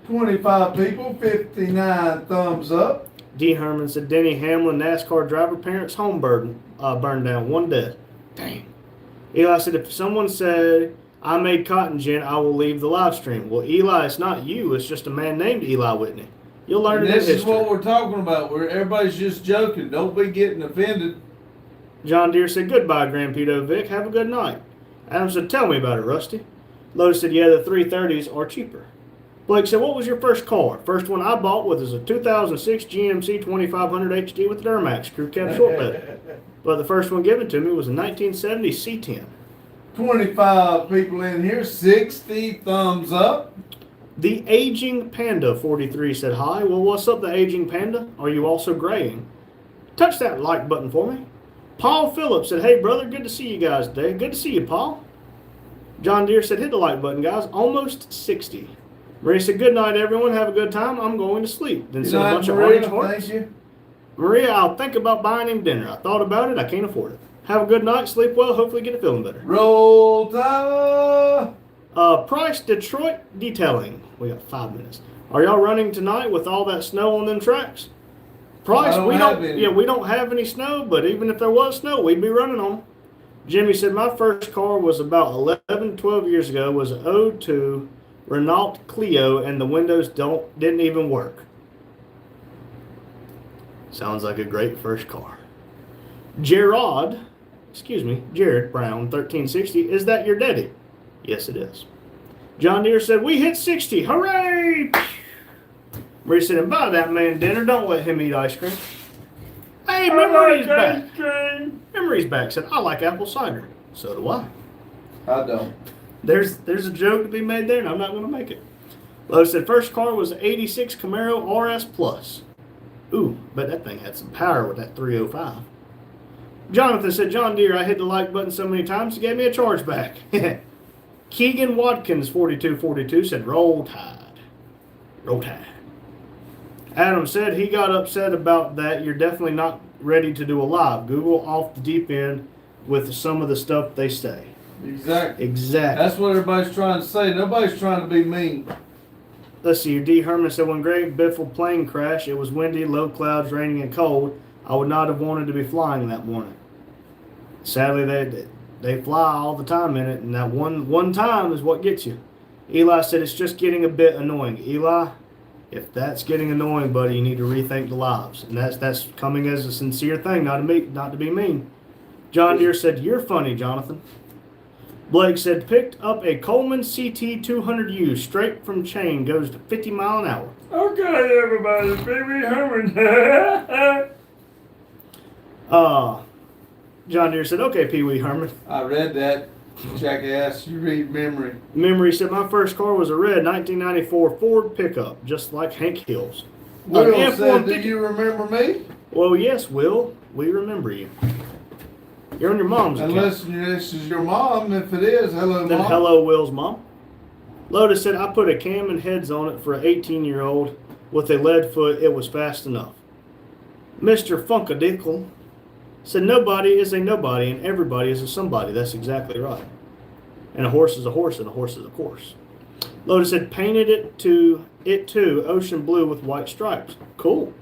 25 people, 59 thumbs up. D. Herman said, Denny Hamlin, NASCAR driver, parents' home burned down, 1 dead. Dang. Eli said, if someone said, I made cotton gin, I will leave the live stream. Well, Eli, it's not you. It's just a man named Eli Whitney. You'll learn it in history. This is what we're talking about. Where everybody's just joking. Don't be getting offended. John Deere said, goodbye, Grand Pedo Vic. Have a good night. Adam said, tell me about it, Rusty. Lotus said, yeah, the 330s are cheaper. Blake said, what was your first car? First one I bought was a 2006 GMC 2500 HD with the Duramax crew cab short bed. But the first one given to me was a 1970 C10. 25 people in here, 60 thumbs up. The Aging Panda 43 said, hi. Well, what's up, the Aging Panda? Are you also graying? Touch that like button for me. Paul Phillips said, hey, brother, good to see you guys today. Good to see you, Paul. John Deere said, hit the like button, guys. Almost 60. Maria said, good night, everyone. Have a good time. I'm going to sleep. Then said a bunch of orange hearts. Thank you. Maria, I'll think about buying him dinner. I thought about it. I can't afford it. Have a good night. Sleep well. Hopefully get it feeling better. Roll Tide. Price Detroit Detailing. We got 5 minutes. Are y'all running tonight with all that snow on them tracks? Price, we don't have any snow, but even if there was snow, we'd be running on. Jimmy said, my first car was about 11, 12 years ago, was an 02 Renault Clio, and the windows didn't even work. Sounds like a great first car. Gerard Jared Brown, 1360, is that your daddy? Yes, it is. John Deere said, we hit 60. Hooray! Marie said, and buy that man dinner. Don't let him eat ice cream. Hey, Memory's back. Memory's back. Said, I like apple cider. So do I. I don't. There's a joke to be made there, and I'm not going to make it. Lowe said, first car was an 86 Camaro RS Plus. Ooh, but that thing had some power with that 305. Jonathan said, John Deere, I hit the like button so many times, it gave me a charge back. Keegan Watkins, 4242, said, roll tide. Roll tide. Adam said he got upset about that. You're definitely not ready to do a live. Google off the deep end with some of the stuff they say. Exactly. Exactly. That's what everybody's trying to say. Nobody's trying to be mean. Let's see. D. Herman said, when Greg Biffle plane crashed, it was windy, low clouds, raining, and cold. I would not have wanted to be flying that morning. Sadly, they fly all the time in it, and that one time is what gets you. Eli said, it's just getting a bit annoying. Eli, if that's getting annoying, buddy, you need to rethink the lives. And that's coming as a sincere thing, not to be mean. John Deere said, you're funny, Jonathan. Blake said, picked up a Coleman CT 200U straight from chain, goes to 50 mile an hour. Okay, everybody, Pee-wee Herman. John Deere said, okay, Pee Wee Herman. I read that. Jackass, you read memory. Memory said, my first car was a red 1994 Ford pickup, just like Hank Hill's. Will said, do you remember me? Well, yes, Will. We remember you. You're on your mom's account. Unless this is your mom. If it is, hello, Then Mom. hello, Will's mom. Lotus said, I put a cam and heads on it for an 18-year-old with a lead foot. It was fast enough. Mr. Funkadickle said, nobody is a nobody and everybody is a somebody. That's exactly right. And a horse is a horse and a horse is a course. Lotus said, painted it too, ocean blue with white stripes. Cool.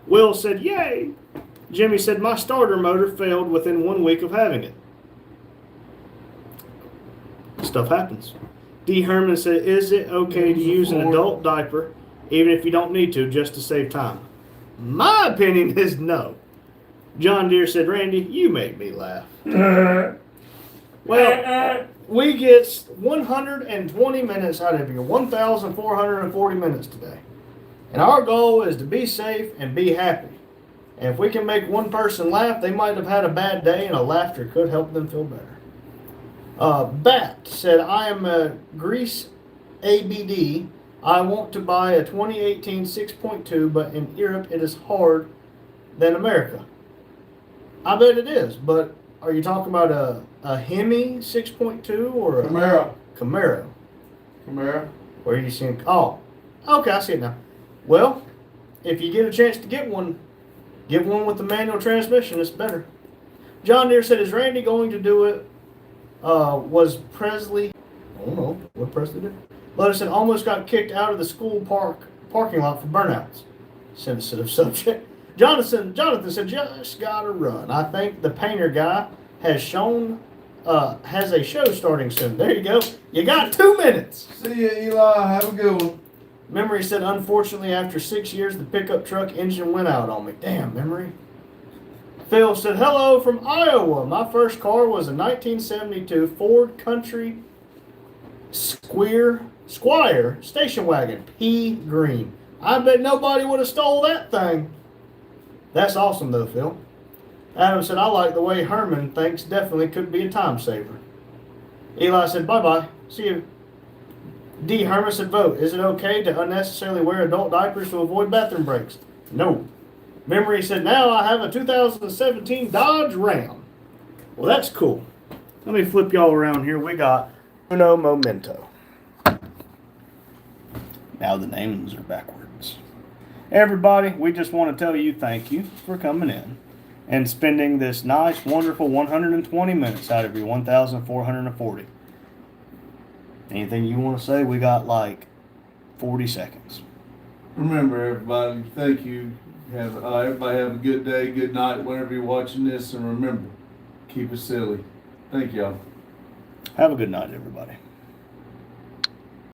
Will said, yay. Jimmy said, my starter motor failed within 1 week of having it. Stuff happens. D. Herman said, is it okay to use an adult diaper even if you don't need to just to save time? My opinion is no. John Deere said, Randy, you make me laugh. Well, we get 120 minutes out of you, 1,440 minutes today. And our goal is to be safe and be happy. And if we can make one person laugh, they might have had a bad day and a laughter could help them feel better. Bat said, I am a Greece ABD. I want to buy a 2018 6.2, but in Europe it is harder than America. I bet it is, but are you talking about a Hemi 6.2 or a Camaro. Camaro? Where are you seeing? Oh, okay, I see it now. Well, if you get a chance to get one with the manual transmission. It's better. John Deere said, is Randy going to do it? Was Presley? I don't know. What Presley did? Lotus said, almost got kicked out of the school parking lot for burnouts. Sensitive subject. Jonathan said, just gotta run. I think the painter guy has a show starting soon. There you go. You got 2 minutes. See ya, Eli. Have a good one. Memory said, unfortunately, after 6 years, the pickup truck engine went out on me. Damn, Memory. Phil said, hello from Iowa. My first car was a 1972 Ford Country Squire station wagon, pea green. I bet nobody would have stole that thing. That's awesome, though, Phil. Adam said, I like the way Herman thinks, definitely could be a time saver. Eli said, bye-bye. See you. D. Herman said, vote. Is it okay to unnecessarily wear adult diapers to avoid bathroom breaks? No. Memory said, now I have a 2017 Dodge Ram. Well, that's cool. Let me flip y'all around here. We got Uno Momento. Now the names are backwards. Everybody, we just want to tell you thank you for coming in and spending this nice, wonderful 120 minutes out of your 1,440. Anything you want to say? We got like 40 seconds. Remember, everybody, thank you. Everybody have a good day, good night, whenever you're watching this. And remember, keep it silly. Thank y'all. Have a good night, everybody.